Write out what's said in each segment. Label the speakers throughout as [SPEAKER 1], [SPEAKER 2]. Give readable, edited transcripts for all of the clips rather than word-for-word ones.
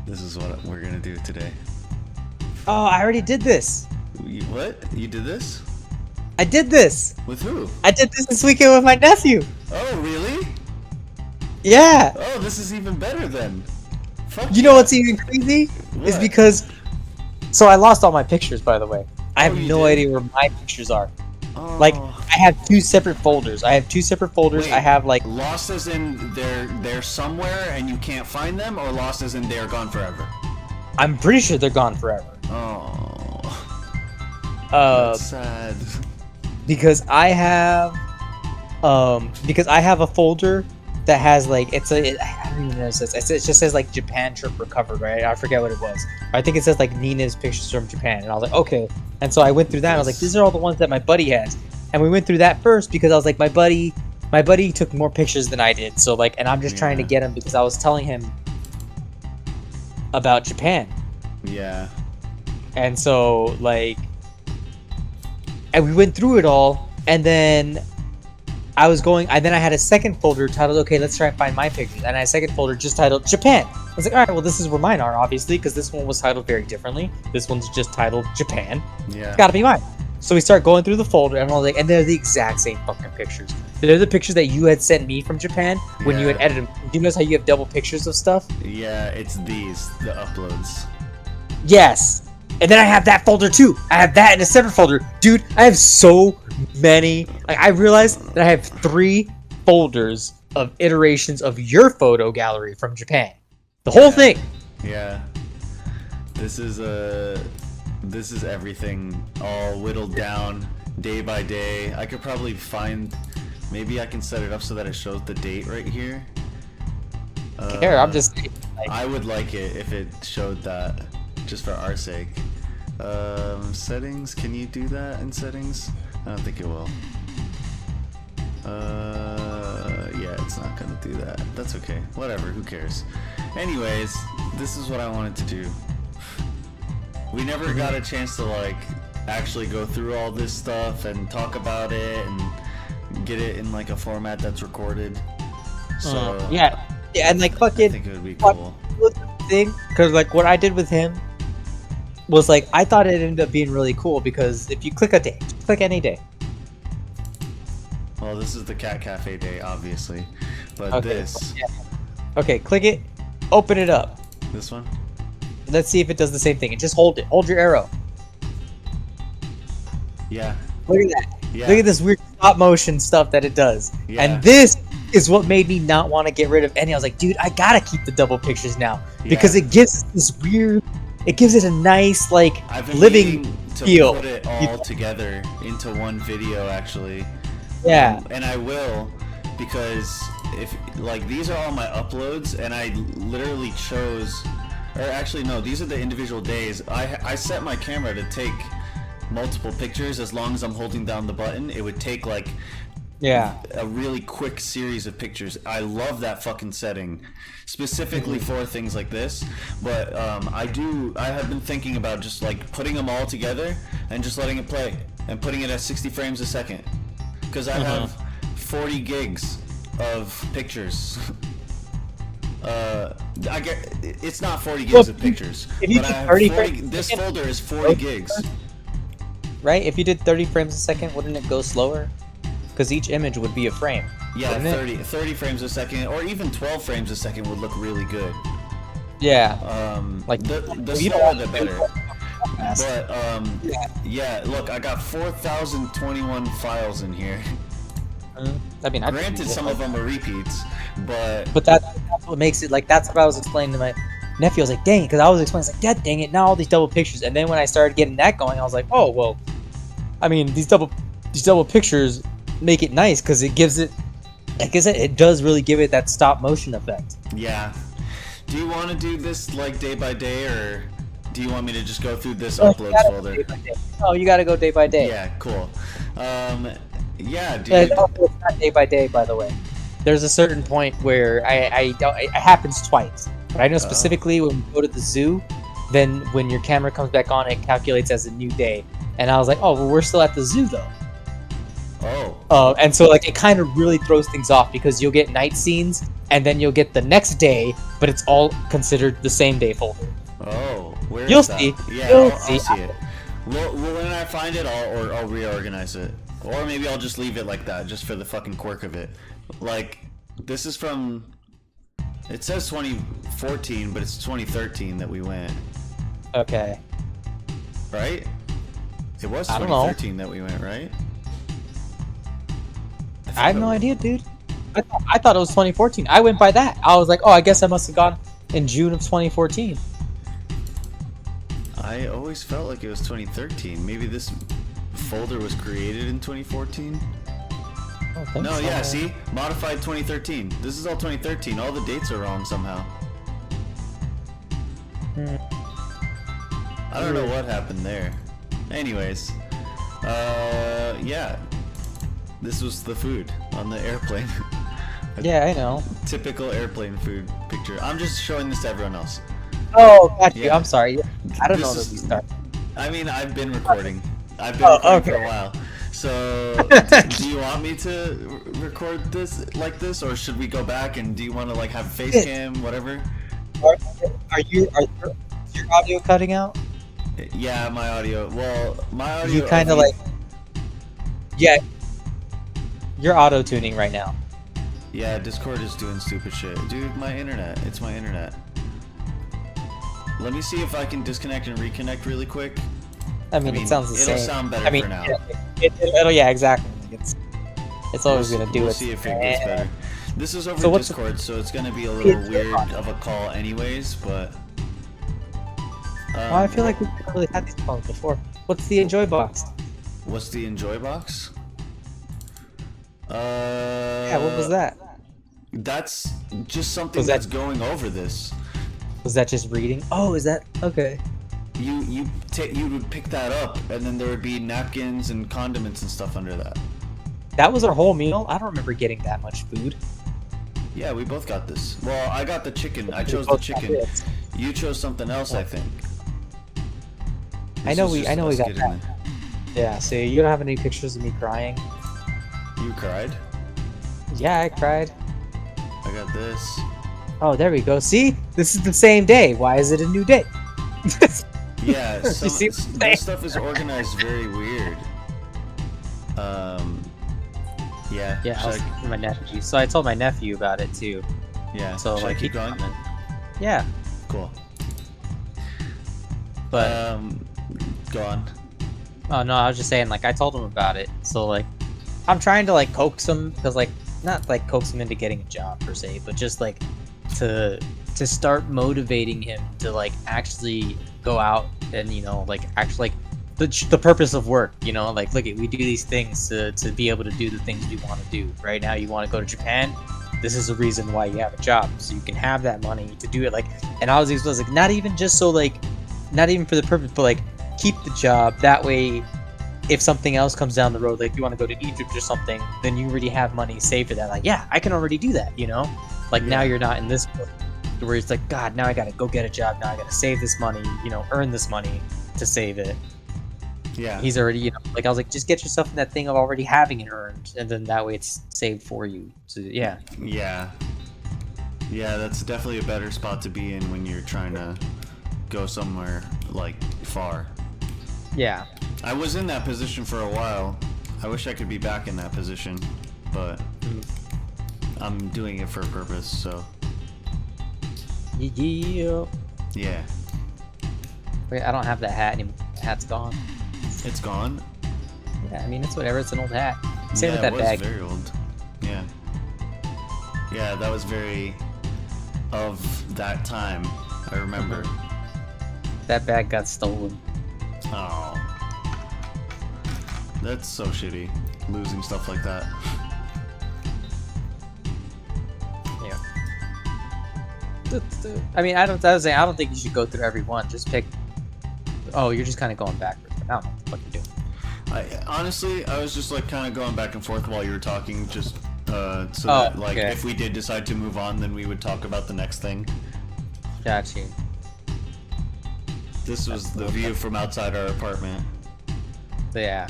[SPEAKER 1] This is what we're gonna do today.
[SPEAKER 2] Oh, I already did this.
[SPEAKER 1] What? You did this?
[SPEAKER 2] I did this.
[SPEAKER 1] With who?
[SPEAKER 2] I did this weekend with my nephew.
[SPEAKER 1] Oh, really?
[SPEAKER 2] Yeah.
[SPEAKER 1] Oh, this is even better then. Fuck
[SPEAKER 2] You know what's even crazy?
[SPEAKER 1] What?
[SPEAKER 2] Is because... So I lost all my pictures, by the way. I have
[SPEAKER 1] you
[SPEAKER 2] no
[SPEAKER 1] did?
[SPEAKER 2] idea where my pictures are.
[SPEAKER 1] Oh.
[SPEAKER 2] Like, I have two separate folders.
[SPEAKER 1] Wait,
[SPEAKER 2] I have, like...
[SPEAKER 1] Lost as in they're somewhere and you can't find them, or lost as in they're gone forever?
[SPEAKER 2] I'm pretty sure they're gone forever.
[SPEAKER 1] Oh. That's sad.
[SPEAKER 2] Because I have a folder that has like I don't even know what it says. It just says like Japan trip recovered, right? I forget what it was. I think it says like Nina's pictures from Japan, and I was like, okay. And so I went through that. And I was like, these are all the ones that my buddy has, and we went through that first because I was like, my buddy took more pictures than I did, so like, and I'm just trying to get him because I was telling him about Japan.
[SPEAKER 1] Yeah.
[SPEAKER 2] And so like, and we went through it all, and then I had a second folder titled, okay, let's try and find my pictures. And I had a second folder just titled Japan. I was like, all right, well, this is where mine are, obviously, because this one was titled very differently. This one's just titled Japan.
[SPEAKER 1] Yeah.
[SPEAKER 2] It's gotta be mine. So we start going through the folder, and I was like, and they're the exact same fucking pictures. They're the pictures that you had sent me from Japan when you had edited them. Do you notice how you have double pictures of stuff?
[SPEAKER 1] Yeah, it's the uploads.
[SPEAKER 2] Yes. And then I have that folder too. I have that in a separate folder. Dude, I have so many. Like, I realized that I have 3 folders of iterations of your photo gallery from Japan. The whole thing.
[SPEAKER 1] Yeah. This is everything all whittled down day by day. I could probably maybe I can set it up so that it shows the date right here.
[SPEAKER 2] I'm just like,
[SPEAKER 1] I would like it if it showed that, just for our sake. Settings, can you do that in settings? I don't think it will. Yeah, it's not gonna do that. That's okay. Whatever, who cares? Anyways, this is what I wanted to do. We never got a chance to like actually go through all this stuff and talk about it and get it in like a format that's recorded. So
[SPEAKER 2] yeah, and like fucking.
[SPEAKER 1] I think it would be cool.
[SPEAKER 2] Thing, because like what I did with him was like, I thought it ended up being really cool because if you click a day, click any day.
[SPEAKER 1] Well, this is the Cat Cafe day, obviously, but
[SPEAKER 2] Okay,
[SPEAKER 1] this.
[SPEAKER 2] yeah. Okay, click it, open it up.
[SPEAKER 1] This one.
[SPEAKER 2] Let's see if it does the same thing. And just hold it. Hold your arrow.
[SPEAKER 1] Yeah.
[SPEAKER 2] Look at that.
[SPEAKER 1] Yeah.
[SPEAKER 2] Look at this weird stop motion stuff that it does.
[SPEAKER 1] Yeah.
[SPEAKER 2] And this is what made me not want to get rid of any. I was like, dude, I gotta keep the double pictures now because it gives this weird. It gives it a nice like
[SPEAKER 1] I've been
[SPEAKER 2] living
[SPEAKER 1] meaning to
[SPEAKER 2] feel.
[SPEAKER 1] put it all together into one video, actually.
[SPEAKER 2] Yeah.
[SPEAKER 1] And I will, because if like these are all my uploads, and I literally chose, or actually no, these are the individual days. I set my camera to take multiple pictures as long as I'm holding down the button. It would take like a really quick series of pictures. I love that fucking setting, specifically for things like this. But I have been thinking about just like putting them all together and just letting it play and putting it at 60 frames a second, because I have 40 gigs of pictures. I get it's not 40 gigs of pictures, but I have 40, this folder is 40 gigs.
[SPEAKER 2] Right? If you did 30 frames a second, wouldn't it go slower? Because each image would be a frame.
[SPEAKER 1] Yeah, 30 frames a second, or even 12 frames a second would look really good.
[SPEAKER 2] Yeah.
[SPEAKER 1] Like the slower the better. But yeah, look, I got 4,021 files in here.
[SPEAKER 2] I mean,
[SPEAKER 1] granted, some of them are repeats, but
[SPEAKER 2] that's what makes it like. That's what I was explaining to my nephew. I was like, dang it, because I was explaining, like, Dad, dang it, now all these double pictures. And then when I started getting that going, I was like, oh well, I mean, these double pictures make it nice because it gives it, like I said, it does really give it that stop motion effect.
[SPEAKER 1] Yeah. Do you want to do this like day by day, or do you want me to just go through this uploads folder?
[SPEAKER 2] Oh, you gotta go day by day.
[SPEAKER 1] Yeah, cool. Yeah, dude.
[SPEAKER 2] It's not day by day, by the way. There's a certain point where it happens twice. But I know specifically when you go to the zoo, then when your camera comes back on, it calculates as a new day. And I was like, oh, well, we're still at the zoo though.
[SPEAKER 1] Oh.
[SPEAKER 2] And so like it kind of really throws things off because you'll get night scenes and then you'll get the next day, but it's all considered the same day folder.
[SPEAKER 1] Oh, where
[SPEAKER 2] You'll
[SPEAKER 1] is that?
[SPEAKER 2] see.
[SPEAKER 1] Yeah,
[SPEAKER 2] You'll
[SPEAKER 1] I'll
[SPEAKER 2] see.
[SPEAKER 1] see it. Well, when I find it, I'll reorganize it, or maybe I'll just leave it like that, just for the fucking quirk of it. Like, this is from. It says 2014, but it's 2013 that we went.
[SPEAKER 2] Okay.
[SPEAKER 1] Right? It was
[SPEAKER 2] I don't know.
[SPEAKER 1] 2013 that we went, right?
[SPEAKER 2] I have no idea, dude. I thought it was 2014. I went by that. I was like, oh, I guess I must have gone in June of 2014.
[SPEAKER 1] I always felt like it was 2013. Maybe this folder was created in 2014? No, yeah, see? Modified 2013. This is all 2013. All the dates are wrong somehow. I don't know what happened there. Anyways, yeah. This was the food on the airplane.
[SPEAKER 2] Yeah, I know.
[SPEAKER 1] Typical airplane food picture. I'm just showing this to everyone else.
[SPEAKER 2] Oh, got you.
[SPEAKER 1] Yeah.
[SPEAKER 2] I'm sorry. I don't
[SPEAKER 1] This
[SPEAKER 2] know that
[SPEAKER 1] is-
[SPEAKER 2] we started.
[SPEAKER 1] I mean, I've been recording. I've been recording for a while. So, do you want me to record this like this, or should we go back and do you want to like have face cam, whatever?
[SPEAKER 2] Are your audio cutting out?
[SPEAKER 1] Yeah, my audio. Well, my audio.
[SPEAKER 2] You kind of like, yeah. You're auto tuning right now.
[SPEAKER 1] Yeah, Discord is doing stupid shit, dude. My internet. It's my internet. Let me see if I can disconnect and reconnect really quick.
[SPEAKER 2] I mean, it sounds the same.
[SPEAKER 1] It'll sound better for now.
[SPEAKER 2] Yeah, exactly. It's always gonna do
[SPEAKER 1] We'll
[SPEAKER 2] it.
[SPEAKER 1] see if it gets better. This is over
[SPEAKER 2] So what's
[SPEAKER 1] Discord, so it's gonna be a little weird of a call, anyways. But
[SPEAKER 2] Well, I feel like we've never really had these calls before. What's the enjoy box?
[SPEAKER 1] what's the enjoy box?
[SPEAKER 2] Yeah, what was that?
[SPEAKER 1] That's just something
[SPEAKER 2] Was that-
[SPEAKER 1] that's going over this.
[SPEAKER 2] Was that just reading? Oh, is that okay?
[SPEAKER 1] You would pick that up, and then there would be napkins and condiments and stuff under that.
[SPEAKER 2] That was our whole meal? I don't remember getting that much food.
[SPEAKER 1] Yeah, we both got this. Well, I got the chicken. I chose the chicken. You chose something else, I think.
[SPEAKER 2] I know
[SPEAKER 1] This was
[SPEAKER 2] we
[SPEAKER 1] just us
[SPEAKER 2] got
[SPEAKER 1] getting
[SPEAKER 2] that. Yeah, so you don't have any pictures of me crying?
[SPEAKER 1] You cried.
[SPEAKER 2] Yeah, I cried.
[SPEAKER 1] I got this.
[SPEAKER 2] Oh, there we go. See? This is the same day. Why is it a new day?
[SPEAKER 1] Yeah,
[SPEAKER 2] You see what I'm saying?
[SPEAKER 1] this stuff is organized very weird. Yeah.
[SPEAKER 2] Yeah, I
[SPEAKER 1] should
[SPEAKER 2] was with my nephew. So I told my nephew about it too.
[SPEAKER 1] yeah.
[SPEAKER 2] So
[SPEAKER 1] should I
[SPEAKER 2] like
[SPEAKER 1] keep
[SPEAKER 2] he
[SPEAKER 1] going?
[SPEAKER 2] commented. Yeah,
[SPEAKER 1] Cool.
[SPEAKER 2] but
[SPEAKER 1] Go on.
[SPEAKER 2] oh no, I was just saying like I told him about it. So like I'm trying to like coax him because like not like coax him into getting a job per se, but just like to start motivating him to like actually go out and like actually like the purpose of work, like look at we do these things to be able to do the things you want to do. Right now you want to go to Japan, this is the reason why you have a job, so you can have that money to do it. Like, and I was like not even just so like not even for the purpose, but like keep the job that way if something else comes down the road, like you want to go to Egypt or something, then you already have money saved for that. Like, yeah, I can already do that, like now you're not in this point where it's like, God, now I gotta go get a job, now I gotta save this money, earn this money to save it.
[SPEAKER 1] Yeah.
[SPEAKER 2] He's already, like I was like, just get yourself in that thing of already having it earned, and then that way it's saved for you. So yeah.
[SPEAKER 1] Yeah. Yeah, that's definitely a better spot to be in when you're trying to go somewhere like far.
[SPEAKER 2] Yeah.
[SPEAKER 1] I was in that position for a while. I wish I could be back in that position, but I'm doing it for a purpose, so
[SPEAKER 2] Yeah.
[SPEAKER 1] yeah.
[SPEAKER 2] Wait, I don't have that hat anymore. The hat's gone.
[SPEAKER 1] It's gone.
[SPEAKER 2] Yeah, I mean it's whatever. It's an old hat. Same
[SPEAKER 1] Yeah,
[SPEAKER 2] with that
[SPEAKER 1] it was
[SPEAKER 2] bag.
[SPEAKER 1] very old. Yeah. Yeah, that was very of that time. I remember.
[SPEAKER 2] That bag got stolen.
[SPEAKER 1] Oh. That's so shitty. Losing stuff like that.
[SPEAKER 2] Yeah. I mean, I don't think you should go through every one. Just pick. Oh, you're just kind of going backwards. I don't know what you're doing.
[SPEAKER 1] Honestly, I was just like kind of going back and forth while you were talking, just so
[SPEAKER 2] Oh,
[SPEAKER 1] that like
[SPEAKER 2] okay.
[SPEAKER 1] if we did decide to move on, then we would talk about the next thing.
[SPEAKER 2] Got you.
[SPEAKER 1] This was the view from outside our apartment.
[SPEAKER 2] So, yeah.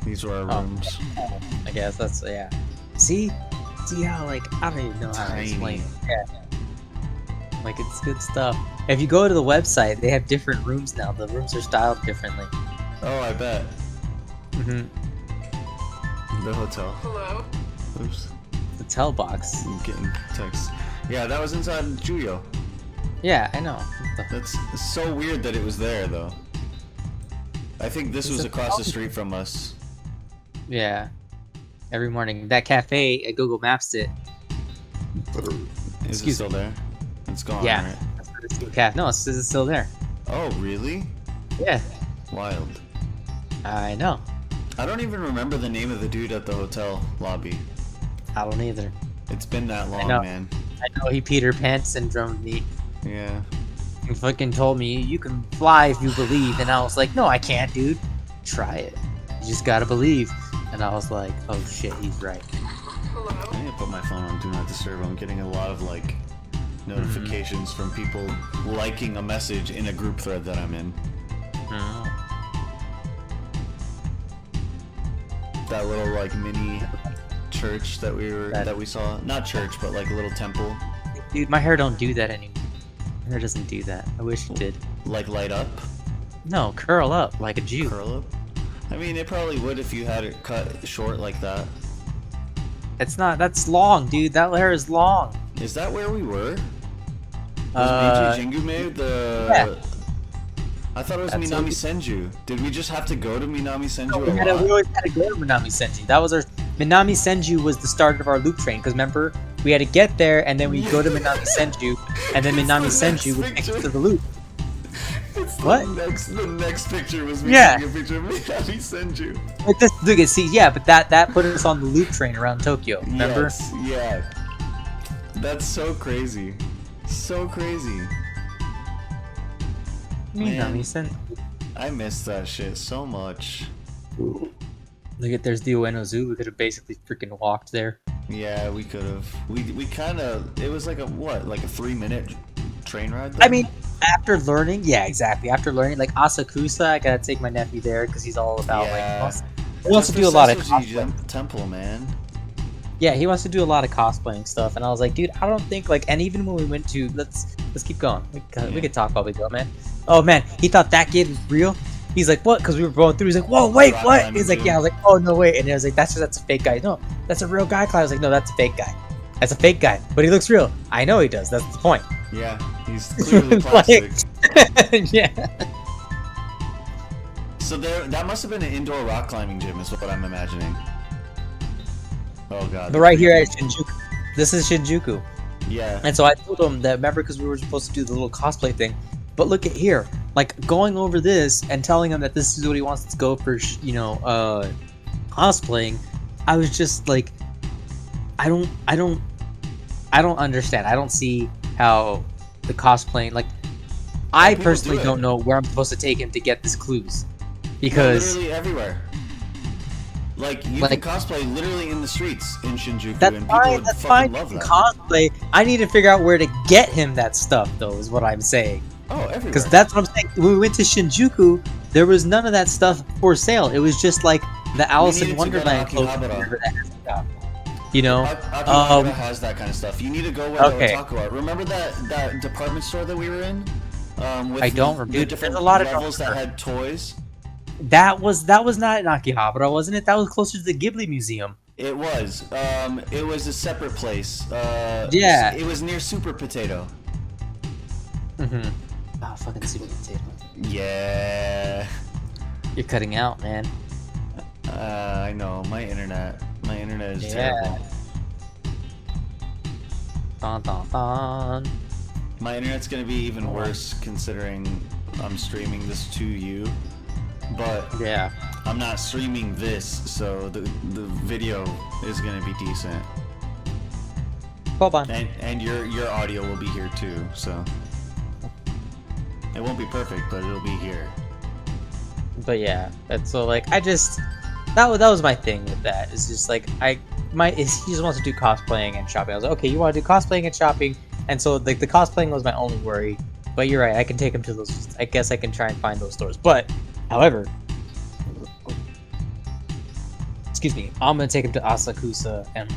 [SPEAKER 1] These were our rooms.
[SPEAKER 2] I guess that's yeah. See how like I don't even know how to explain it. Yeah. Like it's good stuff. If you go to the website, they have different rooms now. The rooms are styled differently.
[SPEAKER 1] Oh, I bet.
[SPEAKER 2] Mhm.
[SPEAKER 1] The hotel.
[SPEAKER 3] Hello?
[SPEAKER 1] Oops.
[SPEAKER 2] Hotel box.
[SPEAKER 1] I'm getting texts. Yeah, that was inside Juyoh.
[SPEAKER 2] Yeah, I know.
[SPEAKER 1] That's so weird that it was there, though. I think this was across the street from us.
[SPEAKER 2] Yeah. Every morning, that cafe at Google Maps it.
[SPEAKER 1] Is it still there? It's gone,
[SPEAKER 2] Yeah.
[SPEAKER 1] right?
[SPEAKER 2] It's the cafe. No, it's still there.
[SPEAKER 1] Oh, really?
[SPEAKER 2] Yeah.
[SPEAKER 1] Wild.
[SPEAKER 2] I know.
[SPEAKER 1] I don't even remember the name of the dude at the hotel lobby.
[SPEAKER 2] I don't either.
[SPEAKER 1] It's been that long,
[SPEAKER 2] know.
[SPEAKER 1] man.
[SPEAKER 2] I know he Peter Pan syndromed me.
[SPEAKER 1] Yeah.
[SPEAKER 2] He fucking told me you can fly if you believe, and I was like, no, I can't, dude. Try it. You just gotta believe. And I was like, oh shit, he's right.
[SPEAKER 3] Hello?
[SPEAKER 1] I need to put my phone on Do Not Disturb. I'm getting a lot of like notifications from people liking a message in a group thread that I'm in.
[SPEAKER 2] Oh.
[SPEAKER 1] That little like mini church that we saw. Not church, but like a little temple.
[SPEAKER 2] Dude, my hair don't do that anymore. My hair doesn't do that. I wish it did.
[SPEAKER 1] Like light up,
[SPEAKER 2] No, curl up like a Jew.
[SPEAKER 1] curl up. I mean, it probably would if you had it cut short like that.
[SPEAKER 2] It's not. That's long, dude. That hair is long.
[SPEAKER 1] Is that where we were? Was Meiji made the?
[SPEAKER 2] Yeah.
[SPEAKER 1] I thought it was
[SPEAKER 2] That's
[SPEAKER 1] Minami-Senju. Did we just have to go to Minami-Senju
[SPEAKER 2] We
[SPEAKER 1] a lot?
[SPEAKER 2] always had to go to Minami-Senju. That was our Minami-Senju was the start of our loop train. Because remember, we had to get there and then we go to Minami-Senju, and then Minami-Senju would take us to the loop.
[SPEAKER 1] It's
[SPEAKER 2] What?
[SPEAKER 1] The next picture was me
[SPEAKER 2] Yeah.
[SPEAKER 1] taking a picture of Minami-Senju.
[SPEAKER 2] Like this, look at see, yeah, but that put us on the loop train around Tokyo. Remember?
[SPEAKER 1] Yes, yeah. That's so crazy. So crazy. Man.
[SPEAKER 2] Minami-Senju.
[SPEAKER 1] I miss that shit so much.
[SPEAKER 2] Look at there's the Ueno Zoo. We could have basically freaking walked there.
[SPEAKER 1] Yeah, we could have. We kind of. It was like a what? Like a 3-minute train ride.
[SPEAKER 2] I mean, after learning, yeah, exactly. After learning, like Asakusa, I gotta take my nephew there because he's all about
[SPEAKER 1] Yeah.
[SPEAKER 2] he wants to do a lot of
[SPEAKER 1] Senso-ji Temple, man.
[SPEAKER 2] yeah, he wants to do a lot of cosplaying stuff, and I was like, dude, I don't think like, and even when we went to let's keep going. We could talk while we go, man. Oh man, he thought that kid was real. He's like, what? Because we were going through. He's like, whoa, wait, what? He's like, yeah. I was like, oh no, wait. And I was like, that's a fake guy. No, that's a real guy. I was like, no, that's a fake guy. That's a fake guy, but he looks real. I know he does. That's the point.
[SPEAKER 1] Yeah, he's clearly plastic.
[SPEAKER 2] Yeah.
[SPEAKER 1] So that must have been an indoor rock climbing gym, is what I'm imagining. Oh god.
[SPEAKER 2] But right here at Shinjuku, this is Shinjuku.
[SPEAKER 1] Yeah.
[SPEAKER 2] And so I told him that, remember, because we were supposed to do the little cosplay thing. But look at here, like going over this and telling him that this is what he wants to go for, cosplaying. I was just like, I don't understand. I don't see how the cosplaying, like, I
[SPEAKER 1] people
[SPEAKER 2] personally
[SPEAKER 1] do it.
[SPEAKER 2] don't know where I'm supposed to take him to get these clues, because
[SPEAKER 1] Literally everywhere. Like, you
[SPEAKER 2] Like-
[SPEAKER 1] can cosplay literally in the streets in Shinjuku,
[SPEAKER 2] that's
[SPEAKER 1] and people
[SPEAKER 2] fine.
[SPEAKER 1] would
[SPEAKER 2] That's
[SPEAKER 1] fucking
[SPEAKER 2] fine.
[SPEAKER 1] love
[SPEAKER 2] You
[SPEAKER 1] that.
[SPEAKER 2] can cosplay. I need to figure out where to get him that stuff, though. Is what I'm saying.
[SPEAKER 1] Oh, everywhere.
[SPEAKER 2] Because that's what I'm saying. When we went to Shinjuku, there was none of that stuff for sale. It was just like the Alice
[SPEAKER 1] needed
[SPEAKER 2] in
[SPEAKER 1] to go to
[SPEAKER 2] Wonderland clothes.
[SPEAKER 1] Akihabara.
[SPEAKER 2] You know?
[SPEAKER 1] Akihabara has that kind of stuff. You need to go where
[SPEAKER 2] Okay.
[SPEAKER 1] they talk about. Remember that department store that we were in? With
[SPEAKER 2] I don't
[SPEAKER 1] the
[SPEAKER 2] remember.
[SPEAKER 1] different
[SPEAKER 2] There's a lot of
[SPEAKER 1] levels that
[SPEAKER 2] stuff.
[SPEAKER 1] had toys.
[SPEAKER 2] That was not in Akihabara, wasn't it? That was closer to the Ghibli Museum.
[SPEAKER 1] It was. It was a separate place.
[SPEAKER 2] Yeah.
[SPEAKER 1] It was near Super Potato.
[SPEAKER 2] Mm-hmm. Oh, fucking Super Potato.
[SPEAKER 1] Yeah.
[SPEAKER 2] You're cutting out, man.
[SPEAKER 1] I know. My internet is terrible.
[SPEAKER 2] Dun, dun, dun.
[SPEAKER 1] My internet's gonna be even worse considering I'm streaming this to you. But
[SPEAKER 2] Yeah.
[SPEAKER 1] I'm not streaming this, so the video is gonna be decent.
[SPEAKER 2] Hold on.
[SPEAKER 1] And your audio will be here too, so it won't be perfect, but it'll be here.
[SPEAKER 2] But yeah, that's so like I just that was my thing with that. It's just like he just wants to do cosplaying and shopping. I was like, okay, you want to do cosplaying and shopping, and so like the cosplaying was my only worry. But you're right, I can take him to those. I guess I can try and find those stores. But however, excuse me, I'm gonna take him to Asakusa and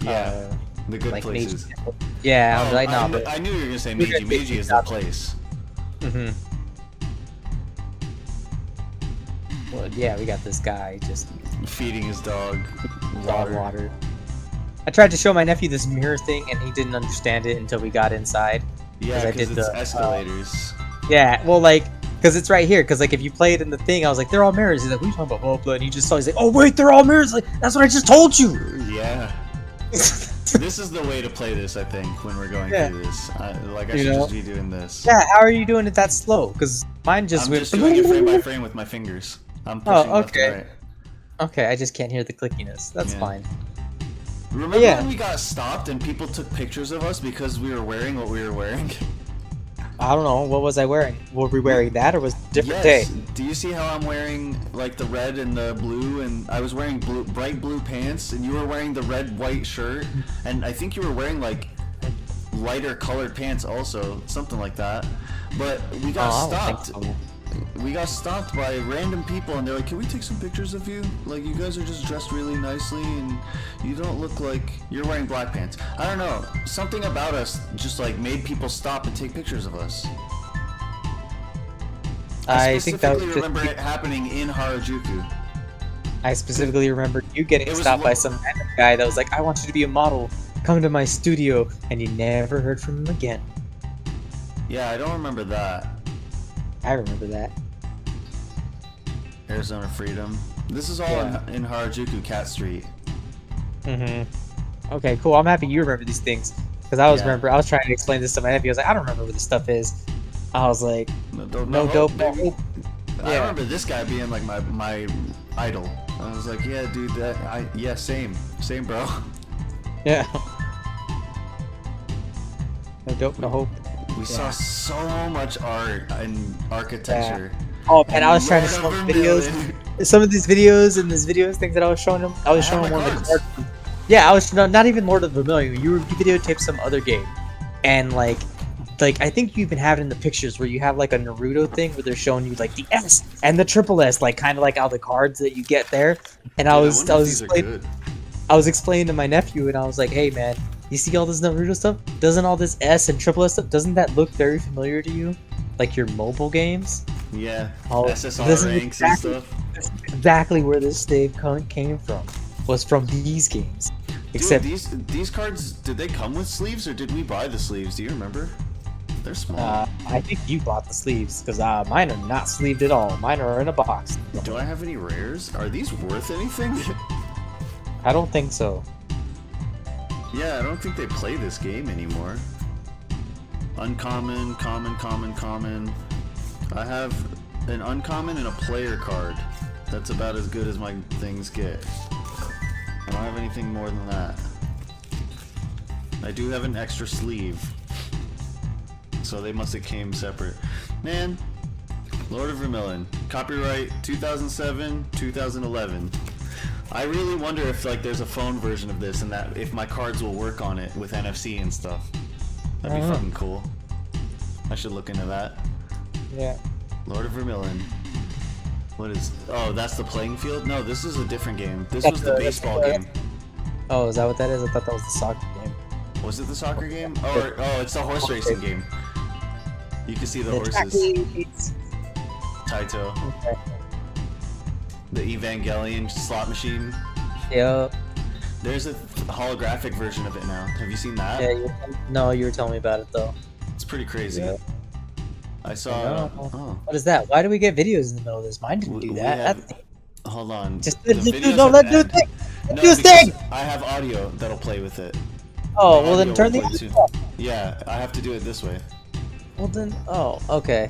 [SPEAKER 1] Yeah, the good
[SPEAKER 2] like
[SPEAKER 1] places.
[SPEAKER 2] Meiji Temple. Yeah, I'm like, no, but
[SPEAKER 1] I knew you were gonna say Meiji. Meiji is the place.
[SPEAKER 2] mm-hmm. Well, yeah, we got this guy just
[SPEAKER 1] Feeding his dog
[SPEAKER 2] water. I tried to show my nephew this mirror thing, and he didn't understand it until we got inside.
[SPEAKER 1] Yeah,
[SPEAKER 2] I
[SPEAKER 1] because
[SPEAKER 2] did
[SPEAKER 1] it's
[SPEAKER 2] the,
[SPEAKER 1] escalators.
[SPEAKER 2] Yeah, well, like, because it's right here. Because like, if you play it in the thing, I was like, they're all mirrors. He's like, what are you talking about? Blah, and he just saw. He's like, oh wait, they're all mirrors. Like, that's what I just told you.
[SPEAKER 1] Yeah. This is the way to play this, I think, when we're going through this. I should just be doing this.
[SPEAKER 2] Yeah, how are you doing it that slow? Because mine just
[SPEAKER 1] I'm
[SPEAKER 2] went.
[SPEAKER 1] just doing it frame by frame with my fingers. I'm pushing left and right.
[SPEAKER 2] Okay, I just can't hear the clickiness. That's fine.
[SPEAKER 1] Remember when we got stopped and people took pictures of us because we were wearing what we were wearing?
[SPEAKER 2] I don't know. What was I wearing? Were we wearing that, or was it a different day?
[SPEAKER 1] Do you see how I'm wearing like the red and the blue, and I was wearing bright blue pants, and you were wearing the red white shirt, and I think you were wearing like lighter colored pants also, something like that. But we got stopped. We got stopped by random people, and they're like, "Can we take some pictures of you? Like, you guys are just dressed really nicely, and you don't look like you're wearing black pants." I don't know. Something about us just like made people stop and take pictures of us. I
[SPEAKER 2] think that was
[SPEAKER 1] specifically remember it happening in Harajuku.
[SPEAKER 2] I specifically remember you getting stopped by some random guy that was like, "I want you to be a model. Come to my studio," and you never heard from him again.
[SPEAKER 1] Yeah, I don't remember that.
[SPEAKER 2] I remember that.
[SPEAKER 1] Arizona Freedom. This is all in Harajuku, Cat Street.
[SPEAKER 2] Mm-hmm. Okay, cool. I'm happy you remember these things. Because I was trying to explain this to my nephew. I was like, I don't remember where this stuff is. I was like, no dope.
[SPEAKER 1] I remember this guy being like my idol. I was like, yeah, dude, same, bro.
[SPEAKER 2] Yeah. No dope, no hope.
[SPEAKER 1] We saw so much art and architecture.
[SPEAKER 2] Yeah. Oh man, I was trying to show him videos. Some of these videos and things that I was showing him. I was showing him one of the cards. Yeah, I was not even Lord of Vermillion. You videotaped some other game, and like I think you even have it in the pictures where you have like a Naruto thing where they're showing you like the S and the triple S, like kind of like all the cards that you get there. And I was explaining to my nephew, and I was like, hey man, you see all this Naruto stuff? Doesn't all this S and triple S stuff, doesn't that look very familiar to you? Like your mobile games?
[SPEAKER 1] Yeah,
[SPEAKER 2] SSR
[SPEAKER 1] ranks and stuff.
[SPEAKER 2] This is exactly where this save came from. Was from these games. Except
[SPEAKER 1] these cards, did they come with sleeves or did we buy the sleeves? Do you remember? They're small.
[SPEAKER 2] I think you bought the sleeves because mine are not sleeved at all. Mine are in a box.
[SPEAKER 1] Do I have any rares? Are these worth anything?
[SPEAKER 2] I don't think so.
[SPEAKER 1] Yeah, I don't think they play this game anymore. Uncommon, common. I have an uncommon and a player card. That's about as good as my things get. I don't have anything more than that. I do have an extra sleeve. So they must have came separate. Man, Lord of Vermillion. Copyright 2007, 2011. I really wonder if like there's a phone version of this and that if my cards will work on it with NFC and stuff. That'd be fucking cool. I should look into that.
[SPEAKER 2] Yeah.
[SPEAKER 1] Lord of Vermillion. What is... Oh, that's the playing field? No, this is a different game. This was the baseball game.
[SPEAKER 2] Oh, is that what that is? I thought that was the soccer game.
[SPEAKER 1] Was it the soccer game? Oh, it's the horse racing game. You can see the horses. Taito.
[SPEAKER 2] Okay.
[SPEAKER 1] The Evangelion slot machine.
[SPEAKER 2] Yep.
[SPEAKER 1] There's a holographic version of it now. Have you seen that?
[SPEAKER 2] Yeah, you were telling me about it though.
[SPEAKER 1] It's pretty crazy.
[SPEAKER 2] Yeah.
[SPEAKER 1] I saw.
[SPEAKER 2] What is that? Why do we get videos in the middle of this? Mine didn't do that.
[SPEAKER 1] Hold on.
[SPEAKER 2] Just let's do a thing. Let's do a thing.
[SPEAKER 1] I have audio that'll play with it.
[SPEAKER 2] Oh, well then turn the audio off.
[SPEAKER 1] Yeah, I have to do it this way.
[SPEAKER 2] Well then, okay.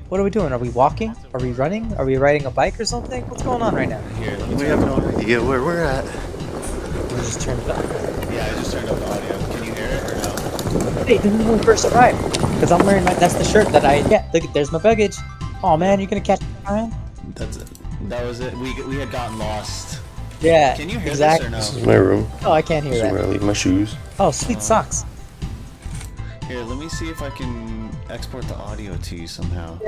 [SPEAKER 2] What are we doing? Are we walking? Are we running? Are we riding a bike or something? What's going on right now?
[SPEAKER 1] Here, we have no idea where we're at.
[SPEAKER 2] We just turned it up.
[SPEAKER 1] Yeah, I just turned up the audio. Can you hear it or no?
[SPEAKER 2] Hey, this is when we first arrived. Because I'm wearing that's the shirt that look, there's my baggage. Oh man, you're gonna catch me crying?
[SPEAKER 1] That was it. We had gotten lost.
[SPEAKER 2] Yeah.
[SPEAKER 1] Can you hear this or no?
[SPEAKER 3] This is my room.
[SPEAKER 2] Oh, I can't hear that.
[SPEAKER 3] This is where I leave my shoes.
[SPEAKER 2] Oh, sweet socks.
[SPEAKER 1] Here, let me see if I can export the audio to you somehow.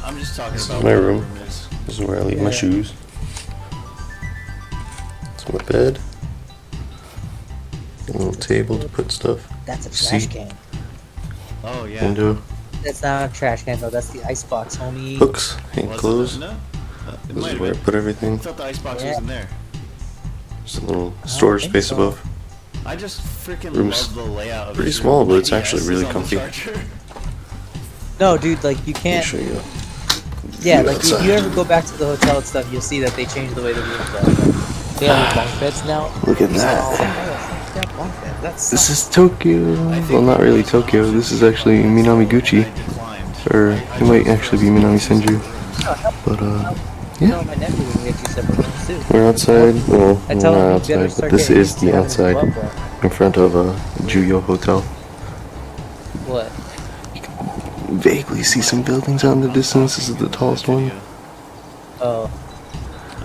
[SPEAKER 1] I'm just talking about
[SPEAKER 3] my room. This is where I leave my shoes. It's my bed. A little table to put stuff.
[SPEAKER 2] That's a trash
[SPEAKER 3] Seat.
[SPEAKER 2] can.
[SPEAKER 1] Oh yeah.
[SPEAKER 3] Window.
[SPEAKER 2] That's not a trash can though. That's the icebox, homie.
[SPEAKER 3] Hooks. Hang
[SPEAKER 1] Was it,
[SPEAKER 3] clothes.
[SPEAKER 1] no? It
[SPEAKER 3] This
[SPEAKER 1] might
[SPEAKER 3] is
[SPEAKER 1] have
[SPEAKER 3] where I
[SPEAKER 1] been.
[SPEAKER 3] put
[SPEAKER 1] I
[SPEAKER 3] everything.
[SPEAKER 1] thought the icebox
[SPEAKER 2] Yeah.
[SPEAKER 1] was in there.
[SPEAKER 3] There's a little storage
[SPEAKER 2] think
[SPEAKER 3] space
[SPEAKER 2] so.
[SPEAKER 3] above.
[SPEAKER 1] I just freaking
[SPEAKER 3] Room's
[SPEAKER 1] love the layout of
[SPEAKER 3] pretty
[SPEAKER 1] this
[SPEAKER 3] small,
[SPEAKER 1] room.
[SPEAKER 3] but it's
[SPEAKER 1] My
[SPEAKER 3] actually
[SPEAKER 1] DS
[SPEAKER 3] really
[SPEAKER 1] is on the
[SPEAKER 3] comfy.
[SPEAKER 1] charger.
[SPEAKER 2] No, dude, like you
[SPEAKER 3] Let me
[SPEAKER 2] can't.
[SPEAKER 3] show you.
[SPEAKER 2] Yeah,
[SPEAKER 3] view
[SPEAKER 2] like if
[SPEAKER 3] outside.
[SPEAKER 2] you ever go back to the hotel and stuff, you'll see that they changed the way the rooms are. Like, they have bunk beds now.
[SPEAKER 3] Look at
[SPEAKER 2] So I was
[SPEAKER 3] that.
[SPEAKER 2] like, oh, they got bunk beds. That's
[SPEAKER 3] This is Tokyo. Well, not really Tokyo. This is actually Minami-Guchi. Or it might actually be Minami-Senju. But,
[SPEAKER 2] No, my nephew would get you separate rooms too.
[SPEAKER 3] we're outside. Well,
[SPEAKER 2] I
[SPEAKER 3] we're
[SPEAKER 2] tell
[SPEAKER 3] not
[SPEAKER 2] him you better
[SPEAKER 3] outside, but
[SPEAKER 2] start
[SPEAKER 3] this
[SPEAKER 2] getting
[SPEAKER 3] is
[SPEAKER 2] used to
[SPEAKER 3] the
[SPEAKER 2] having a
[SPEAKER 3] outside
[SPEAKER 2] bunk bed.
[SPEAKER 3] in front of Juyoh Hotel.
[SPEAKER 2] What?
[SPEAKER 3] Vaguely see some buildings out in the distance. This is the tallest one.
[SPEAKER 2] Oh,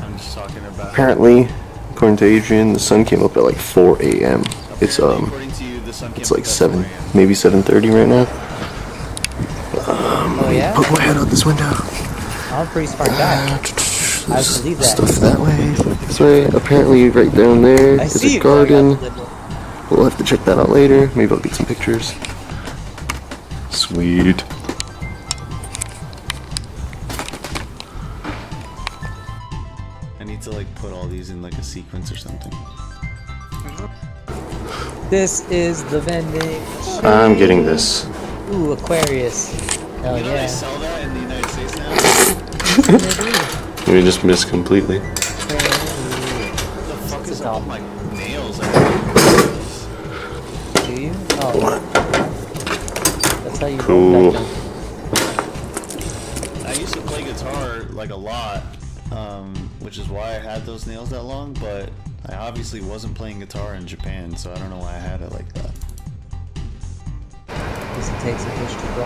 [SPEAKER 1] I'm just talking about.
[SPEAKER 3] Apparently, according to Adrian, the sun came up at like 4 a.m. It's
[SPEAKER 1] According to you, the sun came
[SPEAKER 3] it's
[SPEAKER 1] up
[SPEAKER 3] like
[SPEAKER 1] at
[SPEAKER 3] 7,
[SPEAKER 1] 4 a.m.
[SPEAKER 3] maybe 7:30 right now.
[SPEAKER 2] oh yeah.
[SPEAKER 3] Put my head out this window.
[SPEAKER 2] I'm a pretty smart guy.
[SPEAKER 3] There's
[SPEAKER 2] believe that.
[SPEAKER 3] stuff that way. This way. Apparently, right down there
[SPEAKER 2] I
[SPEAKER 3] is
[SPEAKER 2] see
[SPEAKER 3] a
[SPEAKER 2] you going out
[SPEAKER 3] garden.
[SPEAKER 2] the window.
[SPEAKER 3] We'll have to check that out later. Maybe I'll get some pictures. Sweet.
[SPEAKER 1] I need to like put all these in like a sequence or something.
[SPEAKER 2] This is the vending.
[SPEAKER 3] I'm getting this.
[SPEAKER 2] Ooh, Aquarius. Hell
[SPEAKER 1] You know they
[SPEAKER 2] yeah.
[SPEAKER 1] sell that in the United States now?
[SPEAKER 3] We just missed completely.
[SPEAKER 1] What the fuck is all my nails?
[SPEAKER 2] Do you? Oh. That's how you
[SPEAKER 3] Cool.
[SPEAKER 2] roll that
[SPEAKER 1] I used to play guitar like a lot, which is why I had those nails that long, but I obviously wasn't playing guitar in Japan, so I don't know why I had it like that.
[SPEAKER 2] Because it takes a fish to grow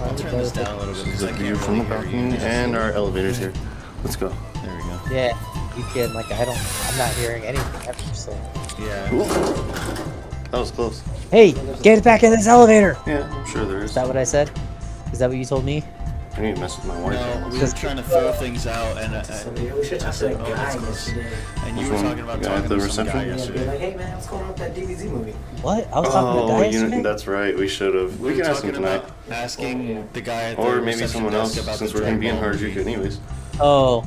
[SPEAKER 1] I'll turn this down a little bit
[SPEAKER 3] This is
[SPEAKER 1] because I
[SPEAKER 3] a view
[SPEAKER 1] can't
[SPEAKER 3] from the
[SPEAKER 1] really hear you.
[SPEAKER 3] balcony, and our elevator's here. Let's go.
[SPEAKER 1] There we go.
[SPEAKER 2] Yeah, you can. Like, I'm not hearing anything ever, so.
[SPEAKER 1] Yeah.
[SPEAKER 3] That was close.
[SPEAKER 2] Hey, get back in this elevator!
[SPEAKER 3] Yeah, I'm sure there is.
[SPEAKER 2] Is that what I said? Is that what you told me?
[SPEAKER 3] I need to mess with my
[SPEAKER 1] No,
[SPEAKER 3] Wi-Fi.
[SPEAKER 1] we were trying to throw things out, and I said, oh, that's close. And you were
[SPEAKER 3] Which one?
[SPEAKER 1] talking about
[SPEAKER 3] The guy
[SPEAKER 1] talking
[SPEAKER 3] at the
[SPEAKER 1] to some guy
[SPEAKER 3] reception?
[SPEAKER 1] yesterday.
[SPEAKER 4] Like, hey man, what's going on with that DBZ movie?
[SPEAKER 2] What? I was talking to a guy yesterday?
[SPEAKER 3] That's right. We should have. We
[SPEAKER 1] We
[SPEAKER 3] can
[SPEAKER 1] were
[SPEAKER 3] ask him
[SPEAKER 1] talking
[SPEAKER 3] tonight,
[SPEAKER 1] about asking the guy at the
[SPEAKER 3] or maybe
[SPEAKER 1] reception
[SPEAKER 3] someone
[SPEAKER 1] desk
[SPEAKER 3] else,
[SPEAKER 1] about
[SPEAKER 3] since
[SPEAKER 1] the
[SPEAKER 3] we're gonna be in
[SPEAKER 1] Dragonball
[SPEAKER 3] Harajuku
[SPEAKER 1] movie.
[SPEAKER 3] anyways.
[SPEAKER 2] Oh.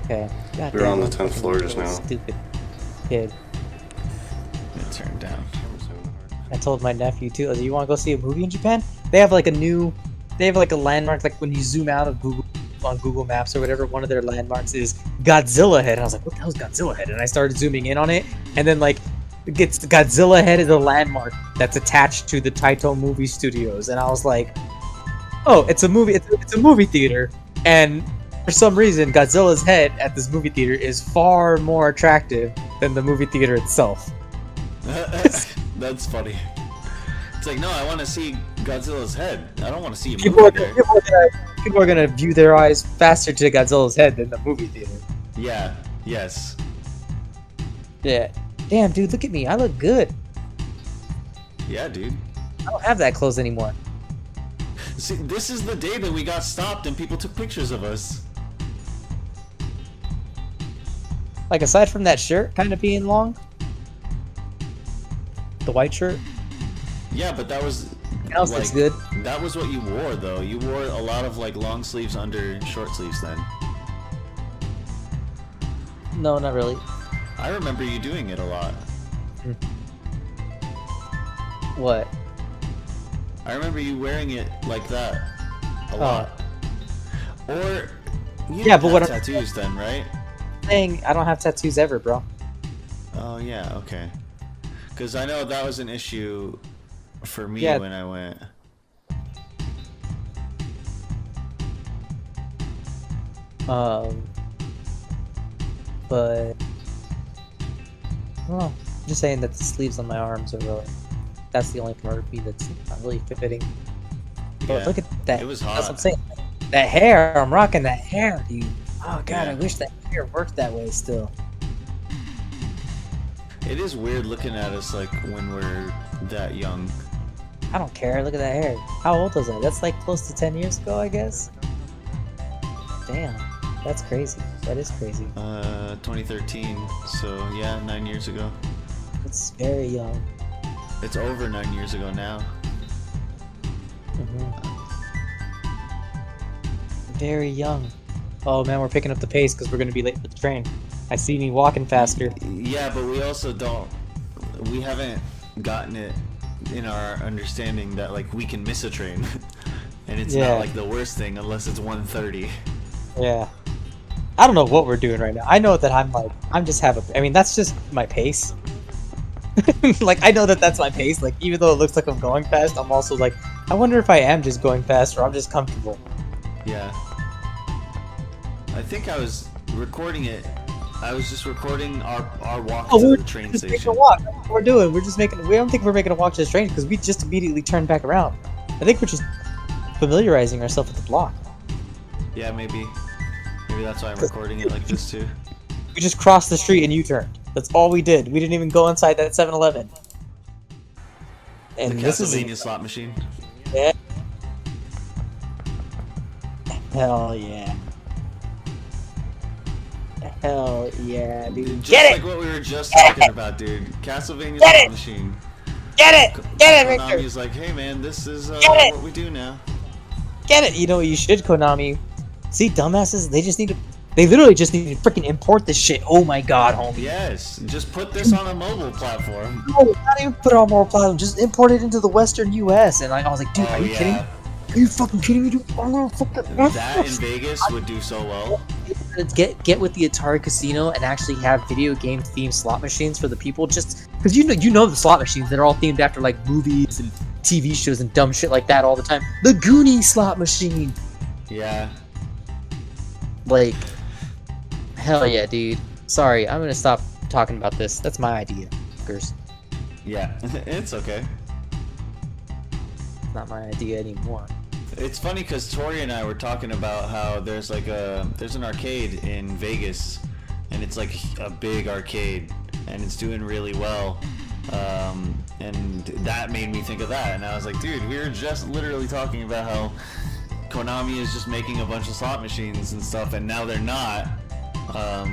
[SPEAKER 2] Okay. God
[SPEAKER 3] We're
[SPEAKER 2] damn,
[SPEAKER 3] on the
[SPEAKER 2] I'm
[SPEAKER 3] 10th
[SPEAKER 2] fucking
[SPEAKER 3] floor just now.
[SPEAKER 2] Stupid kid.
[SPEAKER 1] It turned down.
[SPEAKER 2] I told my nephew too. I was like, you want to go see a movie in Japan? They have like a landmark. Like when you zoom out of Google Maps or whatever, one of their landmarks is Godzilla Head. And I was like, what the hell is Godzilla Head? And I started zooming in on it, and then like it gets Godzilla Head is a landmark that's attached to the Taito movie studios, and I was like, oh, it's a movie. It's a movie theater, and for some reason, Godzilla's head at this movie theater is far more attractive than the movie theater itself.
[SPEAKER 1] That's funny. It's like, no, I want to see Godzilla's head. I don't want to see a
[SPEAKER 2] People
[SPEAKER 1] movie
[SPEAKER 2] are,
[SPEAKER 1] there.
[SPEAKER 2] people are gonna view their eyes faster to Godzilla's head than the movie theater.
[SPEAKER 1] Yeah. Yes.
[SPEAKER 2] Yeah. Damn, dude, look at me. I look good.
[SPEAKER 1] Yeah, dude.
[SPEAKER 2] I don't have that clothes anymore.
[SPEAKER 1] See, this is the day that we got stopped and people took pictures of us.
[SPEAKER 2] Like, aside from that shirt kind of being long, the white shirt,
[SPEAKER 1] Yeah, but that was
[SPEAKER 2] everything else looks good.
[SPEAKER 1] That was what you wore, though. You wore a lot of like long sleeves under short sleeves then.
[SPEAKER 2] No, not really.
[SPEAKER 1] I remember you doing it a lot.
[SPEAKER 2] What?
[SPEAKER 1] I remember you wearing it like that a lot. Or you
[SPEAKER 2] Yeah,
[SPEAKER 1] didn't
[SPEAKER 2] but what
[SPEAKER 1] have
[SPEAKER 2] I'm-
[SPEAKER 1] tattoos then, right?
[SPEAKER 2] Saying I don't have tattoos ever, bro.
[SPEAKER 1] Oh yeah, okay. Because I know that was an issue for me
[SPEAKER 2] Yeah.
[SPEAKER 1] when I went.
[SPEAKER 2] But I don't know. I'm just saying that the sleeves on my arms are really. That's the only part of me that's not really fitting. But
[SPEAKER 1] Yeah,
[SPEAKER 2] look at that.
[SPEAKER 1] it was
[SPEAKER 2] That's what I'm
[SPEAKER 1] hot.
[SPEAKER 2] saying. That hair, I'm rocking that hair, dude. Oh god,
[SPEAKER 1] Yeah.
[SPEAKER 2] I wish that hair worked that way still.
[SPEAKER 1] It is weird looking at us like when we're that young.
[SPEAKER 2] I don't care. Look at that hair. How old was I? That's like close to 10 years ago, I guess. Damn. That's crazy. That is crazy.
[SPEAKER 1] 2013. So yeah, 9 years ago.
[SPEAKER 2] It's very young.
[SPEAKER 1] It's over 9 years ago now.
[SPEAKER 2] Very young. Oh man, we're picking up the pace because we're gonna be late for the train. I see me walking faster.
[SPEAKER 1] Yeah, but we also don't. We haven't gotten it in our understanding that like we can miss a train, and it's not like the worst thing unless it's 1:30.
[SPEAKER 2] Yeah. I don't know what we're doing right now. I know that I'm just I mean, that's just my pace. Like, I know that that's my pace. Like, even though it looks like I'm going fast, I'm also like, I wonder if I am just going fast or I'm just comfortable.
[SPEAKER 1] Yeah. I think I was recording it. I was just recording our walk to the train
[SPEAKER 2] just
[SPEAKER 1] station.
[SPEAKER 2] Making a walk. That's what we're doing. We don't think we're making a walk to the train because we just immediately turned back around. I think we're just familiarizing ourselves with the block.
[SPEAKER 1] Yeah, maybe. Maybe that's why I'm recording it like this too.
[SPEAKER 2] We just crossed the street and U-turned. That's all we did. We didn't even go inside that 7-Eleven. And
[SPEAKER 1] The
[SPEAKER 2] this is
[SPEAKER 1] Castlevania slot machine.
[SPEAKER 2] Yeah. Hell yeah. Hell yeah, dude.
[SPEAKER 1] Just
[SPEAKER 2] Get
[SPEAKER 1] like
[SPEAKER 2] it!
[SPEAKER 1] what we were just talking about, dude. Castlevania slot machine.
[SPEAKER 2] Get it! Get it, Victor!
[SPEAKER 1] Konami's like, hey man, this is
[SPEAKER 2] it!
[SPEAKER 1] what we do now.
[SPEAKER 2] Get it! You know what you should, Konami? See, dumbasses, they literally just need to freaking import this shit. Oh my god, homie.
[SPEAKER 1] Yes, just put this on a mobile platform.
[SPEAKER 2] No, not even put it on more platform. Just import it into the Western US. And I was like, dude, are you kidding? Are you fucking kidding me, dude? Oh,
[SPEAKER 1] That in Vegas would do so well.
[SPEAKER 2] Get with the Atari Casino and actually have video game themed slot machines for the people. Just because you know the slot machines that are all themed after like movies and TV shows and dumb shit like that all the time. The Goonies slot machine.
[SPEAKER 1] Yeah.
[SPEAKER 2] Like, hell yeah, dude. Sorry, I'm gonna stop talking about this. That's my idea, fuckers.
[SPEAKER 1] Yeah, it's okay.
[SPEAKER 2] It's not my idea anymore.
[SPEAKER 1] It's funny because Tori and I were talking about how there's an arcade in Vegas, and it's like a big arcade, and it's doing really well. And that made me think of that, and I was like, dude, we were just literally talking about how Konami is just making a bunch of slot machines and stuff, and now they're not.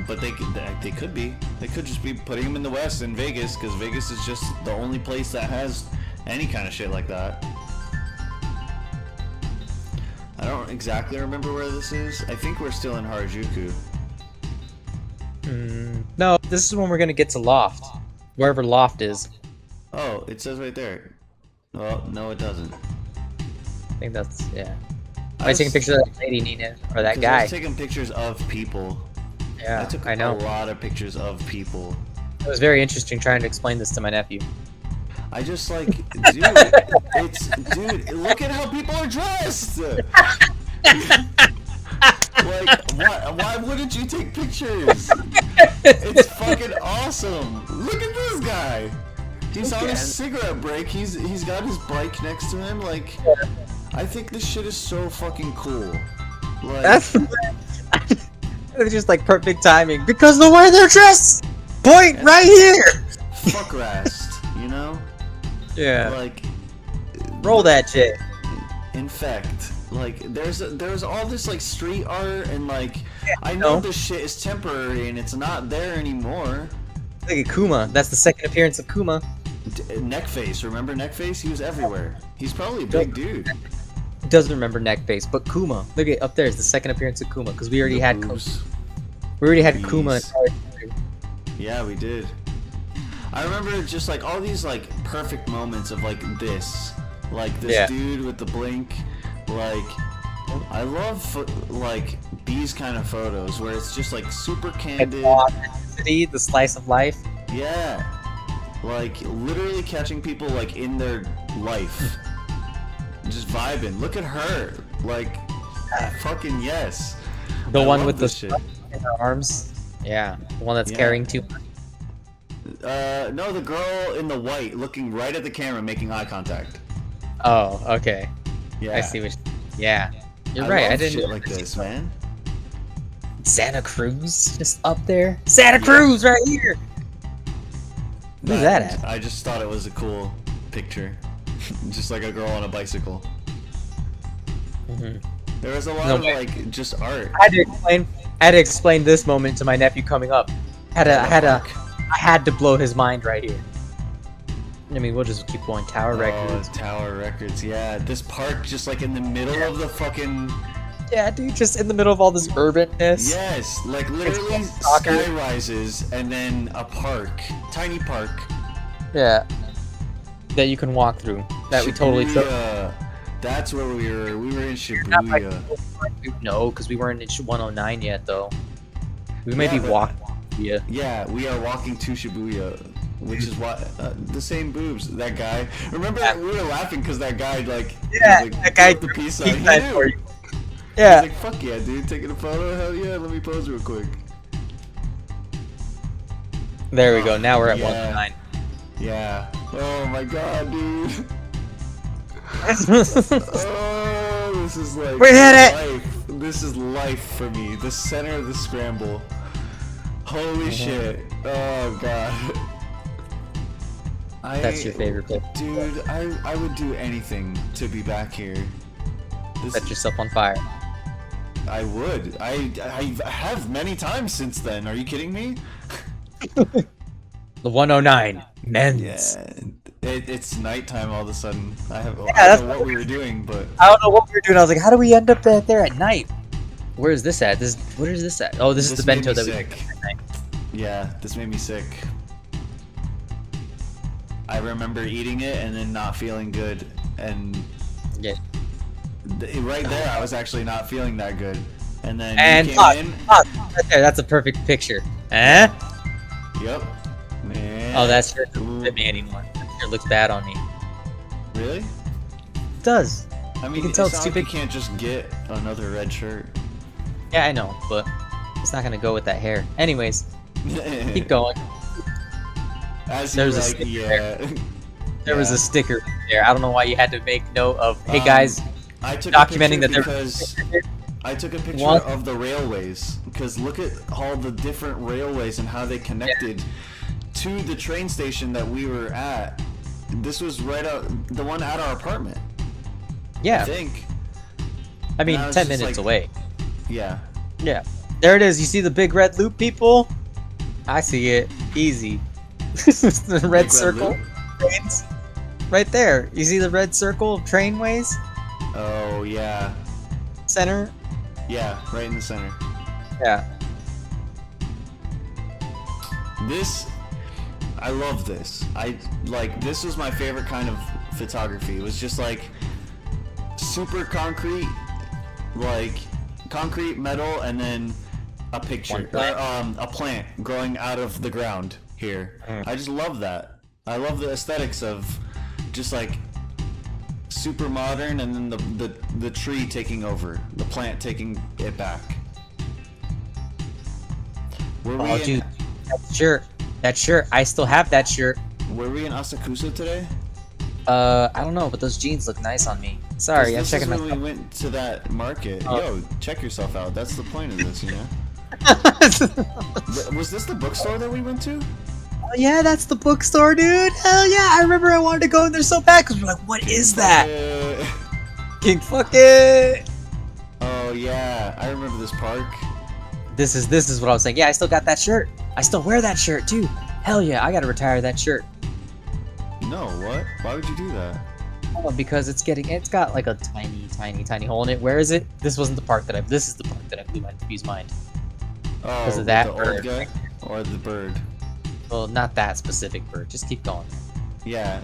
[SPEAKER 1] But they could be. They could just be putting them in the West in Vegas, because Vegas is just the only place that has any kind of shit like that. I don't exactly remember where this is. I think we're still in Harajuku.
[SPEAKER 2] No, this is when we're gonna get to Loft. Wherever Loft is.
[SPEAKER 1] Oh, it says right there. Well, no, it doesn't.
[SPEAKER 2] I think that's, yeah. Am I taking pictures of that lady, Nina? Or that
[SPEAKER 1] I
[SPEAKER 2] guy?
[SPEAKER 1] was taking pictures of people.
[SPEAKER 2] Yeah,
[SPEAKER 1] I took
[SPEAKER 2] I know.
[SPEAKER 1] a lot of pictures of people.
[SPEAKER 2] It was very interesting trying to explain this to my nephew.
[SPEAKER 1] I just like, dude, look at how people are dressed! Like, why wouldn't you take pictures? It's fucking awesome! Look at this guy! He's on a cigarette break, he's got his bike next to him, like, I think this shit is so fucking cool. Like,
[SPEAKER 2] That's it's just like perfect timing because the way they're dressed. Point right here.
[SPEAKER 1] fuck rest, you know?
[SPEAKER 2] Yeah.
[SPEAKER 1] Like,
[SPEAKER 2] Roll that shit.
[SPEAKER 1] Infect. Like, there's all this like street art and like, I
[SPEAKER 2] no.
[SPEAKER 1] know this shit is temporary and it's not there anymore.
[SPEAKER 2] Look at Kuma. That's the second appearance of Kuma.
[SPEAKER 1] Neckface, remember Neckface? He was everywhere. He's probably a big dude.
[SPEAKER 2] He doesn't remember Neckface, but Kuma. Look at up there is the second appearance of Kuma because we already had Kuma. We already had Kuma.
[SPEAKER 1] Yeah, we did. I remember just like all these like perfect moments of like this dude with the blink. Like, I love like these kind of photos where it's just like super candid.
[SPEAKER 2] The slice of life.
[SPEAKER 1] Yeah, like literally catching people like in their life, just vibing. Look at her, like fucking yes.
[SPEAKER 2] The
[SPEAKER 1] I
[SPEAKER 2] one
[SPEAKER 1] love
[SPEAKER 2] with the
[SPEAKER 1] this shit.
[SPEAKER 2] in her arms. Yeah, the one that's carrying too much.
[SPEAKER 1] No, the girl in the white looking right at the camera, making eye contact.
[SPEAKER 2] Oh, okay.
[SPEAKER 1] Yeah,
[SPEAKER 2] I see what. Yeah, you're
[SPEAKER 1] I
[SPEAKER 2] right.
[SPEAKER 1] love
[SPEAKER 2] I didn't
[SPEAKER 1] shit like this, man.
[SPEAKER 2] Santa Cruz just up there. Santa Cruz right here. Who's that at?
[SPEAKER 1] I just thought it was a cool picture, just like a girl on a bicycle.
[SPEAKER 2] Mm-hmm.
[SPEAKER 1] There was a lot of like just art.
[SPEAKER 2] I had to explain. I had to explain this moment to my nephew coming up. I had to blow his mind right here. I mean, we'll just keep going. Tower Records.
[SPEAKER 1] Tower Records, yeah. This park just like in the middle of the fucking...
[SPEAKER 2] Yeah, dude, just in the middle of all this urbanness.
[SPEAKER 1] Yes, like literally sky rises and then a park. Tiny park.
[SPEAKER 2] Yeah. That you can walk through. That we totally took.
[SPEAKER 1] That's where we were. We were in Shibuya.
[SPEAKER 2] No, because we weren't in 109 yet, though. We may be walking.
[SPEAKER 1] Yeah, we are walking to Shibuya, which is why the same boobs. That guy. Remember, we were laughing because that guy
[SPEAKER 2] that guy
[SPEAKER 1] the piece
[SPEAKER 2] he
[SPEAKER 1] out.
[SPEAKER 2] for you. Yeah.
[SPEAKER 1] He's like, fuck yeah, dude, taking a photo. Hell yeah, let me pose real quick.
[SPEAKER 2] There we go. Now we're at 109.
[SPEAKER 1] Yeah. Oh my god, dude. Oh, this is like
[SPEAKER 2] we hit it.
[SPEAKER 1] Life. This is life for me. The center of the scramble. Holy shit. Oh god.
[SPEAKER 2] That's your favorite place.
[SPEAKER 1] Dude, I would do anything to be back here.
[SPEAKER 2] Set yourself on fire.
[SPEAKER 1] I would. I have many times since then. Are you kidding me?
[SPEAKER 2] The 109 men's.
[SPEAKER 1] Yeah. It's nighttime all of a sudden. I don't know what we were doing, but
[SPEAKER 2] I don't know what we were doing. I was like, how do we end up there at night? Where is this at? What is this at? Oh, this is the bento that we
[SPEAKER 1] sick. Yeah, this made me sick. I remember eating it and then not feeling good, and
[SPEAKER 2] yeah.
[SPEAKER 1] Right there, I was actually not feeling that good, and then you
[SPEAKER 2] pause,
[SPEAKER 1] came in.
[SPEAKER 2] Pause. Right there, that's a perfect picture. Eh?
[SPEAKER 1] Yep. Man.
[SPEAKER 2] Oh, that shirt doesn't fit me anymore. That shirt looks bad on me.
[SPEAKER 1] Really?
[SPEAKER 2] It does.
[SPEAKER 1] I mean,
[SPEAKER 2] you can tell it's
[SPEAKER 1] not
[SPEAKER 2] too
[SPEAKER 1] like
[SPEAKER 2] big.
[SPEAKER 1] You can't just get another red shirt.
[SPEAKER 2] Yeah, I know, but it's not gonna go with that hair. Anyways, keep going.
[SPEAKER 1] As
[SPEAKER 2] There's
[SPEAKER 1] you
[SPEAKER 2] a
[SPEAKER 1] like,
[SPEAKER 2] sticker
[SPEAKER 1] yeah.
[SPEAKER 2] there. There was a sticker there. I don't know why you had to make note of, hey guys,
[SPEAKER 1] I took
[SPEAKER 2] documenting
[SPEAKER 1] a
[SPEAKER 2] that
[SPEAKER 1] because I took a picture of the railways, because look at all the different railways and how they connected to the train station that we were at. This was right out, the one at our apartment.
[SPEAKER 2] Yeah.
[SPEAKER 1] I think.
[SPEAKER 2] I mean, 10 minutes
[SPEAKER 1] like,
[SPEAKER 2] away.
[SPEAKER 1] Yeah.
[SPEAKER 2] Yeah. There it is. You see the big red loop, people? I see it. Easy. The red circle. Trains. Right there. You see the red circle of trainways?
[SPEAKER 1] Oh, yeah.
[SPEAKER 2] Center?
[SPEAKER 1] Yeah, right in the center.
[SPEAKER 2] Yeah.
[SPEAKER 1] I love this. This was my favorite kind of photography. It was just like super concrete, like concrete, metal, and then a picture, a plant growing out of the ground here. I just love that. I love the aesthetics of just like super modern, and then the tree taking over, the plant taking it back.
[SPEAKER 2] Dude, that shirt, I still have that shirt.
[SPEAKER 1] Were we in Asakusa today?
[SPEAKER 2] I don't know, but those jeans look nice on me. Sorry, I'm checking
[SPEAKER 1] myself. This is when we went to that market. Yo, check yourself out. That's the point of this, you know? Was this the bookstore that we went to?
[SPEAKER 2] Oh yeah, that's the bookstore, dude. Hell yeah, I remember I wanted to go in there so bad because we're like, what is that? King fuck it.
[SPEAKER 1] Oh yeah, I remember this park.
[SPEAKER 2] This is what I was saying. Yeah, I still got that shirt. I still wear that shirt too. Hell yeah, I gotta retire that shirt.
[SPEAKER 1] No, what? Why would you do that?
[SPEAKER 2] Oh, because it's got like a tiny hole in it. Where is it? This wasn't the park this is the park that I blew my nephew's mind.
[SPEAKER 1] Oh,
[SPEAKER 2] because of that
[SPEAKER 1] the
[SPEAKER 2] bird.
[SPEAKER 1] old guy? Or the bird?
[SPEAKER 2] Well, not that specific bird. Just keep going.
[SPEAKER 1] Yeah,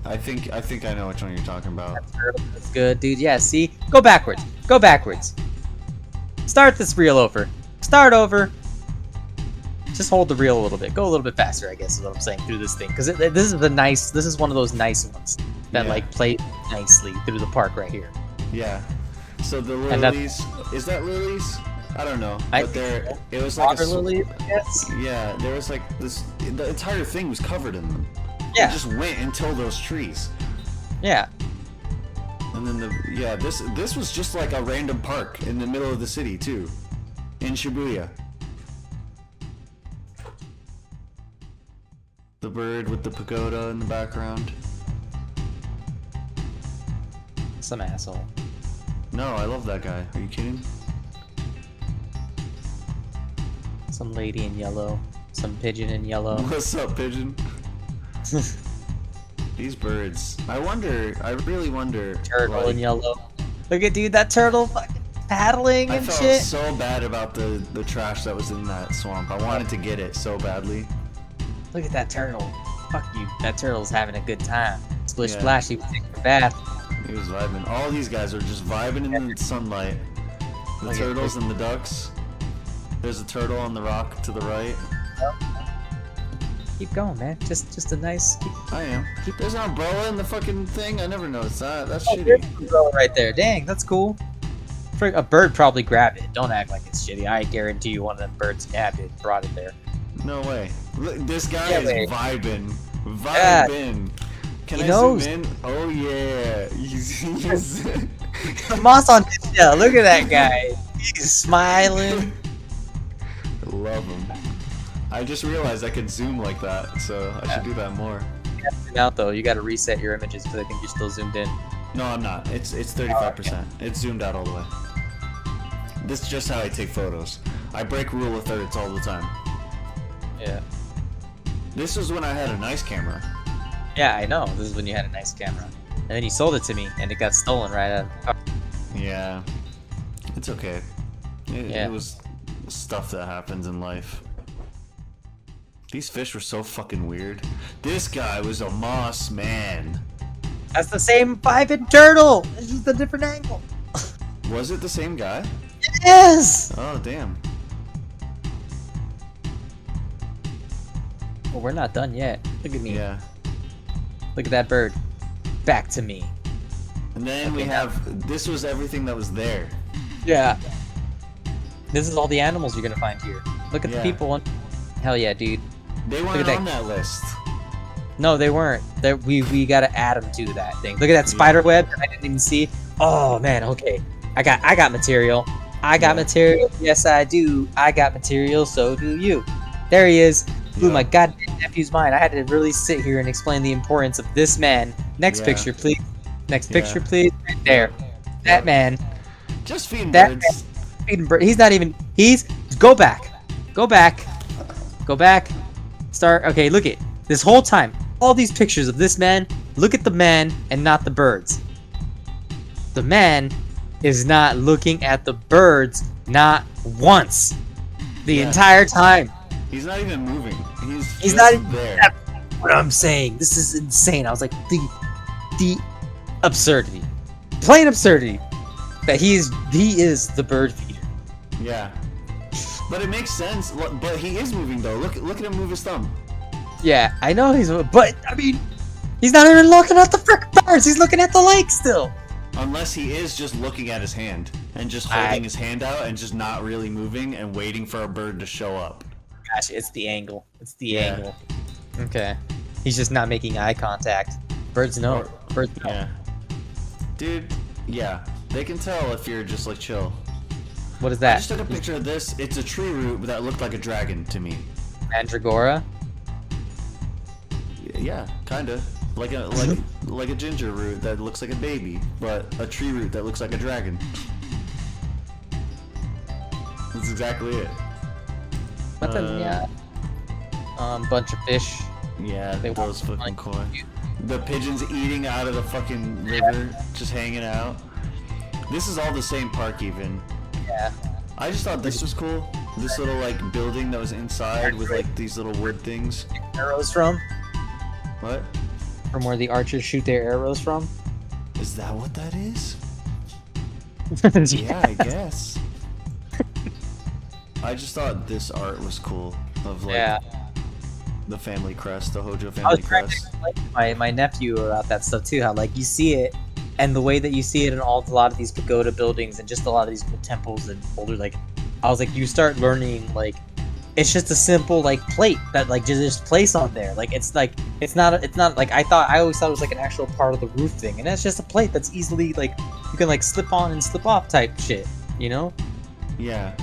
[SPEAKER 1] I think I know which one you're talking about.
[SPEAKER 2] That's good, dude. Yeah, see? Go backwards. Go backwards. Start this reel over. Start over. Just hold the reel a little bit. Go a little bit faster, I guess is what I'm saying, through this thing. Because this is one of those nice ones that like play nicely through the park right here.
[SPEAKER 1] Yeah. So the lilies, is that lilies? I don't know. But it was like
[SPEAKER 2] water lilies, I guess?
[SPEAKER 1] Yeah, there was like this, the entire thing was covered in them.
[SPEAKER 2] Yeah.
[SPEAKER 1] It just went until those trees.
[SPEAKER 2] Yeah.
[SPEAKER 1] And then this was just like a random park in the middle of the city too. In Shibuya. The bird with the pagoda in the background.
[SPEAKER 2] Some asshole.
[SPEAKER 1] No, I love that guy. Are you kidding?
[SPEAKER 2] Some lady in yellow. Some pigeon in yellow.
[SPEAKER 1] What's up, pigeon? These birds. I really wonder.
[SPEAKER 2] Turtle
[SPEAKER 1] like,
[SPEAKER 2] in yellow. Look at dude, that turtle fucking paddling
[SPEAKER 1] I
[SPEAKER 2] and
[SPEAKER 1] felt
[SPEAKER 2] shit.
[SPEAKER 1] so bad about the trash that was in that swamp. I wanted to get it so badly.
[SPEAKER 2] Look at that turtle. Fuck you. That turtle's having a good time. Splish
[SPEAKER 1] Yeah.
[SPEAKER 2] splash, he was taking a bath.
[SPEAKER 1] He was vibing. All these guys are just vibing in the sunlight. The
[SPEAKER 2] Look at
[SPEAKER 1] turtles
[SPEAKER 2] this.
[SPEAKER 1] and the ducks. There's a turtle on the rock to the right.
[SPEAKER 2] Keep going, man. Just a nice.
[SPEAKER 1] I am. There's an umbrella in the fucking thing. I never noticed that. That's
[SPEAKER 2] Oh, there's
[SPEAKER 1] shitty.
[SPEAKER 2] an umbrella right there. Dang, that's cool. A bird probably grabbed it. Don't act like it's shitty. I guarantee you one of them birds grabbed it and brought it there.
[SPEAKER 1] No way. Look, this guy
[SPEAKER 2] Yeah,
[SPEAKER 1] is
[SPEAKER 2] wait.
[SPEAKER 1] vibing.
[SPEAKER 2] Yeah.
[SPEAKER 1] Vibing. Can
[SPEAKER 2] He
[SPEAKER 1] I
[SPEAKER 2] knows.
[SPEAKER 1] zoom in? Oh yeah. He's
[SPEAKER 2] The moss on his shell. Look at that guy. He's smiling.
[SPEAKER 1] I love him. I just realized I could zoom like that, so I should do that more.
[SPEAKER 2] Zoom out though. You got to reset your images because I think you're still zoomed in.
[SPEAKER 1] No, I'm not. It's 35%. It's zoomed out all the way. This is just how I take photos. I break rule of thirds all the time.
[SPEAKER 2] Yeah.
[SPEAKER 1] This was when I had a nice camera.
[SPEAKER 2] Yeah, I know. This is when you had a nice camera, and then you sold it to me, and it got stolen right out.
[SPEAKER 1] Yeah. It's okay.
[SPEAKER 2] Yeah.
[SPEAKER 1] It was stuff that happens in life. These fish were so fucking weird. This guy was a moss man.
[SPEAKER 2] That's the same vibing turtle. It's just a different angle.
[SPEAKER 1] Was it the same guy?
[SPEAKER 2] Yes.
[SPEAKER 1] Oh, damn.
[SPEAKER 2] Well, we're not done yet. Look at me.
[SPEAKER 1] Yeah.
[SPEAKER 2] Look at that bird. Back to me.
[SPEAKER 1] And then we
[SPEAKER 2] Okay,
[SPEAKER 1] have... This was everything that was there.
[SPEAKER 2] Yeah. This is all the animals you're gonna find here. Look at the
[SPEAKER 1] Yeah.
[SPEAKER 2] people on. Hell yeah, dude.
[SPEAKER 1] They
[SPEAKER 2] at
[SPEAKER 1] weren't
[SPEAKER 2] that.
[SPEAKER 1] on that list.
[SPEAKER 2] No, they weren't. We gotta add them to that thing. Look at that spider web that I didn't even see. Oh man, okay. I got material. I got
[SPEAKER 1] Yeah.
[SPEAKER 2] material. Yes, I do. I got material. So do you. There he is. Blew
[SPEAKER 1] Yeah.
[SPEAKER 2] my goddamn nephew's mind. I had to really sit here and explain the importance of this man. Next
[SPEAKER 1] Yeah.
[SPEAKER 2] picture, please. Next
[SPEAKER 1] Yeah.
[SPEAKER 2] picture, please. Right there. That man.
[SPEAKER 1] Just feeding
[SPEAKER 2] That
[SPEAKER 1] birds.
[SPEAKER 2] Feeding bird. He's not even. He's. Go back. Go back. Go back. Start. Okay, look at this whole time. All these pictures of this man. Look at the man and not the birds. The man is not looking at the birds not once. The
[SPEAKER 1] Yeah.
[SPEAKER 2] entire time.
[SPEAKER 1] He's not even moving. He's just
[SPEAKER 2] not even-
[SPEAKER 1] there.
[SPEAKER 2] What I'm saying. This is insane. I was like the absurdity. Plain absurdity. That he is the bird feeder.
[SPEAKER 1] Yeah. But it makes sense. But he is moving though. Look at him move his thumb.
[SPEAKER 2] Yeah, I know but I mean, he's not even looking at the frickin' birds. He's looking at the lake still.
[SPEAKER 1] Unless he is just looking at his hand and just holding his hand out and just not really moving and waiting for a bird to show up.
[SPEAKER 2] Gosh, it's the angle. It's the
[SPEAKER 1] Yeah.
[SPEAKER 2] angle. Okay. He's just not making eye contact. Birds know. Birds know.
[SPEAKER 1] Yeah. Dude, yeah. They can tell if you're just like chill.
[SPEAKER 2] What is
[SPEAKER 1] I
[SPEAKER 2] that?
[SPEAKER 1] just took a picture of this. It's a tree root that looked like a dragon to me.
[SPEAKER 2] Mandragora?
[SPEAKER 1] Yeah, kinda. Like a ginger root that looks like a baby, but a tree root that looks like a dragon. That's exactly it.
[SPEAKER 2] What the yeah. Bunch of fish.
[SPEAKER 1] Yeah,
[SPEAKER 2] They
[SPEAKER 1] those
[SPEAKER 2] want
[SPEAKER 1] fucking
[SPEAKER 2] like-
[SPEAKER 1] koi. The pigeons eating out of the fucking river, just hanging out. This is all the same park even.
[SPEAKER 2] Yeah.
[SPEAKER 1] I just thought this was cool. This little like building that was inside with like these little wood things.
[SPEAKER 2] Arrows from?
[SPEAKER 1] What?
[SPEAKER 2] From where the archers shoot their arrows from?
[SPEAKER 1] Is that what that is? Yeah, I guess. I just thought this art was cool of like
[SPEAKER 2] Yeah.
[SPEAKER 1] the family crest, the Hojo
[SPEAKER 2] I
[SPEAKER 1] family
[SPEAKER 2] was trying to
[SPEAKER 1] crest.
[SPEAKER 2] explain to my nephew about that stuff too, how like you see it and the way that you see it in a lot of these pagoda buildings and just a lot of these temples and older, like I was like, you start learning like it's just a simple like plate that like just place on there. Like it's not like I always thought it was like an actual part of the roof thing, and it's just a plate that's easily like you can like slip on and slip off type shit, you know?
[SPEAKER 1] Yeah.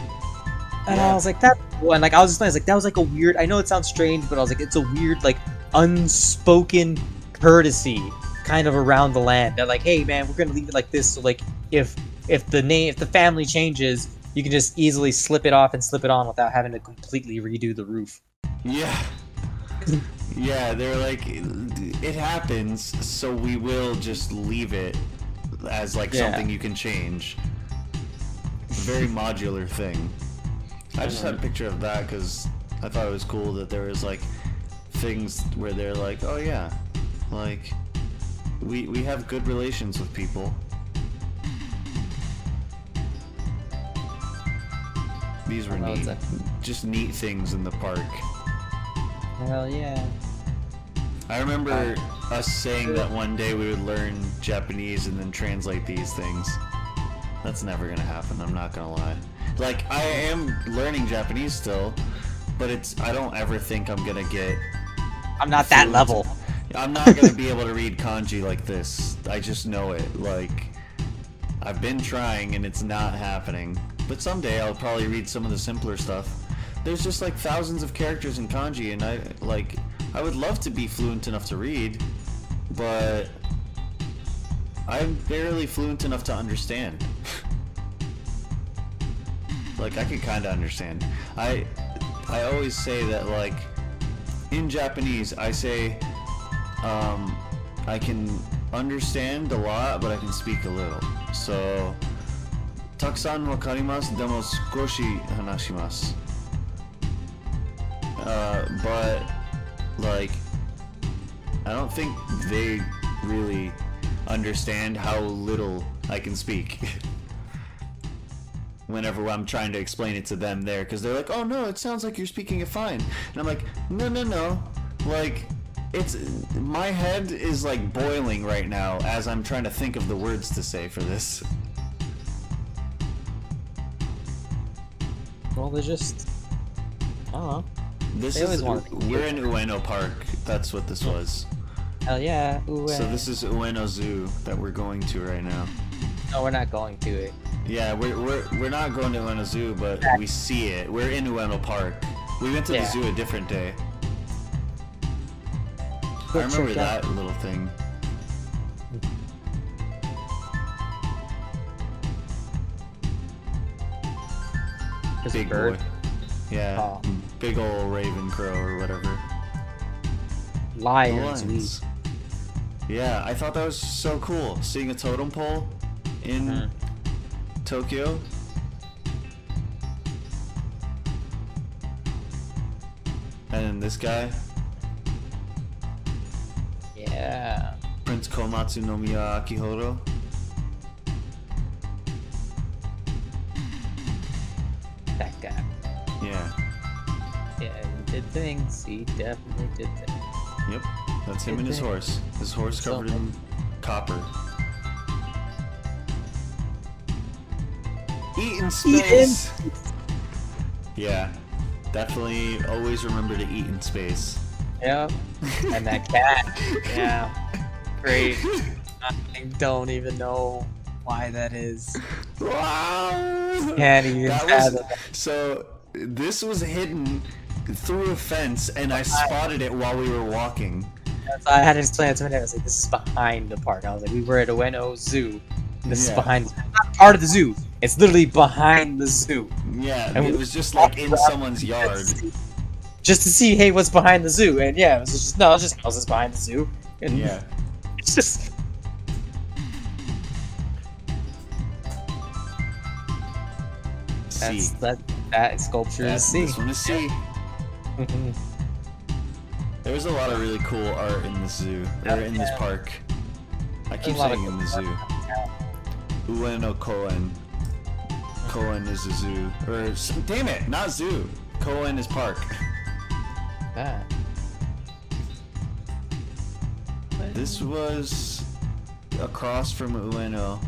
[SPEAKER 2] And
[SPEAKER 1] Yeah.
[SPEAKER 2] I was like, that's cool. And like I was just like, that was like a weird. I know it sounds strange, but I was like, it's a weird like unspoken courtesy kind of around the land. That like, hey man, we're gonna leave it like this. So like, if the family changes, you can just easily slip it off and slip it on without having to completely redo the roof.
[SPEAKER 1] Yeah. Yeah, they're like, it happens, so we will just leave it as like something you can change. A very modular thing. I just had a picture of that because I thought it was cool that there was like things where they're like, oh yeah, like we have good relations with people. These were neat. Just neat things in the park.
[SPEAKER 2] Hell yeah.
[SPEAKER 1] I remember us saying that one day we would learn Japanese and then translate these things. That's never gonna happen, I'm not gonna lie. Like, I am learning Japanese still, but I don't ever think I'm gonna get...
[SPEAKER 2] I'm not that level.
[SPEAKER 1] I'm not gonna be able to read kanji like this. I just know it. Like, I've been trying and it's not happening. But someday I'll probably read some of the simpler stuff. There's just like thousands of characters in kanji, and I would love to be fluent enough to read, but I'm barely fluent enough to understand. Like, I could kind of understand. I always say that, like, in Japanese, I say, I can understand a lot, but I can speak a little. So, takusan wakarimasu, demo sukoshi hanashimasu. But, like, I don't think they really understand how little I can speak. Whenever I'm trying to explain it to them there, because they're like, oh no, it sounds like you're speaking it fine. And I'm like, no. Like, my head is like boiling right now as I'm trying to think of the words to say for this.
[SPEAKER 2] Well, they're just... I don't know.
[SPEAKER 1] We're in Ueno Park. That's what this was.
[SPEAKER 2] Hell yeah, Ueno.
[SPEAKER 1] So this is Ueno Zoo that we're going to right now.
[SPEAKER 2] No, we're not going to it.
[SPEAKER 1] Yeah, we're not going to Ueno Zoo, but we see it. We're in Ueno Park. We went to the zoo a different day. I remember that little thing. Big bird. Boy. Yeah, big ol' raven crow or whatever.
[SPEAKER 2] Lions.
[SPEAKER 1] Yeah, I thought that was so cool, seeing a totem pole in Tokyo. And then this guy.
[SPEAKER 2] Yeah.
[SPEAKER 1] Prince Komatsu no Miya Akihoro.
[SPEAKER 2] That guy.
[SPEAKER 1] Yeah.
[SPEAKER 2] Yeah, he did things. He definitely did things.
[SPEAKER 1] Yep, that's him and his horse. His horse covered in copper. Eat in space! Yeah, definitely always remember to eat in space.
[SPEAKER 2] Yep. And that cat. Yeah. Great. I don't even know why that is.
[SPEAKER 1] Wow!
[SPEAKER 2] Can't even fathom.
[SPEAKER 1] So, this was hidden through a fence, and I spotted it while we were walking.
[SPEAKER 2] So I had to explain it to him. I was like, this is behind the park. I was like, we were at Ueno Zoo. This is behind. It's not part of the zoo. It's literally behind the zoo.
[SPEAKER 1] Yeah, and it was just like in someone's yard.
[SPEAKER 2] Just to see, hey, what's behind the zoo? And yeah, it was just, no, it's just houses behind the zoo. And
[SPEAKER 1] yeah.
[SPEAKER 2] It's just... That sculpture is C.
[SPEAKER 1] This one is C. There's a lot of really cool art in this zoo, or in this park. I keep saying in the zoo. Ueno Koen. Koen is a zoo. Or, damn it, not zoo. Koen is park. This was across from Ueno.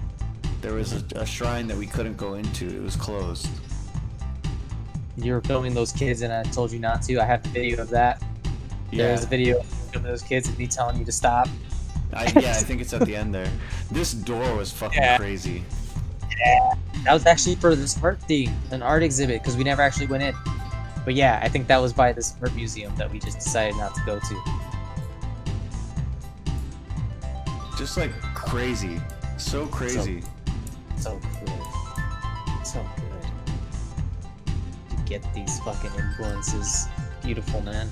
[SPEAKER 1] There was a shrine that we couldn't go into. It was closed.
[SPEAKER 2] You were filming those kids and I told you not to. I have the video of that.
[SPEAKER 1] Yeah.
[SPEAKER 2] There's a video of those kids and me telling you to stop.
[SPEAKER 1] I think it's at the end there. This door was fucking crazy.
[SPEAKER 2] Yeah. That was actually for this art thing, an art exhibit, because we never actually went in. But yeah, I think that was by this art museum that we just decided not to go to.
[SPEAKER 1] Just like crazy. So crazy.
[SPEAKER 2] So good. So good. get these fucking influences. Beautiful, man.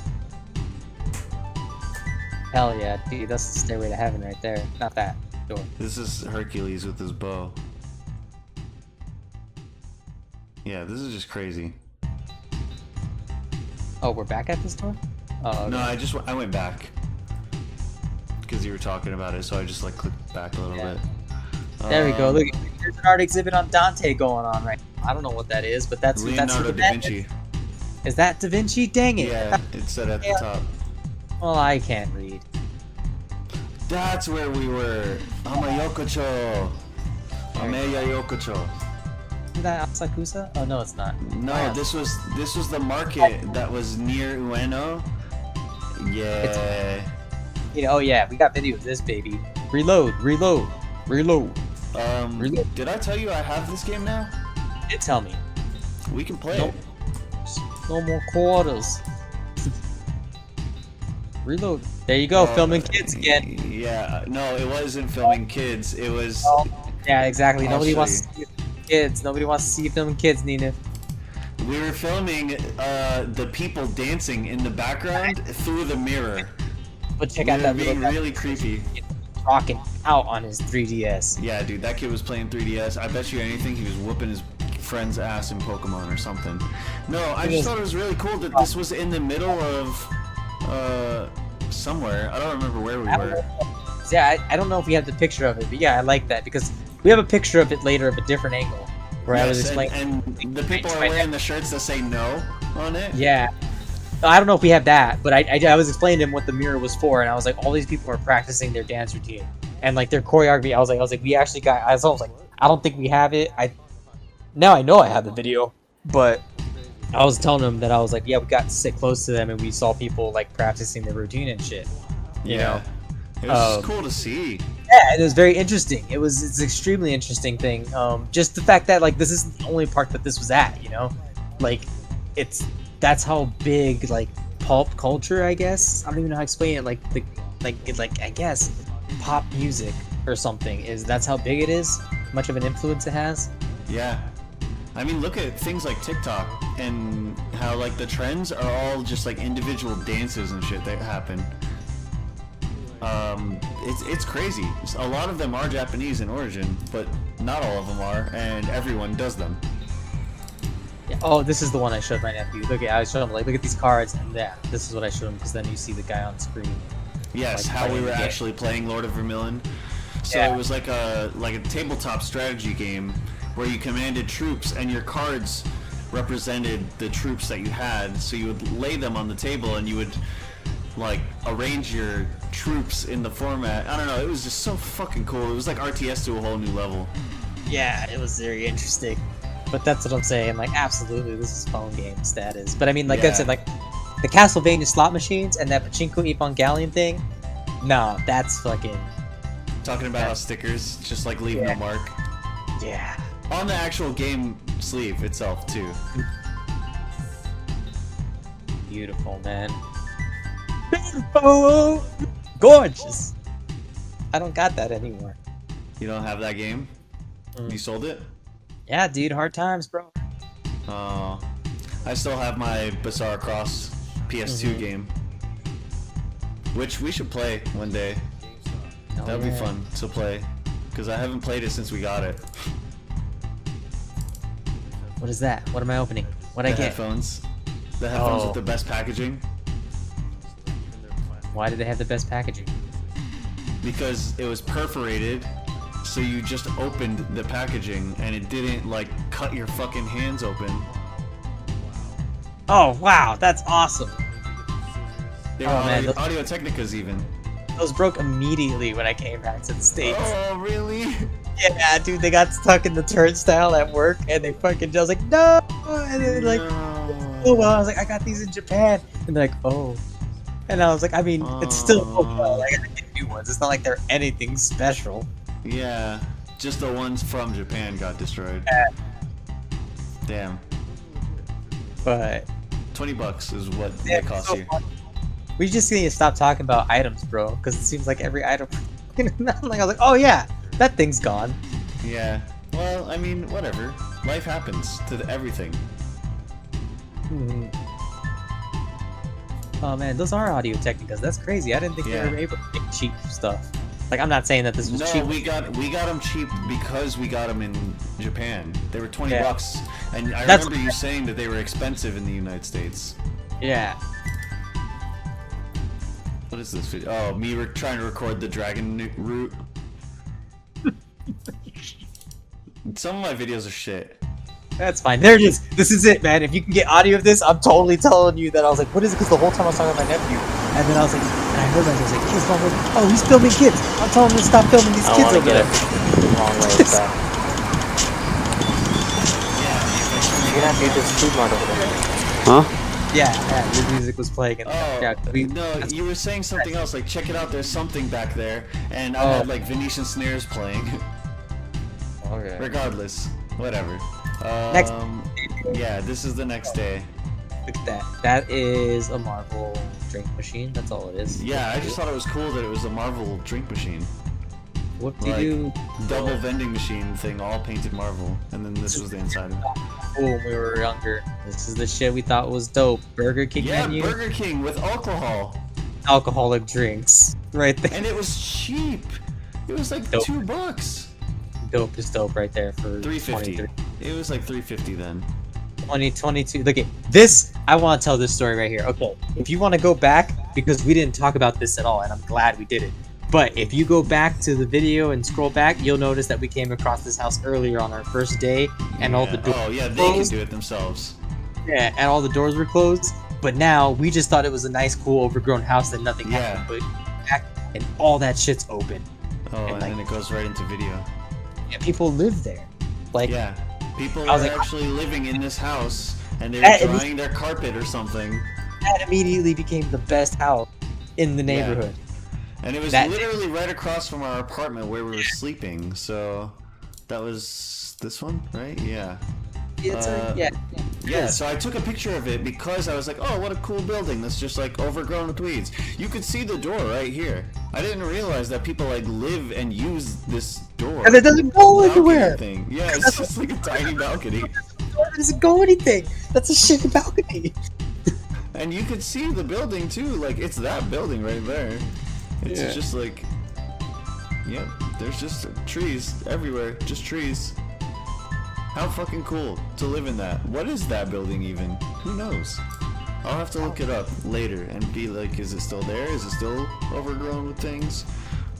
[SPEAKER 2] Hell yeah, dude, that's the stairway to heaven right there. Not that door.
[SPEAKER 1] This is Hercules with his bow. Yeah, this is just crazy.
[SPEAKER 2] Oh, we're back at this door? Oh, okay.
[SPEAKER 1] No, I went back. Because you were talking about it, so I just like clicked back a little bit.
[SPEAKER 2] There we go. Look, there's an art exhibit on Dante going on right now. I don't know what that is, but that's
[SPEAKER 1] Leonardo da Vinci.
[SPEAKER 2] Is that Da Vinci? Dang it.
[SPEAKER 1] Yeah, it said at the top.
[SPEAKER 2] Well, I can't read.
[SPEAKER 1] That's where we were. Ameyayokocho. Ameyayokocho.
[SPEAKER 2] Is that Asakusa? Oh no, it's not.
[SPEAKER 1] No,
[SPEAKER 2] Oh,
[SPEAKER 1] this was the market that was near Ueno. Yeah.
[SPEAKER 2] oh yeah, we got video of this baby. Reload. Reload.
[SPEAKER 1] Did I tell you I have this game now?
[SPEAKER 2] It tell me.
[SPEAKER 1] We can play
[SPEAKER 2] Nope.
[SPEAKER 1] it.
[SPEAKER 2] No more quarters. Reload. There you go, filming kids again.
[SPEAKER 1] Yeah, no, it wasn't filming kids. It was.
[SPEAKER 2] Yeah, exactly.
[SPEAKER 1] I'll
[SPEAKER 2] Nobody
[SPEAKER 1] show
[SPEAKER 2] wants to see kids. Nobody wants to see you filming kids, Nina.
[SPEAKER 1] We were filming the people dancing in the background through the mirror.
[SPEAKER 2] But check
[SPEAKER 1] We
[SPEAKER 2] out
[SPEAKER 1] were
[SPEAKER 2] that
[SPEAKER 1] being
[SPEAKER 2] little
[SPEAKER 1] really creepy.
[SPEAKER 2] rocking out on his 3DS.
[SPEAKER 1] Yeah, dude, that kid was playing 3DS. I bet you anything he was whooping his friend's ass in Pokemon or something. No, I just thought it was really cool that this was in the middle of somewhere. I don't remember where we were.
[SPEAKER 2] Yeah, I don't know if we have the picture of it, but yeah, I like that because we have a picture of it later of a different angle where I was
[SPEAKER 1] Yes,
[SPEAKER 2] explaining.
[SPEAKER 1] and the people are wearing the shirts that say no on it.
[SPEAKER 2] Yeah. I don't know if we have that, but I was explaining to him what the mirror was for, and I was like, all these people are practicing their dance routine and like their choreography. I was like, we actually got. I was like, I don't think we have it. Now I know I have the video, but I was telling him that I was like, yeah, we got to sit close to them and we saw people like practicing their routine and shit. You know?
[SPEAKER 1] It was just cool to see.
[SPEAKER 2] Yeah, it was very interesting. It's an extremely interesting thing. Just the fact that like this is the only park that this was at, you know, like that's how big like pulp culture, I guess. I don't even know how to explain it. Like I guess pop music or something that's how big it is. Much of an influence it has.
[SPEAKER 1] Yeah. I mean, look at things like TikTok and how like the trends are all just like individual dances and shit that happen. It's crazy. A lot of them are Japanese in origin, but not all of them are, and everyone does them.
[SPEAKER 2] Yeah. Oh, this is the one I showed my nephew. Look at, I showed him like, look at these cards, and yeah, this is what I showed him because then you see the guy on screen.
[SPEAKER 1] Yes,
[SPEAKER 2] like,
[SPEAKER 1] how we were
[SPEAKER 2] the game.
[SPEAKER 1] actually playing Lord of Vermillion. So
[SPEAKER 2] Yeah.
[SPEAKER 1] it was like a tabletop strategy game where you commanded troops and your cards represented the troops that you had. So you would lay them on the table and you would like arrange your troops in the format. I don't know, it was just so fucking cool. It was like RTS to a whole new level.
[SPEAKER 2] Yeah, it was very interesting. But that's what I'm saying. Like, absolutely, this is phone game status. But I mean, like I said, like the Castlevania slot machines and that Pachinko Evangelion thing. No, that's fucking.
[SPEAKER 1] Talking about how stickers just like leave no mark.
[SPEAKER 2] Yeah.
[SPEAKER 1] On the actual game sleeve itself too.
[SPEAKER 2] Beautiful, man. Beautiful! Gorgeous! I don't got that anymore.
[SPEAKER 1] You don't have that game? You sold it?
[SPEAKER 2] Yeah, dude, hard times, bro.
[SPEAKER 1] Oh, I still have my Bizarre Cross PS2 game, which we should play one day.
[SPEAKER 2] Oh,
[SPEAKER 1] That would be fun to play, because I haven't played it since we got it.
[SPEAKER 2] What is that? What am I opening? What I
[SPEAKER 1] The
[SPEAKER 2] get?
[SPEAKER 1] headphones. The headphones
[SPEAKER 2] Oh.
[SPEAKER 1] with the best packaging.
[SPEAKER 2] Why did they have the best packaging?
[SPEAKER 1] Because it was perforated, so you just opened the packaging and it didn't like cut your fucking hands open.
[SPEAKER 2] Oh, wow, that's awesome.
[SPEAKER 1] They were
[SPEAKER 2] Oh, man,
[SPEAKER 1] Audio Technicas even.
[SPEAKER 2] Those broke immediately when I came back to the States.
[SPEAKER 1] Oh, really?
[SPEAKER 2] Yeah, dude, they got stuck in the turnstile at work and they fucking, I was like, no! And then like,
[SPEAKER 1] No.
[SPEAKER 2] oh, well, I was like, I got these in Japan. And they're like, oh. And I was like, I mean, it's still, oh, well, I gotta get new ones. It's not like they're anything special.
[SPEAKER 1] Yeah, just the ones from Japan got destroyed. Damn.
[SPEAKER 2] But
[SPEAKER 1] $20 is what
[SPEAKER 2] yeah,
[SPEAKER 1] they cost
[SPEAKER 2] so
[SPEAKER 1] you.
[SPEAKER 2] fun. We just need to stop talking about items, bro, because it seems like every item. Like I was like, oh yeah, that thing's gone.
[SPEAKER 1] Yeah. Well, I mean, whatever. Life happens to everything.
[SPEAKER 2] Oh man, those are Audio Technicas. That's crazy. I didn't think
[SPEAKER 1] Yeah.
[SPEAKER 2] they were able to make cheap stuff. Like, I'm not saying that this was
[SPEAKER 1] No,
[SPEAKER 2] cheap.
[SPEAKER 1] we got them cheap because we got them in Japan. They were 20
[SPEAKER 2] Yeah.
[SPEAKER 1] bucks, and I
[SPEAKER 2] That's-
[SPEAKER 1] remember you saying that they were expensive in the United States.
[SPEAKER 2] Yeah.
[SPEAKER 1] What is this video? Oh, me trying to record the dragon route. Some of my videos are shit.
[SPEAKER 2] That's fine. There it is. This is it, man. If you can get audio of this, I'm totally telling you that I was like, what is it? Because the whole time I was talking to my nephew. And then I was like, and I heard that I was like, kids, Mom, like, oh, he's filming kids. I'm telling him to stop filming these
[SPEAKER 5] I
[SPEAKER 2] kids
[SPEAKER 5] want to
[SPEAKER 2] over
[SPEAKER 5] get
[SPEAKER 2] there.
[SPEAKER 5] a long way back. You're gonna have to do this food mod over there.
[SPEAKER 3] Huh?
[SPEAKER 2] Yeah, your music was playing. And,
[SPEAKER 1] Oh,
[SPEAKER 2] yeah,
[SPEAKER 1] no, you were saying something else, like, check it out, there's something back there, and I had, like, Venetian snares playing.
[SPEAKER 5] Okay.
[SPEAKER 1] Regardless, whatever.
[SPEAKER 2] Next.
[SPEAKER 1] Yeah, this is the next day.
[SPEAKER 2] Look at that. That is a Marvel drink machine. That's all it is.
[SPEAKER 1] Yeah, I just thought it was cool that it was a Marvel drink machine.
[SPEAKER 2] What do
[SPEAKER 1] Like,
[SPEAKER 2] you...
[SPEAKER 1] double vending machine thing, all painted Marvel, and then this was the inside of it.
[SPEAKER 2] Oh, when we were younger. This is the shit we thought was dope. Burger King
[SPEAKER 1] Yeah,
[SPEAKER 2] menu.
[SPEAKER 1] Burger King with alcohol,
[SPEAKER 2] Alcoholic drinks. Right there.
[SPEAKER 1] and it was cheap. It was like
[SPEAKER 2] Dope.
[SPEAKER 1] $2.
[SPEAKER 2] Dope is dope right there for
[SPEAKER 1] $3.50. It was like $3.50 then.
[SPEAKER 2] 2022. Look at this. I want to tell this story right here. Okay, if you want to go back, because we didn't talk about this at all, and I'm glad we did it. But if you go back to the video and scroll back, you'll notice that we came across this house earlier on our first day, and all the doors.
[SPEAKER 1] Oh yeah,
[SPEAKER 2] were
[SPEAKER 1] they can
[SPEAKER 2] closed.
[SPEAKER 1] do it themselves.
[SPEAKER 2] Yeah, and all the doors were closed. But now we just thought it was a nice, cool, overgrown house that nothing
[SPEAKER 1] Yeah.
[SPEAKER 2] happened. But back, and all that shit's open.
[SPEAKER 1] Oh, and
[SPEAKER 2] like-
[SPEAKER 1] then it goes right into video.
[SPEAKER 2] And people live there. Like,
[SPEAKER 1] Yeah, people
[SPEAKER 2] I
[SPEAKER 1] are
[SPEAKER 2] was like-
[SPEAKER 1] actually living in this house, and they're
[SPEAKER 2] That- it was-
[SPEAKER 1] drying their carpet or something.
[SPEAKER 2] that immediately became the best house in the
[SPEAKER 1] Yeah.
[SPEAKER 2] neighborhood.
[SPEAKER 1] And it was
[SPEAKER 2] That-
[SPEAKER 1] literally right across from our apartment where we were sleeping. So that was this one, right? Yeah.
[SPEAKER 2] It's
[SPEAKER 1] Uh,
[SPEAKER 2] yeah.
[SPEAKER 1] Yeah, so I took a picture of it because I was like, oh, what a cool building that's just like overgrown with weeds. You could see the door right here. I didn't realize that people like live and use this door.
[SPEAKER 2] And it doesn't go
[SPEAKER 1] balcony
[SPEAKER 2] anywhere.
[SPEAKER 1] Thing. Yeah, it's just like a tiny balcony.
[SPEAKER 2] It doesn't go anything. That's a shitty balcony.
[SPEAKER 1] And you could see the building too, like it's that building right there. It's
[SPEAKER 2] Yeah.
[SPEAKER 1] just like, yep, there's just trees everywhere, just trees. How fucking cool to live in that. What is that building even? Who knows? I'll have to look it up later and be like, is it still there? Is it still overgrown with things?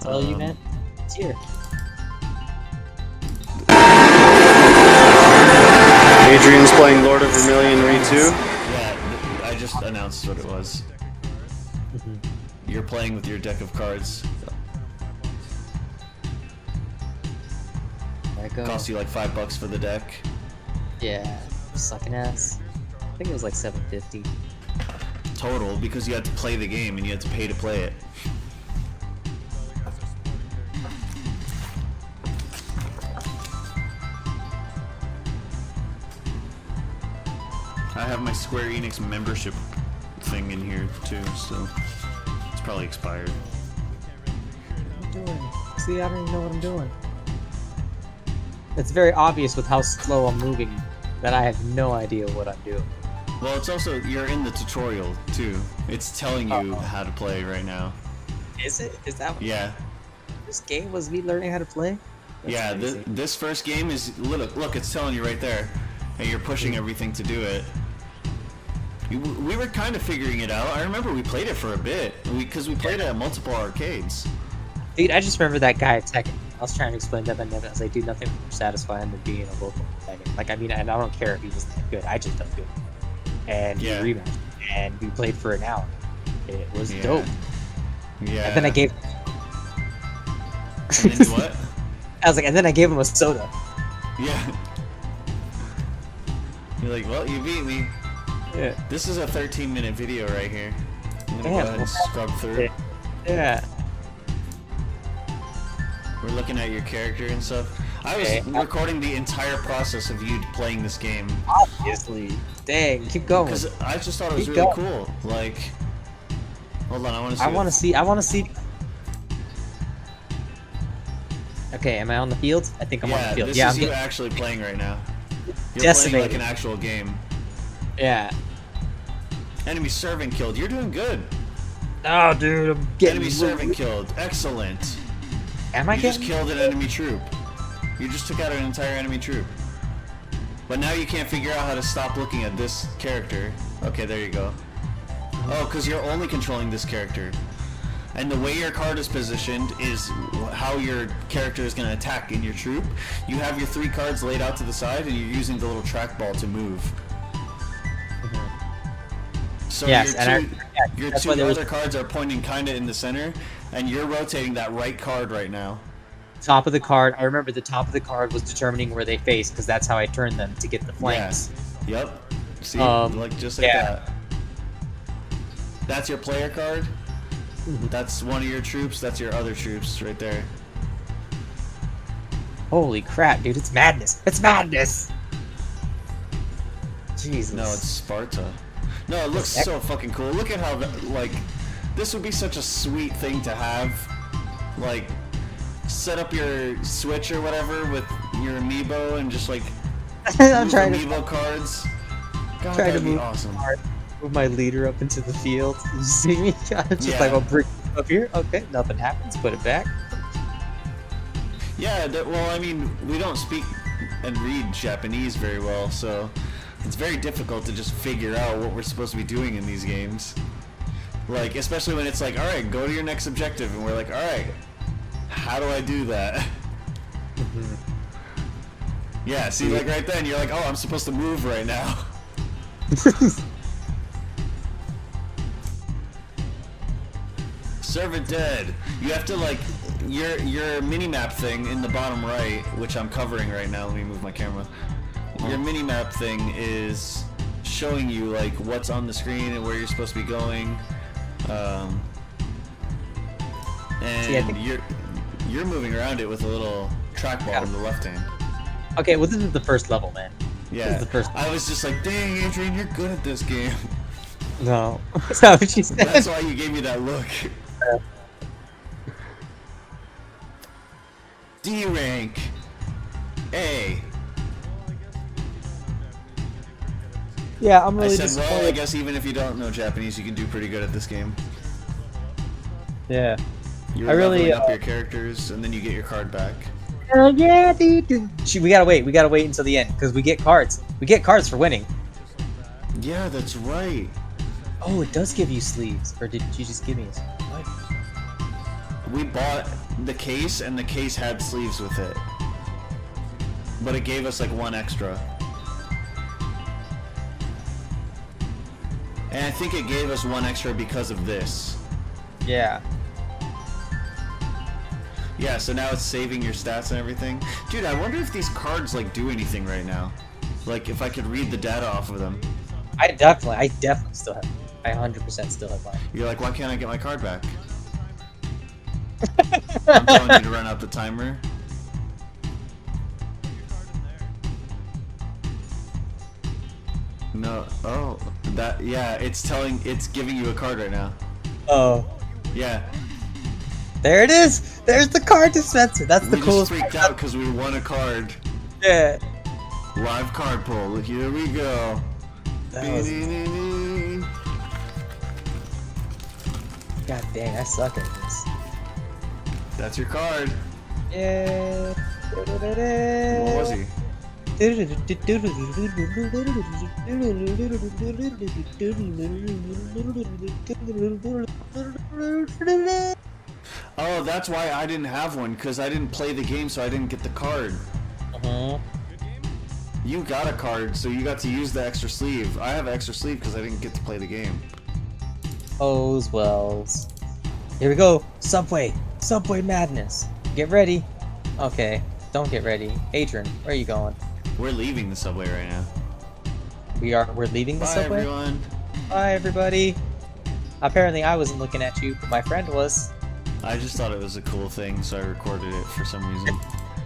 [SPEAKER 2] Tell you, man. It's here.
[SPEAKER 3] Adrian's playing Lord of Vermillion Re 2.
[SPEAKER 1] Yeah, I just announced what it was. You're playing with your deck of cards.
[SPEAKER 2] There I go.
[SPEAKER 1] Cost you like $5 for the deck.
[SPEAKER 2] Yeah. Sucking ass. I think it was like $7.50.
[SPEAKER 1] Total, because you had to play the game and you had to pay to play it. I have my Square Enix membership thing in here too, so it's probably expired.
[SPEAKER 2] What am I doing? See, I don't even know what I'm doing. It's very obvious with how slow I'm moving that I have no idea what I'm doing.
[SPEAKER 1] Well, it's also, you're in the tutorial too. It's telling you how to play right now.
[SPEAKER 2] Is it? Is that what
[SPEAKER 1] Yeah.
[SPEAKER 2] this game was me learning how to play? That's
[SPEAKER 1] Yeah,
[SPEAKER 2] crazy.
[SPEAKER 1] this first game is, look, it's telling you right there. And you're pushing everything to do it. We were kind of figuring it out. I remember we played it for a bit, because we played it at multiple arcades.
[SPEAKER 2] Dude, I just remember that guy attacking. I was trying to explain that, but I was like, dude, nothing more satisfying than being a local attacking. Like, I mean, and I don't care if he was good. I just don't do it. And
[SPEAKER 1] Yeah.
[SPEAKER 2] we rematched, and we played for an hour. It was
[SPEAKER 1] Yeah.
[SPEAKER 2] dope.
[SPEAKER 1] Yeah.
[SPEAKER 2] And then I gave.
[SPEAKER 1] And then you what?
[SPEAKER 2] I was like, and then I gave him a soda.
[SPEAKER 1] Yeah. You're like, well, you beat me.
[SPEAKER 2] Yeah.
[SPEAKER 1] This is a 13-minute video right here. I'm gonna
[SPEAKER 2] Damn,
[SPEAKER 1] go ahead and scrub through.
[SPEAKER 2] Yeah.
[SPEAKER 1] We're looking at your character and stuff. I was
[SPEAKER 2] Okay.
[SPEAKER 1] recording the entire process of you playing this game.
[SPEAKER 2] Obviously. Dang, keep going.
[SPEAKER 1] Because I just thought it was
[SPEAKER 2] Keep
[SPEAKER 1] really
[SPEAKER 2] going.
[SPEAKER 1] cool. Like, hold on, I want to see.
[SPEAKER 2] I want to see. Okay, am I on the field? I think I'm on the
[SPEAKER 1] Yeah,
[SPEAKER 2] field.
[SPEAKER 1] this
[SPEAKER 2] Yeah,
[SPEAKER 1] is
[SPEAKER 2] I'm
[SPEAKER 1] you
[SPEAKER 2] getting,
[SPEAKER 1] actually playing right now. You're playing
[SPEAKER 2] Decimated.
[SPEAKER 1] like an actual game.
[SPEAKER 2] yeah.
[SPEAKER 1] Enemy servant killed. You're doing good.
[SPEAKER 2] No, dude, I'm getting.
[SPEAKER 1] Enemy servant killed. Excellent.
[SPEAKER 2] Am I
[SPEAKER 1] You
[SPEAKER 2] getting?
[SPEAKER 1] just killed an enemy troop. You just took out an entire enemy troop. But now you can't figure out how to stop looking at this character. Okay, there you go. Oh, because you're only controlling this character. And the way your card is positioned is how your character is going to attack in your troop. You have your 3 cards laid out to the side, and you're using the little trackball to move. So
[SPEAKER 2] Yes,
[SPEAKER 1] your
[SPEAKER 2] that's
[SPEAKER 1] two
[SPEAKER 2] why there was-
[SPEAKER 1] other cards are pointing kind of in the center, and you're rotating that right card right now.
[SPEAKER 2] Top of the card. I remember the top of the card was determining where they face because that's how I turned them to get the flanks.
[SPEAKER 1] Yeah. Yep. See, like just like
[SPEAKER 2] yeah.
[SPEAKER 1] that. That's your player card. That's one of your troops. That's your other troops right there.
[SPEAKER 2] Holy crap, dude! It's madness. It's madness. Jesus.
[SPEAKER 1] No, it's Sparta. No, it looks so fucking cool. Look at how like this would be such a sweet thing to have. Like set up your Switch or whatever with your amiibo and just like
[SPEAKER 2] I'm
[SPEAKER 1] move
[SPEAKER 2] trying
[SPEAKER 1] amiibo
[SPEAKER 2] to
[SPEAKER 1] cards. God,
[SPEAKER 2] trying to
[SPEAKER 1] that'd be
[SPEAKER 2] move
[SPEAKER 1] awesome.
[SPEAKER 2] move my leader up into the field. You see me? Just
[SPEAKER 1] Yeah.
[SPEAKER 2] like I'll bring it up here. Okay, nothing happens. Put it back.
[SPEAKER 1] Yeah, well, I mean, we don't speak and read Japanese very well, so it's very difficult to just figure out what we're supposed to be doing in these games. Like, especially when it's like, alright, go to your next objective, and we're like, alright, how do I do that? Yeah, see, like right then, you're like, oh, I'm supposed to move right now. Servant dead. You have to like your mini-map thing in the bottom right, which I'm covering right now. Let me move my camera. Your mini-map thing is showing you like what's on the screen and where you're supposed to be going. And
[SPEAKER 2] See, I think-
[SPEAKER 1] you're moving around it with a little trackball in the left hand.
[SPEAKER 2] Okay, well this is the first level, man.
[SPEAKER 1] Yeah,
[SPEAKER 2] This is the first.
[SPEAKER 1] I was just like, dang, Adrian, you're good at this game.
[SPEAKER 2] No, that's not what she said.
[SPEAKER 1] That's why you gave me that look. D rank. A.
[SPEAKER 2] Yeah, I'm
[SPEAKER 1] I
[SPEAKER 2] really
[SPEAKER 1] said,
[SPEAKER 2] disappointed.
[SPEAKER 1] well, I guess even if you don't know Japanese, you can do pretty good at this game.
[SPEAKER 2] Yeah.
[SPEAKER 1] You're
[SPEAKER 2] I really,
[SPEAKER 1] leveling up your characters, and then you get your card back.
[SPEAKER 2] Yeah, dude. We gotta wait. We gotta wait until the end because we get cards. We get cards for winning.
[SPEAKER 1] Yeah, that's right.
[SPEAKER 2] Oh, it does give you sleeves, or did you just give me? What?
[SPEAKER 1] We bought the case, and the case had sleeves with it. But it gave us like one extra. And I think it gave us one extra because of this.
[SPEAKER 2] Yeah.
[SPEAKER 1] Yeah, so now it's saving your stats and everything. Dude, I wonder if these cards like do anything right now. Like if I could read the data off of them.
[SPEAKER 2] I definitely still have. I 100% still have mine.
[SPEAKER 1] You're like, why can't I get my card back? I'm telling you to run out the timer. No, oh, that, yeah, it's giving you a card right now.
[SPEAKER 2] Oh,
[SPEAKER 1] Yeah.
[SPEAKER 2] there it is. There's the card dispenser. That's the
[SPEAKER 1] We just
[SPEAKER 2] coolest.
[SPEAKER 1] freaked out because we won a card.
[SPEAKER 2] Yeah.
[SPEAKER 1] Live card pull, here we go.
[SPEAKER 2] That was, God dang, I suck at this.
[SPEAKER 1] That's your card.
[SPEAKER 2] Yeah.
[SPEAKER 1] What was he? Oh, that's why I didn't have one, because I didn't play the game, so I didn't get the card. You got a card, so you got to use the extra sleeve. I have an extra sleeve because I didn't get to play the game.
[SPEAKER 2] Oh's wells. Here we go. Subway madness. Get ready. Okay, don't get ready. Adrian, where are you going?
[SPEAKER 1] We're leaving the subway right now.
[SPEAKER 2] We're leaving the
[SPEAKER 1] Bye,
[SPEAKER 2] subway.
[SPEAKER 1] everyone.
[SPEAKER 2] Bye, everybody. Apparently, I wasn't looking at you, but my friend was.
[SPEAKER 1] I just thought it was a cool thing, so I recorded it for some reason.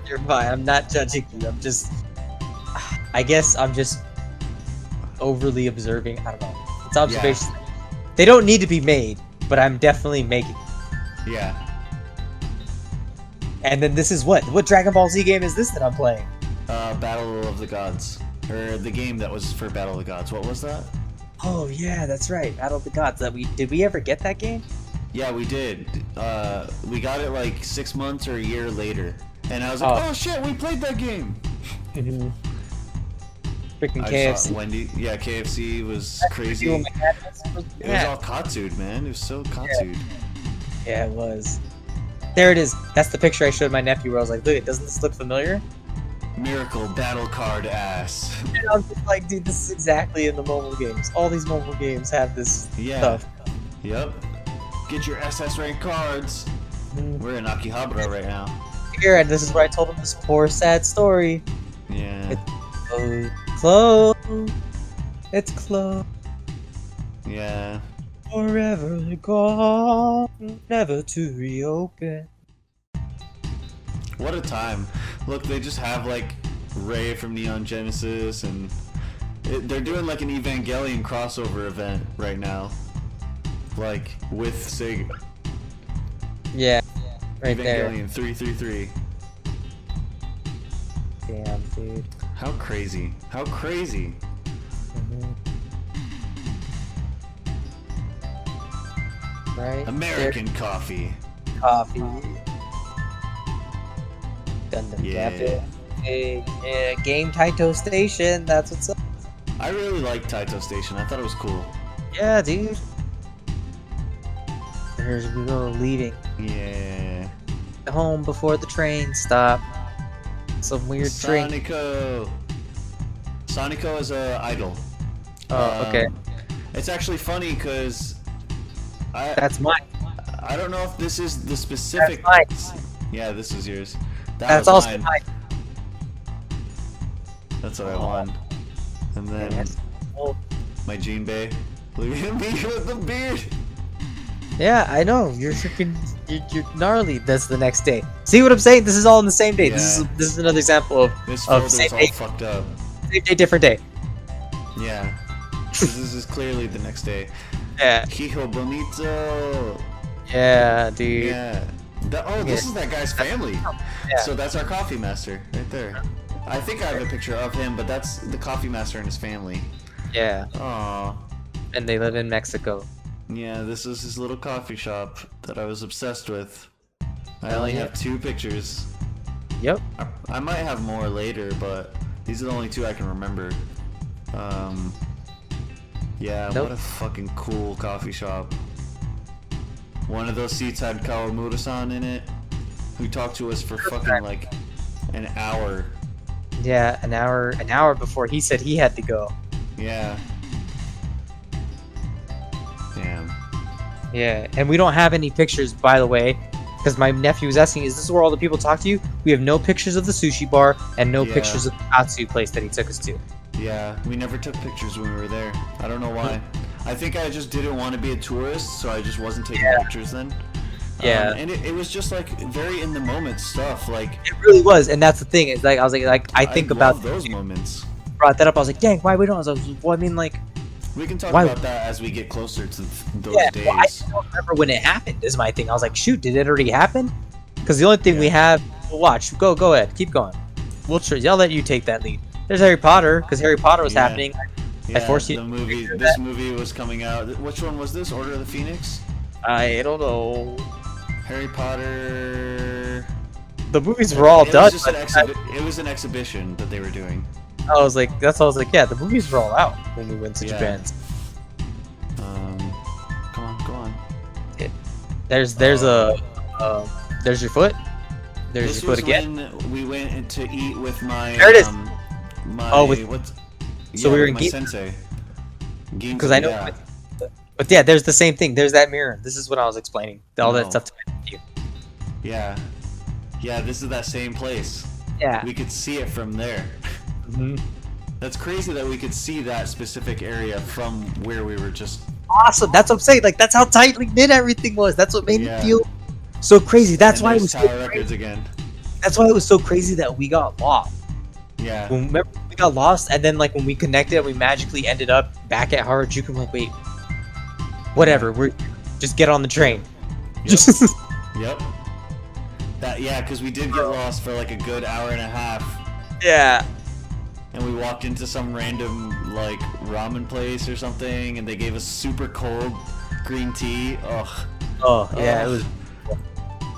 [SPEAKER 2] You're fine. I'm not judging you. I guess I'm just overly observing. I don't know. It's observations.
[SPEAKER 1] Yeah.
[SPEAKER 2] They don't need to be made, but I'm definitely making.
[SPEAKER 1] Yeah.
[SPEAKER 2] And then this is what Dragon Ball Z game is this that I'm playing?
[SPEAKER 1] Battle of the Gods. Or the game that was for Battle of the Gods. What was that?
[SPEAKER 2] Oh yeah, that's right. Battle of the Gods. Did we ever get that game?
[SPEAKER 1] Yeah, we did. We got it like 6 months or a year later, and I was like, "Oh shit, we played that game."
[SPEAKER 2] Freaking
[SPEAKER 1] I
[SPEAKER 2] KFC.
[SPEAKER 1] saw Wendy. Yeah, KFC was crazy.
[SPEAKER 2] Oh
[SPEAKER 1] It
[SPEAKER 2] my God,
[SPEAKER 1] was all katsu'd, man. It was so katsu'd.
[SPEAKER 2] Yeah, it was. There it is. That's the picture I showed my nephew where I was like, look, doesn't this look familiar?
[SPEAKER 1] Miracle battle card ass.
[SPEAKER 2] And I was just like, dude, this is exactly in the mobile games. All these mobile games have this
[SPEAKER 1] Yeah.
[SPEAKER 2] stuff.
[SPEAKER 1] Yep. Get your SS rank cards. We're in Akihabara right now.
[SPEAKER 2] Here, and this is where I told him this poor, sad story.
[SPEAKER 1] Yeah.
[SPEAKER 2] Close. It's closed.
[SPEAKER 1] Yeah.
[SPEAKER 2] Forever gone, never to reopen.
[SPEAKER 1] What a time. Look, they just have like Ray from Neon Genesis, and they're doing like an Evangelion crossover event right now. Like with Sega.
[SPEAKER 2] Yeah, right
[SPEAKER 1] Evangelion 333.
[SPEAKER 2] there. Damn, dude.
[SPEAKER 1] How crazy. How crazy.
[SPEAKER 2] Right?
[SPEAKER 1] American coffee.
[SPEAKER 2] Coffee. Gundam
[SPEAKER 1] Yeah.
[SPEAKER 2] Cafe. Yeah, Game Taito Station. That's what's up.
[SPEAKER 1] I really liked Taito Station. I thought it was cool.
[SPEAKER 2] Yeah, dude. Here's we go, leaving.
[SPEAKER 1] Yeah.
[SPEAKER 2] Home before the train stop. Some weird drink.
[SPEAKER 1] Sonico is a idol.
[SPEAKER 2] Oh, okay.
[SPEAKER 1] It's actually funny because
[SPEAKER 2] That's mine.
[SPEAKER 1] I don't know if this is the specific.
[SPEAKER 2] That's
[SPEAKER 1] Yeah, this is yours.
[SPEAKER 2] That's
[SPEAKER 1] was
[SPEAKER 2] also
[SPEAKER 1] mine.
[SPEAKER 2] mine.
[SPEAKER 1] That's what I won. And then
[SPEAKER 2] Yes. Oh.
[SPEAKER 1] my Jinbei. Look at me with the beard.
[SPEAKER 2] Yeah, I know. You're freaking. You're gnarly. That's the next day. See what I'm saying? This is all in the same day.
[SPEAKER 1] Yeah.
[SPEAKER 2] This is another example of
[SPEAKER 1] This
[SPEAKER 2] Of
[SPEAKER 1] folder's
[SPEAKER 2] same
[SPEAKER 1] all
[SPEAKER 2] day.
[SPEAKER 1] fucked up.
[SPEAKER 2] same day, different day.
[SPEAKER 1] Yeah. This is clearly the next day.
[SPEAKER 2] Yeah.
[SPEAKER 1] Hijo bonito.
[SPEAKER 2] Yeah, dude.
[SPEAKER 1] Yeah. This is that guy's family.
[SPEAKER 2] Yeah.
[SPEAKER 1] So that's our coffee master right there. I think I have a picture of him, but that's the coffee master and his family.
[SPEAKER 2] Yeah.
[SPEAKER 1] Aww.
[SPEAKER 2] And they live in Mexico.
[SPEAKER 1] Yeah, this is his little coffee shop that I was obsessed with. I
[SPEAKER 2] Hell
[SPEAKER 1] only
[SPEAKER 2] yeah.
[SPEAKER 1] have 2 pictures.
[SPEAKER 2] Yep.
[SPEAKER 1] I might have more later, but these are the only 2 I can remember. Yeah,
[SPEAKER 2] Nope.
[SPEAKER 1] what a fucking cool coffee shop. One of those seats had Kawamura-san in it, who talked to us for fucking like an hour.
[SPEAKER 2] Yeah, an hour before he said he had to go.
[SPEAKER 1] Yeah. Damn.
[SPEAKER 2] Yeah, and we don't have any pictures, by the way, because my nephew was asking, is this where all the people talk to you? We have no pictures of the sushi bar and no
[SPEAKER 1] Yeah.
[SPEAKER 2] pictures of the katsu place that he took us to.
[SPEAKER 1] Yeah, we never took pictures when we were there. I don't know why. I think I just didn't want to be a tourist, so I just wasn't taking pictures then.
[SPEAKER 2] Yeah.
[SPEAKER 1] And it was just like very in the moment stuff. Like
[SPEAKER 2] It really was, and that's the thing. It's like I was like I think about
[SPEAKER 1] love those moments.
[SPEAKER 2] brought that up. I was like, dang, why we don't? I was like, well, I mean, like,
[SPEAKER 1] We can talk
[SPEAKER 2] Why-
[SPEAKER 1] about that as we get closer to those
[SPEAKER 2] yeah.
[SPEAKER 1] days.
[SPEAKER 2] Well, I don't remember when it happened. Is my thing. I was like, shoot, did it already happen? Because the only thing we have, well, watch, go ahead, keep going. We'll I'll let you take that lead. There's Harry Potter, because Harry Potter was
[SPEAKER 1] Yeah.
[SPEAKER 2] happening.
[SPEAKER 1] Yeah,
[SPEAKER 2] forced you
[SPEAKER 1] the
[SPEAKER 2] to
[SPEAKER 1] movie.
[SPEAKER 2] picture
[SPEAKER 1] This
[SPEAKER 2] that.
[SPEAKER 1] movie was coming out. Which one was this? Order of the Phoenix?
[SPEAKER 2] I don't know.
[SPEAKER 1] Harry Potter.
[SPEAKER 2] The movies were all
[SPEAKER 1] It was
[SPEAKER 2] done.
[SPEAKER 1] just
[SPEAKER 2] But
[SPEAKER 1] it was an exhibition that they were doing.
[SPEAKER 2] I was like, that's all I was like, yeah, the movies were all out when we went to
[SPEAKER 1] Yeah.
[SPEAKER 2] Japan.
[SPEAKER 1] Come on, go on.
[SPEAKER 2] There's there's your foot. There's
[SPEAKER 1] This
[SPEAKER 2] your foot
[SPEAKER 1] was
[SPEAKER 2] again.
[SPEAKER 1] when we went to eat with my.
[SPEAKER 2] There it is.
[SPEAKER 1] My,
[SPEAKER 2] Oh, with-
[SPEAKER 1] what's?
[SPEAKER 2] so
[SPEAKER 1] yeah,
[SPEAKER 2] we were
[SPEAKER 1] with
[SPEAKER 2] in
[SPEAKER 1] my
[SPEAKER 2] Gi-
[SPEAKER 1] sensei.
[SPEAKER 2] Because I know,
[SPEAKER 1] Yeah.
[SPEAKER 2] but yeah, there's the same thing. There's that mirror. This is what I was explaining. All that
[SPEAKER 1] No.
[SPEAKER 2] stuff to you.
[SPEAKER 1] Yeah. Yeah, this is that same place.
[SPEAKER 2] Yeah.
[SPEAKER 1] We could see it from there.
[SPEAKER 2] Mhm.
[SPEAKER 1] That's crazy that we could see that specific area from where we were just.
[SPEAKER 2] Awesome. That's what I'm saying. Like that's how tightly knit everything was. That's what made
[SPEAKER 1] Yeah.
[SPEAKER 2] it feel so crazy. That's
[SPEAKER 1] and
[SPEAKER 2] why it
[SPEAKER 1] there's
[SPEAKER 2] was.
[SPEAKER 1] Tower
[SPEAKER 2] So
[SPEAKER 1] Records
[SPEAKER 2] crazy.
[SPEAKER 1] again.
[SPEAKER 2] That's why it was so crazy that we got lost.
[SPEAKER 1] Yeah.
[SPEAKER 2] Remember we got lost, and then like when we connected, we magically ended up back at Harajuku. I'm like, wait, whatever. We're just get on the train.
[SPEAKER 1] Yep.
[SPEAKER 2] Just
[SPEAKER 1] Yep. That because we did get lost for like a good hour and a half.
[SPEAKER 2] yeah.
[SPEAKER 1] and we walked into some random like ramen place or something, and they gave us super cold green tea. Ugh.
[SPEAKER 2] Oh yeah, it was.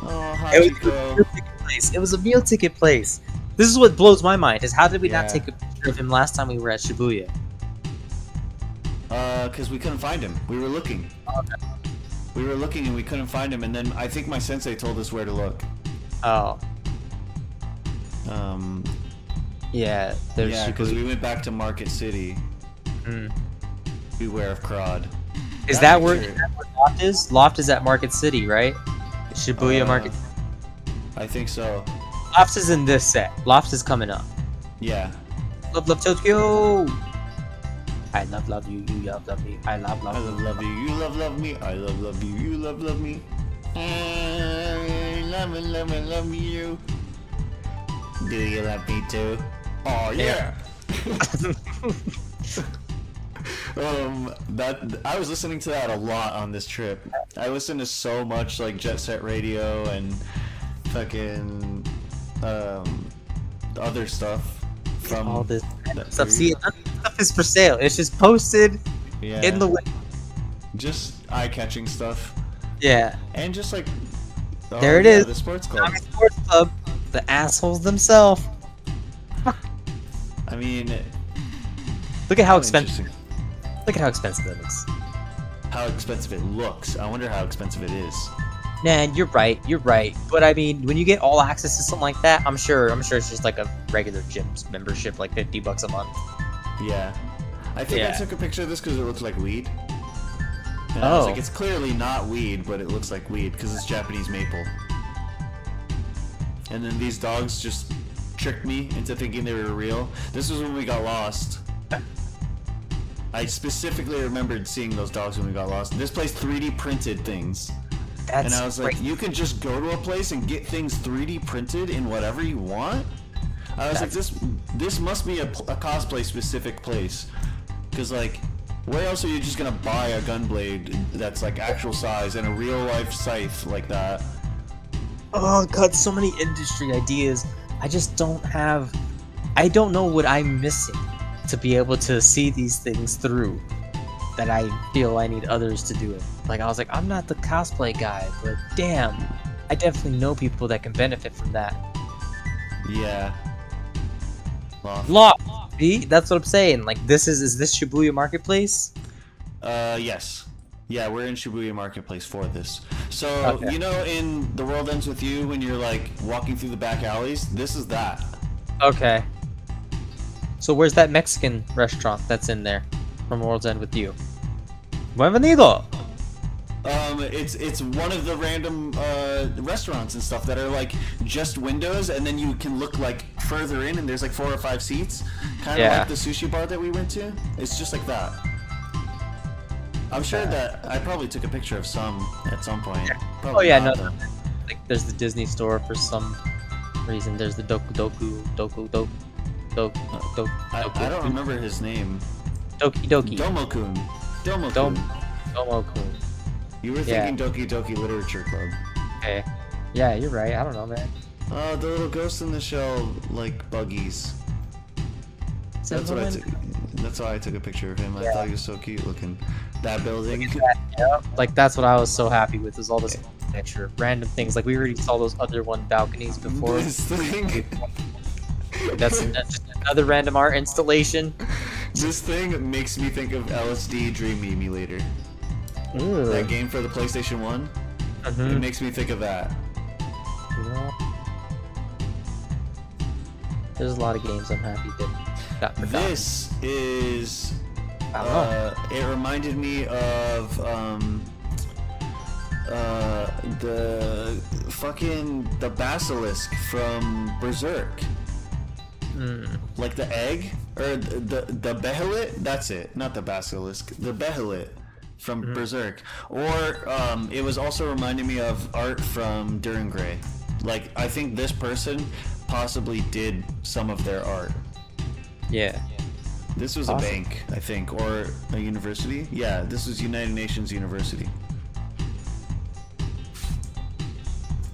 [SPEAKER 1] Oh,
[SPEAKER 2] It was a
[SPEAKER 1] Hachiko.
[SPEAKER 2] meal ticket place. It was a meal ticket place. This is what blows my mind: is how did we not
[SPEAKER 1] Yeah.
[SPEAKER 2] take a picture of him last time we were at Shibuya?
[SPEAKER 1] Because we couldn't find him. We were looking. We were looking and we couldn't find him, and then I think my sensei told us where to look.
[SPEAKER 2] Oh
[SPEAKER 1] Um,
[SPEAKER 2] yeah, there's
[SPEAKER 1] yeah, because
[SPEAKER 2] Shibuya.
[SPEAKER 1] we went back to Market City.
[SPEAKER 2] Mm.
[SPEAKER 1] Beware of Crod.
[SPEAKER 2] Is that where
[SPEAKER 1] picture-
[SPEAKER 2] Loft is? Loft is at Market City, right? Shibuya Market.
[SPEAKER 1] I think so.
[SPEAKER 2] Loft is in this set. Loft is coming up.
[SPEAKER 1] Yeah.
[SPEAKER 2] Love Tokyo. I love you. You love me. I love
[SPEAKER 1] I love you. You love me. I love you. You love me. I love you. Do you love me too? Oh yeah. That I was listening to that a lot on this trip. I listened to so much like Jet Set Radio and fucking other stuff from
[SPEAKER 2] all this
[SPEAKER 1] that
[SPEAKER 2] stuff.
[SPEAKER 1] period.
[SPEAKER 2] See, none of this stuff is for sale. It's just posted
[SPEAKER 1] Yeah.
[SPEAKER 2] in the way.
[SPEAKER 1] Just eye-catching stuff,
[SPEAKER 2] Yeah.
[SPEAKER 1] and just like
[SPEAKER 2] There it
[SPEAKER 1] yeah,
[SPEAKER 2] is.
[SPEAKER 1] the sports club.
[SPEAKER 2] Minami Sports Club. The assholes themselves.
[SPEAKER 1] I mean,
[SPEAKER 2] Look at how
[SPEAKER 1] oh,
[SPEAKER 2] expensive.
[SPEAKER 1] interesting.
[SPEAKER 2] Look at how expensive it looks.
[SPEAKER 1] How expensive it looks. I wonder how expensive it is.
[SPEAKER 2] Man, you're right. You're right. But I mean, when you get all access to something like that, I'm sure it's just like a regular gym membership, like $50 a month.
[SPEAKER 1] Yeah. I think I
[SPEAKER 2] Yeah.
[SPEAKER 1] took a picture of this because it looks like weed. And I was
[SPEAKER 2] Oh.
[SPEAKER 1] like, it's clearly not weed, but it looks like weed because it's Japanese maple. And then these dogs just tricked me into thinking they were real. This was when we got lost. I specifically remembered seeing those dogs when we got lost. This place 3D printed things.
[SPEAKER 2] That's
[SPEAKER 1] And I was like,
[SPEAKER 2] great.
[SPEAKER 1] you can just go to a place and get things 3D printed in whatever you want? I was like, this must be a cosplay specific place. Because, like, where else are you just gonna buy a gun blade that's, like, actual size and a real life scythe like that?
[SPEAKER 2] Oh god, so many industry ideas. I just don't have. I don't know what I'm missing to be able to see these things through. That I feel I need others to do it. Like I was like, I'm not the cosplay guy, but damn, I definitely know people that can benefit from that.
[SPEAKER 1] Yeah. Loft.
[SPEAKER 2] Loft. See, that's what I'm saying. Like this is this Shibuya Marketplace?
[SPEAKER 1] Yes. Yeah, we're in Shibuya Marketplace for this. So,
[SPEAKER 2] Okay.
[SPEAKER 1] you know in The World Ends With You when you're, like, walking through the back alleys? This is that.
[SPEAKER 2] Okay. So where's that Mexican restaurant that's in there from World's End With You? Bienvenido.
[SPEAKER 1] It's one of the random restaurants and stuff that are like just windows, and then you can look like further in, and there's like 4 or 5 seats, kind of
[SPEAKER 2] Yeah.
[SPEAKER 1] like the sushi bar that we went to. It's just like that. I'm sure that I probably took a picture of some at some point.
[SPEAKER 2] Oh
[SPEAKER 1] Probably
[SPEAKER 2] yeah,
[SPEAKER 1] not,
[SPEAKER 2] no.
[SPEAKER 1] though.
[SPEAKER 2] Like there's the Disney store for some reason. There's the Doku.
[SPEAKER 1] I don't remember his name.
[SPEAKER 2] Doki.
[SPEAKER 1] Domo-kun.
[SPEAKER 2] Domo-kun.
[SPEAKER 1] You were
[SPEAKER 2] Yeah.
[SPEAKER 1] thinking Doki Doki Literature Club.
[SPEAKER 2] Okay. Yeah, you're right. I don't know, man.
[SPEAKER 1] Oh, the little ghost in the shell, like buggies. That's what I took. That's why I took a picture of him. I thought he was so cute looking. That building.
[SPEAKER 2] Yeah. Like that's what I was so happy with. Is all this picture, random things. Like we already saw those other one balconies before.
[SPEAKER 1] This thing.
[SPEAKER 2] That's just another random art installation.
[SPEAKER 1] This thing makes me think of LSD Dream Emulator.
[SPEAKER 2] Ooh.
[SPEAKER 1] That game for the PlayStation 1. It
[SPEAKER 2] Mhm.
[SPEAKER 1] makes me think of that.
[SPEAKER 2] Yeah. There's a lot of games I'm happy that got forgotten.
[SPEAKER 1] This is.
[SPEAKER 2] I don't know.
[SPEAKER 1] It reminded me of the basilisk from Berserk. Like the egg or the behelit. That's it. Not the basilisk. The behelit from Berserk. Or it was also reminding me of art from Duran Gray. Like I think this person possibly did some of their art.
[SPEAKER 2] Yeah.
[SPEAKER 1] This was
[SPEAKER 2] Awesome.
[SPEAKER 1] a bank, I think, or a university. Yeah, this was United Nations University.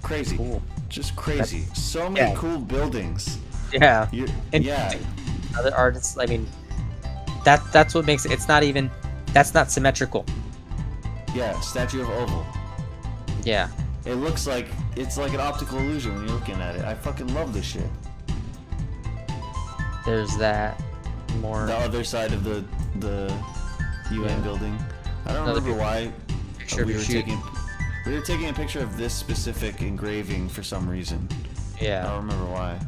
[SPEAKER 1] Crazy.
[SPEAKER 2] Cool.
[SPEAKER 1] Just crazy. So many
[SPEAKER 2] Yeah.
[SPEAKER 1] cool buildings.
[SPEAKER 2] Yeah.
[SPEAKER 1] You're,
[SPEAKER 2] And-
[SPEAKER 1] yeah.
[SPEAKER 2] Other artists, I mean, that's what makes it. It's not even. That's not symmetrical.
[SPEAKER 1] Yeah, statue of oval.
[SPEAKER 2] Yeah.
[SPEAKER 1] It looks like it's like an optical illusion when you're looking at it. I fucking love this shit.
[SPEAKER 2] There's that. More.
[SPEAKER 1] The other side of the UN building. I don't remember why
[SPEAKER 2] Picture
[SPEAKER 1] we
[SPEAKER 2] of
[SPEAKER 1] were
[SPEAKER 2] your
[SPEAKER 1] taking. We were taking a picture of this specific engraving for some reason. I
[SPEAKER 2] Yeah.
[SPEAKER 1] don't remember why.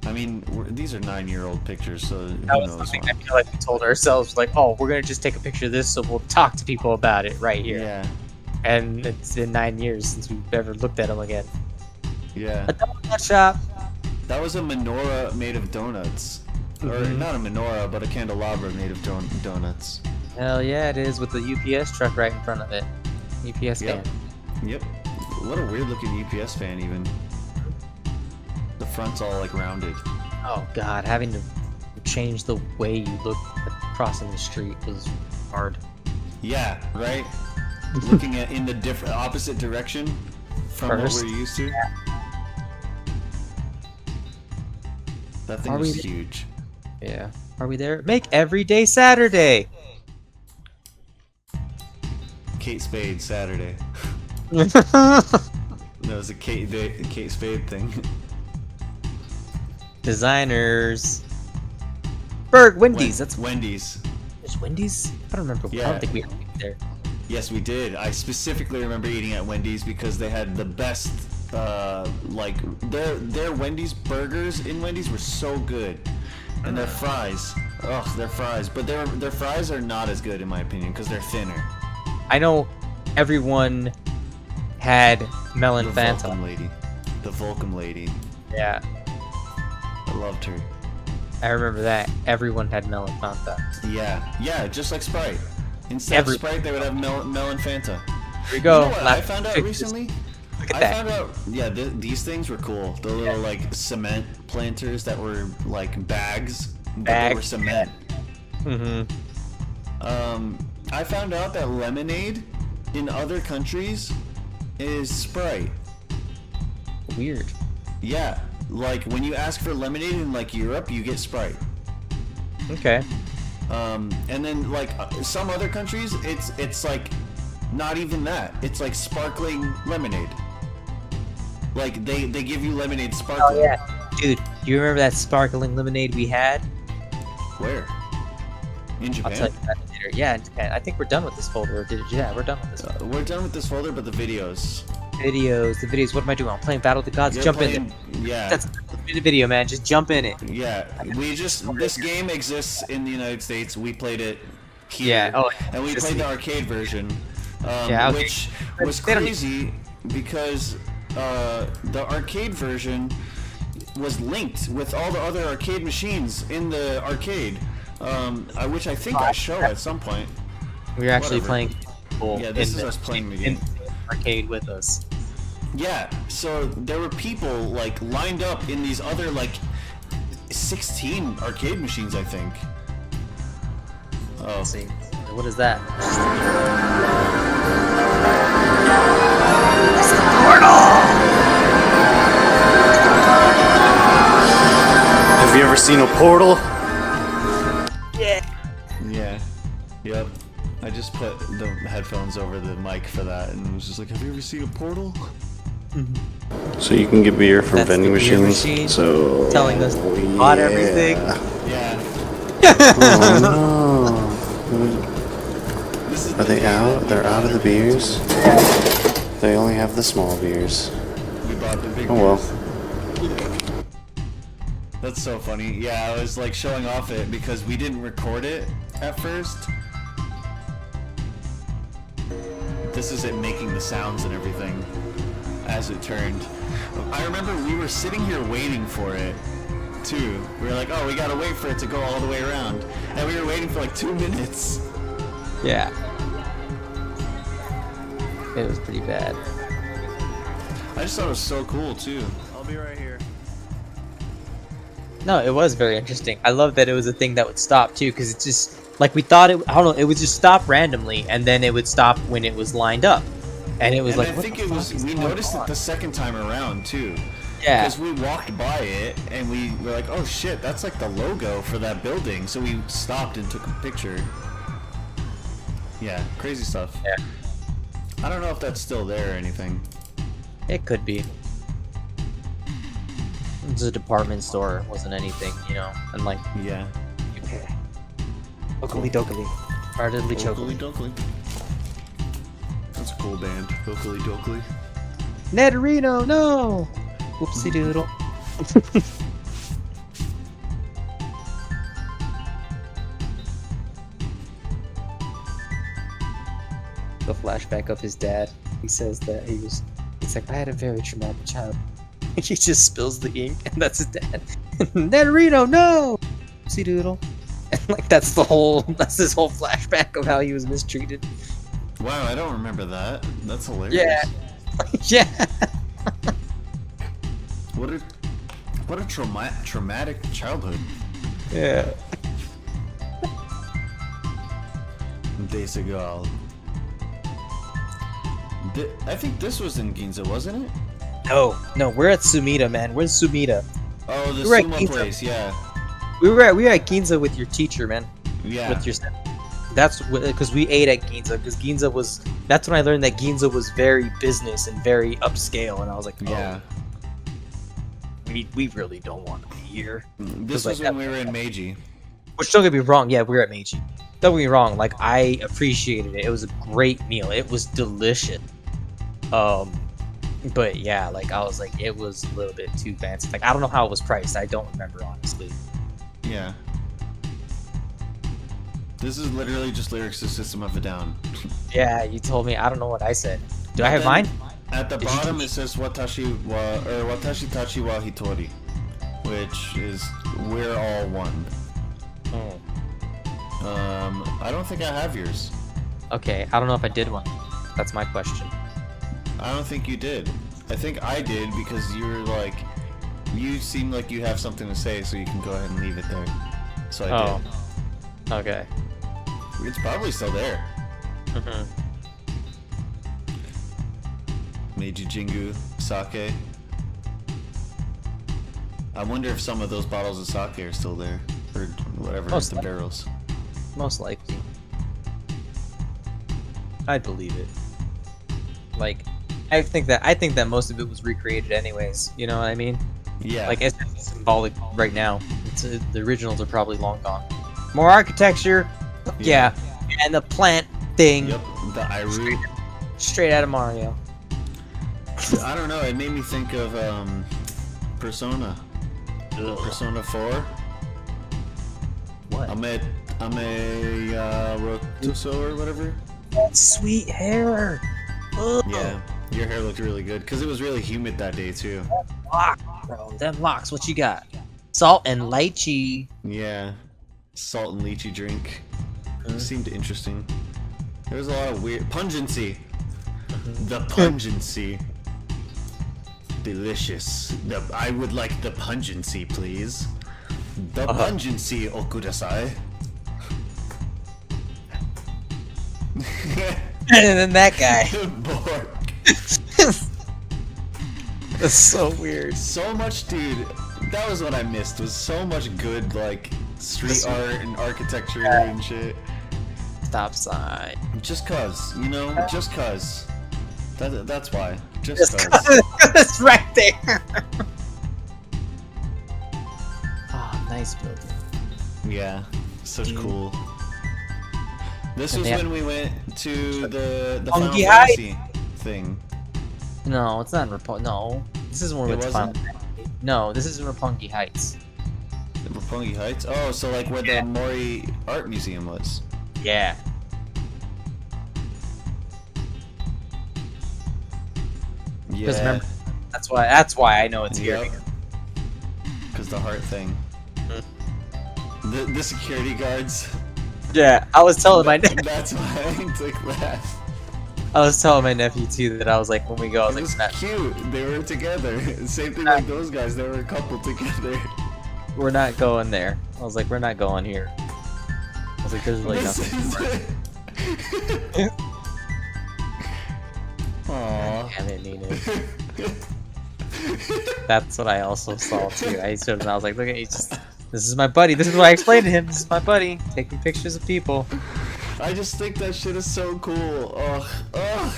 [SPEAKER 1] I mean, these are 9-year-old pictures, so who
[SPEAKER 2] That was
[SPEAKER 1] knows
[SPEAKER 2] something
[SPEAKER 1] why.
[SPEAKER 2] I feel like we told ourselves, like, oh, we're gonna just take a picture of this, so we'll talk to people about it right here.
[SPEAKER 1] Yeah,
[SPEAKER 2] And it's been 9 years since we've ever looked at them again.
[SPEAKER 1] yeah.
[SPEAKER 2] A donut shop.
[SPEAKER 1] That was a menorah made of donuts. Or
[SPEAKER 2] Mhm.
[SPEAKER 1] not a menorah, but a candelabra made of donuts.
[SPEAKER 2] Hell yeah, it is, with the UPS truck right in front of it. UPS
[SPEAKER 1] Yep.
[SPEAKER 2] van.
[SPEAKER 1] Yep. What a weird looking UPS fan even. The front's all like rounded.
[SPEAKER 2] Oh god, having to change the way you look at crossing the street was hard.
[SPEAKER 1] Yeah, right? Looking at in the opposite direction from
[SPEAKER 2] First.
[SPEAKER 1] what we're used to. That thing
[SPEAKER 2] Are
[SPEAKER 1] was
[SPEAKER 2] we-
[SPEAKER 1] huge.
[SPEAKER 2] Yeah. Are we there? Make every day Saturday!
[SPEAKER 1] Kate Spade Saturday. That was a Kate Spade thing.
[SPEAKER 2] Designers. Berg, Wendy's. That's
[SPEAKER 1] Wendy's.
[SPEAKER 2] There's Wendy's? I don't remember. I
[SPEAKER 1] Yeah.
[SPEAKER 2] don't think we had it there.
[SPEAKER 1] Yes, we did. I specifically remember eating at Wendy's because they had the best, like their Wendy's burgers in Wendy's were so good, and their fries. Ugh, their fries. But their fries are not as good in my opinion because they're thinner.
[SPEAKER 2] I know everyone had melon
[SPEAKER 1] The
[SPEAKER 2] Fanta.
[SPEAKER 1] Volcom lady. The Volcom lady.
[SPEAKER 2] Yeah,
[SPEAKER 1] I loved her.
[SPEAKER 2] I remember that. Everyone had melon Fanta.
[SPEAKER 1] Yeah, just like Sprite. Instead
[SPEAKER 2] Every-
[SPEAKER 1] of Sprite, they would have melon Fanta.
[SPEAKER 2] Here we go.
[SPEAKER 1] You know what I found out
[SPEAKER 2] Pictures.
[SPEAKER 1] recently?
[SPEAKER 2] Look at
[SPEAKER 1] I
[SPEAKER 2] that.
[SPEAKER 1] found out, yeah, these things were cool. The little like cement planters that were like bags, but they were
[SPEAKER 2] Bags.
[SPEAKER 1] cement.
[SPEAKER 2] Mm-hmm.
[SPEAKER 1] I found out that lemonade in other countries is Sprite.
[SPEAKER 2] Weird.
[SPEAKER 1] Yeah, like when you ask for lemonade in like Europe, you get Sprite.
[SPEAKER 2] Okay.
[SPEAKER 1] And then like some other countries, it's like not even that. It's like sparkling lemonade. Like they give you lemonade sparkling.
[SPEAKER 2] Oh yeah, dude. Do you remember that sparkling lemonade we had?
[SPEAKER 1] Where? In
[SPEAKER 2] I'll tell
[SPEAKER 1] Japan?
[SPEAKER 2] you that later. Yeah, in Japan. I think we're done with this folder. Yeah, we're done with this folder.
[SPEAKER 1] We're done with this folder, but the videos.
[SPEAKER 2] Videos. The videos. What am I doing? I'm playing Battle of the Gods.
[SPEAKER 1] You're
[SPEAKER 2] Jump in
[SPEAKER 1] playing-
[SPEAKER 2] it.
[SPEAKER 1] Yeah.
[SPEAKER 2] That's the video, man. Just jump in it.
[SPEAKER 1] Yeah, this game exists in the United States. We played it here,
[SPEAKER 2] Yeah, oh,
[SPEAKER 1] and we
[SPEAKER 2] just-
[SPEAKER 1] played the arcade version,
[SPEAKER 2] Yeah, okay.
[SPEAKER 1] which was
[SPEAKER 2] They don't-
[SPEAKER 1] crazy because the arcade version was linked with all the other arcade machines in the arcade, which I think I show at some point.
[SPEAKER 2] We were actually
[SPEAKER 1] Whatever.
[SPEAKER 2] playing. People
[SPEAKER 1] Yeah, this
[SPEAKER 2] in
[SPEAKER 1] is
[SPEAKER 2] the-
[SPEAKER 1] us playing the
[SPEAKER 2] in
[SPEAKER 1] game.
[SPEAKER 2] the arcade with us.
[SPEAKER 1] Yeah, so there were people like lined up in these other like 16 arcade machines, I think. Oh.
[SPEAKER 2] Let's see. What is that?
[SPEAKER 6] Have you ever seen a portal?
[SPEAKER 1] Yeah. Yep. I just put the headphones over the mic for that and was just like, have you ever seen a portal?
[SPEAKER 6] So you can get beer from
[SPEAKER 2] That's
[SPEAKER 6] vending
[SPEAKER 2] the beer
[SPEAKER 6] machines.
[SPEAKER 2] machine
[SPEAKER 6] So
[SPEAKER 2] telling us about everything.
[SPEAKER 1] Yeah.
[SPEAKER 6] Oh no.
[SPEAKER 1] This is
[SPEAKER 6] Are they out? They're out of the beers. They only have the small beers.
[SPEAKER 1] We bought the big
[SPEAKER 6] Oh well.
[SPEAKER 1] beers. That's so funny. Yeah, I was like showing off it because we didn't record it at first. This is it making the sounds and everything as it turned. I remember we were sitting here waiting for it too. We were like, oh, we gotta wait for it to go all the way around. And we were waiting for like 2 minutes.
[SPEAKER 2] Yeah. It was pretty bad.
[SPEAKER 1] I just thought it was so cool too. I'll be right here.
[SPEAKER 2] No, it was very interesting. I love that it was a thing that would stop too, because it's just like we thought it. I don't know. It would just stop randomly, and then it would stop when it was lined up, and it was
[SPEAKER 1] And
[SPEAKER 2] like.
[SPEAKER 1] I
[SPEAKER 2] what
[SPEAKER 1] think
[SPEAKER 2] the
[SPEAKER 1] it
[SPEAKER 2] fuck
[SPEAKER 1] was,
[SPEAKER 2] is
[SPEAKER 1] we
[SPEAKER 2] going
[SPEAKER 1] noticed it
[SPEAKER 2] on?
[SPEAKER 1] the second time around too.
[SPEAKER 2] Yeah.
[SPEAKER 1] Because we walked by it and we were like, oh shit, that's like the logo for that building. So we stopped and took a picture. Yeah, crazy stuff.
[SPEAKER 2] Yeah.
[SPEAKER 1] I don't know if that's still there or anything.
[SPEAKER 2] It could be. It's a department store. It wasn't anything, you know. And like,
[SPEAKER 1] Yeah.
[SPEAKER 2] okay. Okuli Dokuli. Ardently
[SPEAKER 1] Oakley
[SPEAKER 2] Chokuli.
[SPEAKER 1] Dokley. That's a cool band. Oakley Dokley.
[SPEAKER 2] Netterino, no! Whoopsie doodle. The flashback of his dad. He says that he's like, I had a very traumatic child. He just spills the ink, and that's his dad. Netterino, no! Whoopsie doodle. And like that's his whole flashback of how he was mistreated.
[SPEAKER 1] Wow, I don't remember that. That's hilarious.
[SPEAKER 2] Yeah.
[SPEAKER 1] What a traumatic childhood.
[SPEAKER 2] Yeah.
[SPEAKER 1] Days ago. I think this was in Ginza, wasn't it?
[SPEAKER 2] No, we're at Sumida, man. We're in Sumida.
[SPEAKER 1] Oh, the
[SPEAKER 2] We're at
[SPEAKER 1] sumo
[SPEAKER 2] Ginza.
[SPEAKER 1] place, yeah.
[SPEAKER 2] We were at Ginza with your teacher, man.
[SPEAKER 1] Yeah.
[SPEAKER 2] With your that's because we ate at Ginza, because Ginza was. That's when I learned that Ginza was very business and very upscale, and I was like, oh,
[SPEAKER 1] Yeah.
[SPEAKER 2] we really don't want to be here.
[SPEAKER 1] This
[SPEAKER 2] like
[SPEAKER 1] was when we were in Meiji.
[SPEAKER 2] Which, don't get me wrong, yeah, we were at Meiji. Don't get me wrong, like I appreciated it. It was a great meal. It was delicious. But yeah, like I was like, it was a little bit too fancy. Like I don't know how it was priced. I don't remember honestly.
[SPEAKER 1] Yeah. This is literally just lyrics to System of a Down.
[SPEAKER 2] Yeah, you told me. I don't know what I said. Do I have mine?
[SPEAKER 1] At the bottom it says Watashi tachi wa hitori, which is we're all one.
[SPEAKER 2] Oh.
[SPEAKER 1] I don't think I have yours.
[SPEAKER 2] Okay, I don't know if I did one. That's my question.
[SPEAKER 1] I don't think you did. I think I did because you were like, you seem like you have something to say, so you can go ahead and leave it there. So I did.
[SPEAKER 2] Okay.
[SPEAKER 1] It's probably still there.
[SPEAKER 2] Mhm.
[SPEAKER 1] Meiji Jingu sake. I wonder if some of those bottles of sake are still there, or whatever,
[SPEAKER 2] Most
[SPEAKER 1] the
[SPEAKER 2] likely.
[SPEAKER 1] barrels.
[SPEAKER 2] Most likely. I'd believe it. Like, I think that most of it was recreated anyways. You know what I mean?
[SPEAKER 1] Yeah.
[SPEAKER 2] Like it's symbolic right now. The originals are probably long gone. More architecture. Yeah. And the plant thing.
[SPEAKER 1] Yep. The Iru.
[SPEAKER 2] Straight out of Mario.
[SPEAKER 1] I don't know. It made me think of Persona. Persona 4.
[SPEAKER 2] What?
[SPEAKER 1] Ameyayokocho or whatever.
[SPEAKER 2] That sweet hair. Ugh.
[SPEAKER 1] Yeah. Your hair looked really good because it was really humid that day too.
[SPEAKER 2] Lock, bro. Them locks. What you got? Salt and lychee.
[SPEAKER 1] Yeah. Salt and lychee drink. It seemed interesting. There was a lot of weird pungency. The pungency. Delicious. I would like the pungency, please. The pungency, okudasai.
[SPEAKER 2] And then that guy.
[SPEAKER 1] Bork.
[SPEAKER 2] That's so weird.
[SPEAKER 1] So much, dude. That was what I missed. Was so much good, like street art and architecture and shit.
[SPEAKER 2] Stop sign.
[SPEAKER 1] Just cause, you know, just cause. That's why. Just cause.
[SPEAKER 2] It's right there. Oh, nice building.
[SPEAKER 1] Yeah, such
[SPEAKER 2] Dude.
[SPEAKER 1] cool. This
[SPEAKER 2] And
[SPEAKER 1] was
[SPEAKER 2] they have-
[SPEAKER 1] when we went to the Final
[SPEAKER 2] Roppongi High?
[SPEAKER 1] Fantasy thing.
[SPEAKER 2] No, it's not in Roppongi. No, this isn't where
[SPEAKER 1] It
[SPEAKER 2] it's
[SPEAKER 1] wasn't?
[SPEAKER 2] Final. No, this is in Roppongi Heights.
[SPEAKER 1] The Roppongi Heights? Oh, so like where the Mori Art Museum was.
[SPEAKER 2] Yeah.
[SPEAKER 1] Yeah.
[SPEAKER 2] Because remember, that's why I know it's here.
[SPEAKER 1] Yep. Because the heart thing. The security guards.
[SPEAKER 2] Yeah, I was telling my nephew.
[SPEAKER 1] That's why I took that.
[SPEAKER 2] I was telling my nephew too that I was like, when we go, I was
[SPEAKER 1] It was
[SPEAKER 2] like,
[SPEAKER 1] cute. They were together. Same thing like those guys. They were a couple together.
[SPEAKER 2] we're not going there. I was like, we're not going here. I was like, there's really nothing.
[SPEAKER 1] Aww.
[SPEAKER 2] Damn it, Nina. That's what I also saw too. I showed him. I was like, look at you. Just this is my buddy. This is what I explained to him. This is my buddy taking pictures of people.
[SPEAKER 1] I just think that shit is so cool. Ugh.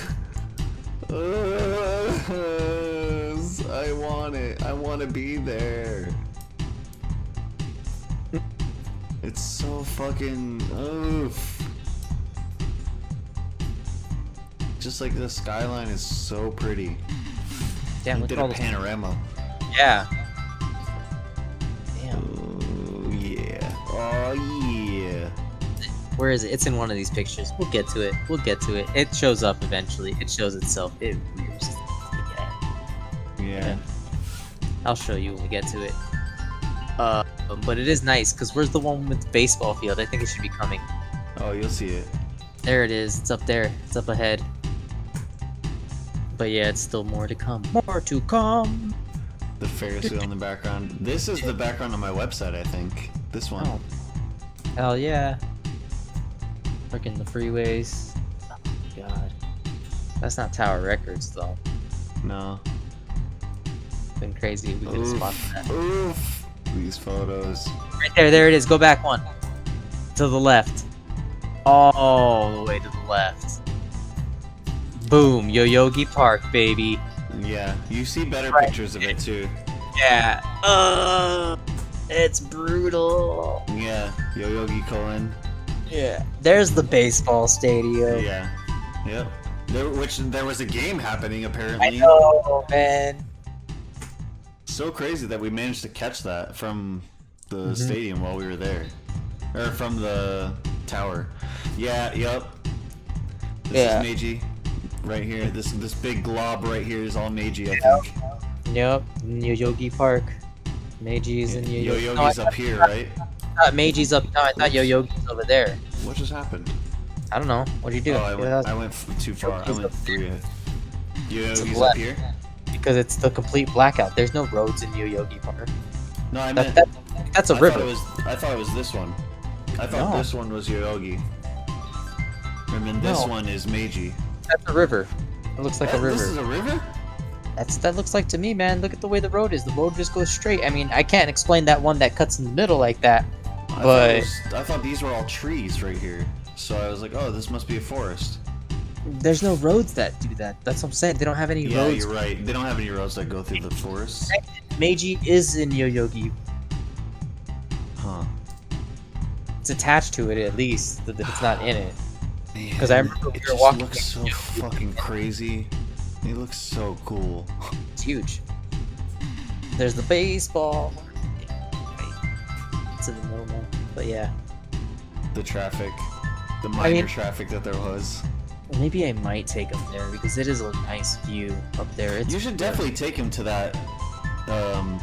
[SPEAKER 1] I want it. I want to be there. It's so fucking oof. Just like the skyline is so pretty.
[SPEAKER 2] Damn, look
[SPEAKER 1] Did
[SPEAKER 2] at all
[SPEAKER 1] a
[SPEAKER 2] this.
[SPEAKER 1] panorama.
[SPEAKER 2] Yeah. Damn.
[SPEAKER 1] Oh yeah. Oh yeah.
[SPEAKER 2] Where is it? It's in one of these pictures. We'll get to it. We'll get to it. It shows up eventually. It shows itself. It rears.
[SPEAKER 1] Yeah.
[SPEAKER 2] I'll show you when we get to it. But it is nice because where's the one with the baseball field? I think it should be coming.
[SPEAKER 1] Oh, you'll see it.
[SPEAKER 2] There it is. It's up there. It's up ahead. But yeah, it's still more to come. More to come.
[SPEAKER 1] The Ferris wheel in the background. This is the background on my website, I think. This one.
[SPEAKER 2] Oh. Hell yeah. Freaking the freeways. Oh my god. That's not Tower Records though.
[SPEAKER 1] No.
[SPEAKER 2] Been crazy. We could have
[SPEAKER 1] Oof.
[SPEAKER 2] spotted that.
[SPEAKER 1] Oof. These photos.
[SPEAKER 2] Right there. There it is. Go back one. To the left. All the way to the left. Boom. Yoyogi Park, baby.
[SPEAKER 1] Yeah, you see better
[SPEAKER 2] Right.
[SPEAKER 1] pictures of it too.
[SPEAKER 2] Yeah. It's brutal.
[SPEAKER 1] Yeah, Yoyogi Koen.
[SPEAKER 2] Yeah. There's the baseball stadium.
[SPEAKER 1] Yeah. Yep. There was a game happening apparently.
[SPEAKER 2] I know, man.
[SPEAKER 1] So crazy that we managed to catch that from the
[SPEAKER 2] Mm-hmm.
[SPEAKER 1] stadium while we were there. Or from the tower. Yeah, yep. This
[SPEAKER 2] Yeah.
[SPEAKER 1] is Meiji. Right here. This big glob right here is all Meiji, I think.
[SPEAKER 2] Yep. Yoyogi Park. Meiji's in Yoyogi. No, I
[SPEAKER 1] Yoyogi's up here, right?
[SPEAKER 2] thought Meiji's up. No, I thought Yoyogi's over there.
[SPEAKER 1] What just happened?
[SPEAKER 2] I don't know. What'd you do?
[SPEAKER 1] Oh,
[SPEAKER 2] Yeah,
[SPEAKER 1] I went too far. I went through it. Yoyogi's
[SPEAKER 2] left.
[SPEAKER 1] up here?
[SPEAKER 2] because it's the complete blackout. There's no roads in Yoyogi Park.
[SPEAKER 1] No, I meant...
[SPEAKER 2] That's a
[SPEAKER 1] I
[SPEAKER 2] river.
[SPEAKER 1] I thought it was this one. I thought
[SPEAKER 2] No.
[SPEAKER 1] this one was Yoyogi. And then this
[SPEAKER 2] No.
[SPEAKER 1] one is Meiji.
[SPEAKER 2] That's a river. It looks like a river.
[SPEAKER 1] This is a river?
[SPEAKER 2] That looks like to me, man. Look at the way the road is. The road just goes straight. I mean, I can't explain that one that cuts in the middle like that. But
[SPEAKER 1] I thought these were all trees right here. So I was like, oh, this must be a forest.
[SPEAKER 2] there's no roads that do that. That's what I'm saying. They don't have any
[SPEAKER 1] Yeah,
[SPEAKER 2] roads.
[SPEAKER 1] you're right. They don't have any roads that go through the forest.
[SPEAKER 2] Meiji is in Yoyogi.
[SPEAKER 1] Huh.
[SPEAKER 2] It's attached to it at least. That it's not in it. Because
[SPEAKER 1] Man,
[SPEAKER 2] I remember we
[SPEAKER 1] it
[SPEAKER 2] were
[SPEAKER 1] just
[SPEAKER 2] walking.
[SPEAKER 1] looks so fucking crazy. It looks so cool.
[SPEAKER 2] It's huge. There's the baseball. It's in the middle, man. But yeah.
[SPEAKER 1] The traffic. The minor traffic that there was.
[SPEAKER 2] Maybe I might take him there because it is a nice view up there. It's
[SPEAKER 1] You should definitely take him to that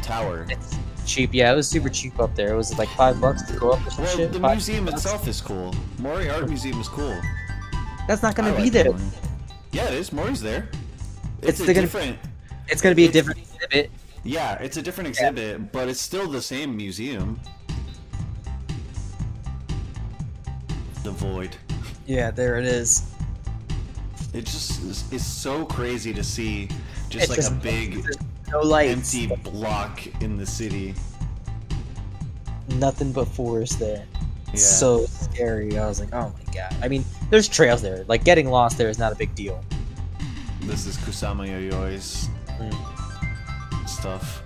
[SPEAKER 1] tower.
[SPEAKER 2] It's cheap. Yeah, it was super cheap up there. It was like $5 to go up or some
[SPEAKER 1] Well,
[SPEAKER 2] shit.
[SPEAKER 1] the
[SPEAKER 2] $5.
[SPEAKER 1] museum itself is cool. Mori Art Museum is cool.
[SPEAKER 2] That's not
[SPEAKER 1] I
[SPEAKER 2] gonna be
[SPEAKER 1] like
[SPEAKER 2] there.
[SPEAKER 1] Mori. Yeah, it is. Mori's there.
[SPEAKER 2] It's
[SPEAKER 1] a
[SPEAKER 2] gonna-
[SPEAKER 1] different.
[SPEAKER 2] It's gonna be a different exhibit.
[SPEAKER 1] Yeah, it's a different exhibit, but it's still the same museum. The Void.
[SPEAKER 2] Yeah, there it is.
[SPEAKER 1] It just is so crazy to see just
[SPEAKER 2] It's
[SPEAKER 1] like
[SPEAKER 2] just-
[SPEAKER 1] a big
[SPEAKER 2] There's no lights.
[SPEAKER 1] empty block in the city.
[SPEAKER 2] Nothing but forest there.
[SPEAKER 1] Yeah.
[SPEAKER 2] So scary. I was like, oh my god. I mean, there's trails there. Like getting lost there is not a big deal.
[SPEAKER 1] This is Kusama Yoyoi's stuff.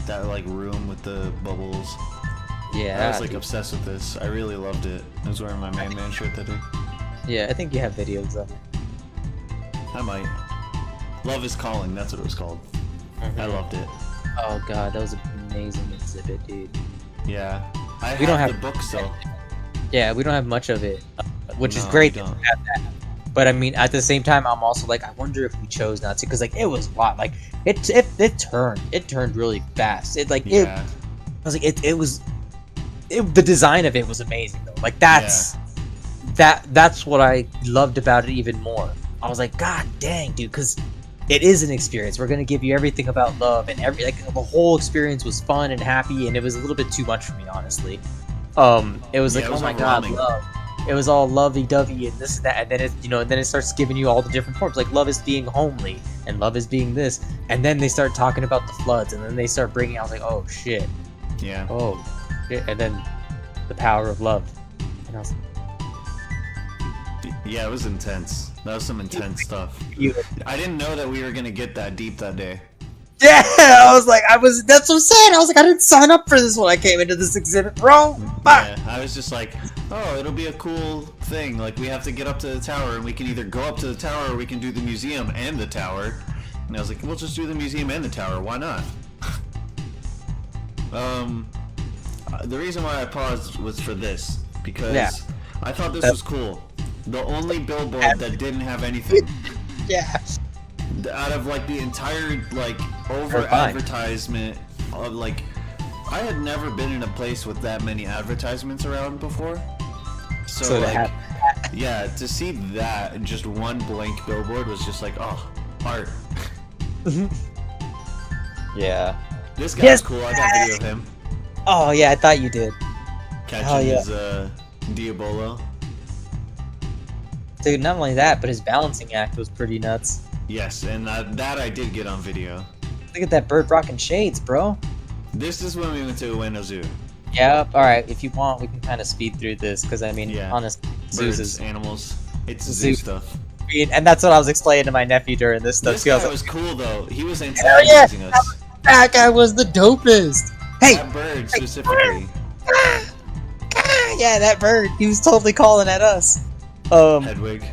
[SPEAKER 1] That like room with the bubbles.
[SPEAKER 2] Yeah.
[SPEAKER 1] I was like obsessed with this. I really loved it. I was wearing my main man shirt that day.
[SPEAKER 2] Yeah, I think you have videos of it.
[SPEAKER 1] I might. Love is Calling, that's what it was called. I loved it.
[SPEAKER 2] Oh god, that was an amazing exhibit, dude.
[SPEAKER 1] Yeah.
[SPEAKER 2] We don't
[SPEAKER 1] have
[SPEAKER 2] have-
[SPEAKER 1] the book still.
[SPEAKER 2] Yeah, we don't have much of it, which is
[SPEAKER 1] No,
[SPEAKER 2] great
[SPEAKER 1] we
[SPEAKER 2] that
[SPEAKER 1] don't.
[SPEAKER 2] we have that. But I mean, at the same time, I'm also like, I wonder if we chose not to, because like it was a lot. Like it turned really fast. It like it.
[SPEAKER 1] Yeah.
[SPEAKER 2] I was like, the design of it was amazing though. Like that's what I loved about it even more. I was like, God dang, dude, because it is an experience. We're gonna give you everything about love and the whole experience was fun and happy, and it was a little bit too much for me, honestly. It was like,
[SPEAKER 1] it was
[SPEAKER 2] oh my god,
[SPEAKER 1] overwhelming.
[SPEAKER 2] love. It was all lovey-dovey and this and that, and then it, then it starts giving you all the different forms. Like love is being homely, and love is being this. And then they start talking about the floods, and then they start bringing. I was like, oh shit,
[SPEAKER 1] Yeah.
[SPEAKER 2] oh shit, and then the power of love. And I was
[SPEAKER 1] Yeah, it was intense. That was some intense stuff. I didn't know that we were gonna get that deep that day.
[SPEAKER 2] yeah, I was like, that's what I'm saying. I was like, I didn't sign up for this when I came into this exhibit, bro. Fuck.
[SPEAKER 1] Yeah, I was just like, oh, it'll be a cool thing. Like, we have to get up to the tower, and we can either go up to the tower, or we can do the museum and the tower. And I was like, we'll just do the museum and the tower. Why not? The reason why I paused was for this, because I thought this was cool. The only billboard that didn't have anything.
[SPEAKER 2] Yeah.
[SPEAKER 1] Out of like the entire like over advertisement of like, I had never been in a place with that many advertisements around before. So like, yeah, to see that just one blank billboard was just like, oh, art.
[SPEAKER 2] Yeah.
[SPEAKER 1] This guy's cool. I got video of him
[SPEAKER 2] Oh yeah, I thought you did.
[SPEAKER 1] catching his Diabolo.
[SPEAKER 2] Dude, not only that, but his balancing act was pretty nuts.
[SPEAKER 1] Yes, and that I did get on video.
[SPEAKER 2] Look at that bird rocking shades, bro.
[SPEAKER 1] This is when we went to Ueno Zoo.
[SPEAKER 2] Yep. All right. If you want, we can kind of speed through this because I mean,
[SPEAKER 1] Yeah.
[SPEAKER 2] honest,
[SPEAKER 1] Birds,
[SPEAKER 2] zoos is.
[SPEAKER 1] animals. It's
[SPEAKER 2] Zoo.
[SPEAKER 1] zoo stuff.
[SPEAKER 2] And that's what I was explaining to my nephew during this stuff.
[SPEAKER 1] This
[SPEAKER 2] too. I
[SPEAKER 1] guy
[SPEAKER 2] was
[SPEAKER 1] was cool though. He was
[SPEAKER 2] yeah.
[SPEAKER 1] antagonizing us.
[SPEAKER 2] That guy was the dopest. Hey,
[SPEAKER 1] That bird specifically.
[SPEAKER 2] yeah, that bird. He was totally calling at us.
[SPEAKER 1] Hedwig.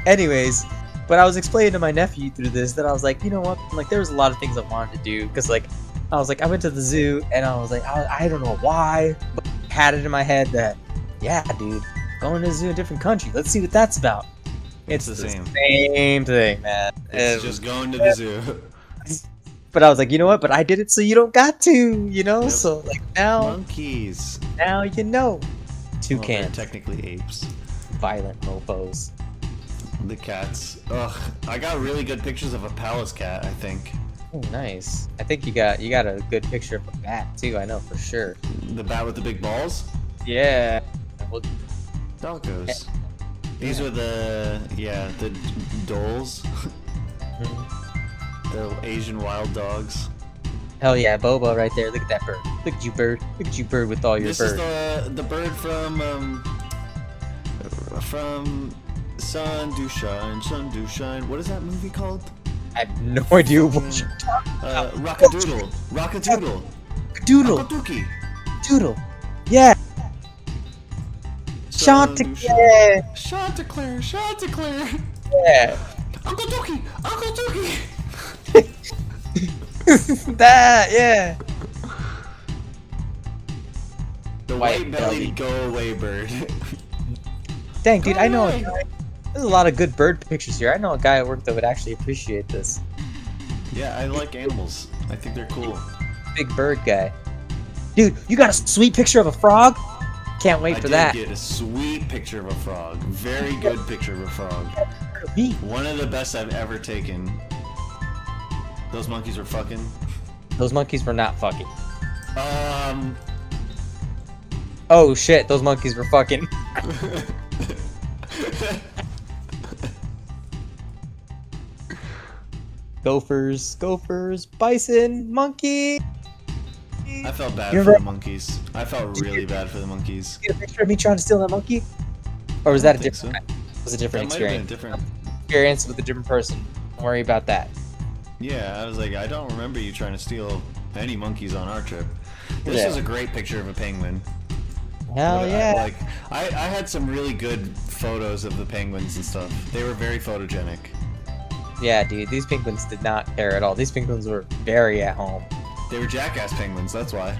[SPEAKER 2] Anyways, but I was explaining to my nephew through this that I was like, you know what? Like, there was a lot of things I wanted to do because, like, I was like, I went to the zoo and I was like, I don't know why, but I had it in my head that, yeah, dude, going to the zoo in a different country. Let's see what that's about. It's
[SPEAKER 1] the same.
[SPEAKER 2] Same thing, man.
[SPEAKER 1] It's just going to the zoo.
[SPEAKER 2] But I was like, you know what? But I did it so you don't got to, you know?
[SPEAKER 1] Yep.
[SPEAKER 2] So, like, now
[SPEAKER 1] Monkeys.
[SPEAKER 2] you know.
[SPEAKER 1] Well,
[SPEAKER 2] Toucans.
[SPEAKER 1] they're technically apes.
[SPEAKER 2] Violent mofos.
[SPEAKER 1] The cats. Ugh. I got really good pictures of a palace cat, I think.
[SPEAKER 2] Oh, nice. I think you got a good picture of a bat, too. I know for sure.
[SPEAKER 1] The bat with the big balls?
[SPEAKER 2] Yeah. Well,
[SPEAKER 1] Doggos. These are the doles. The Asian wild dogs.
[SPEAKER 2] hell yeah, Boba right there. Look at that bird. Look at you, bird. Look at you, bird, with all your
[SPEAKER 1] This
[SPEAKER 2] birds.
[SPEAKER 1] is the bird from Sun Do Shine. What is that movie called?
[SPEAKER 2] I have no idea what you're talking
[SPEAKER 1] Rockadoodle. Rockadoodle.
[SPEAKER 2] Doodle.
[SPEAKER 1] Uncle
[SPEAKER 2] Doodle. Yeah.
[SPEAKER 1] Chanticleer.
[SPEAKER 2] Chanticleer.
[SPEAKER 1] Chanticleer.
[SPEAKER 2] Yeah.
[SPEAKER 1] Uncle Dookie. Uncle Dookie.
[SPEAKER 2] That, yeah.
[SPEAKER 1] The white-bellied go-away bird.
[SPEAKER 2] Dang, dude, I know.
[SPEAKER 1] Go away.
[SPEAKER 2] There's a lot of good bird pictures here. I know a guy at work that would actually appreciate this.
[SPEAKER 1] Yeah, I like animals. I think they're cool.
[SPEAKER 2] Big bird guy. Dude, you got a sweet picture of a frog? Can't wait for that.
[SPEAKER 1] I did get a sweet picture of a frog. Very good picture of a frog.
[SPEAKER 2] Me.
[SPEAKER 1] One of the best I've ever taken. Those monkeys were fucking.
[SPEAKER 2] Those monkeys were not fucking. Oh shit, those monkeys were fucking. Gophers, bison, monkey.
[SPEAKER 1] I felt bad
[SPEAKER 2] You
[SPEAKER 1] for
[SPEAKER 2] remember-
[SPEAKER 1] the monkeys. I felt really bad for the monkeys.
[SPEAKER 2] Get a picture of me trying to steal that monkey? Or was that a
[SPEAKER 1] think
[SPEAKER 2] different?
[SPEAKER 1] so.
[SPEAKER 2] Was a
[SPEAKER 1] That
[SPEAKER 2] different
[SPEAKER 1] might have been
[SPEAKER 2] experience?
[SPEAKER 1] different.
[SPEAKER 2] Experience with a different person. Don't worry about that.
[SPEAKER 1] Yeah, I was like, I don't remember you trying to steal any monkeys on our trip. This
[SPEAKER 2] Yeah.
[SPEAKER 1] is a great picture of a penguin.
[SPEAKER 2] Hell
[SPEAKER 1] But
[SPEAKER 2] yeah!
[SPEAKER 1] I had some really good photos of the penguins and stuff. They were very photogenic.
[SPEAKER 2] Yeah, dude, these penguins did not care at all. These penguins were very at home.
[SPEAKER 1] They were jackass penguins, that's why.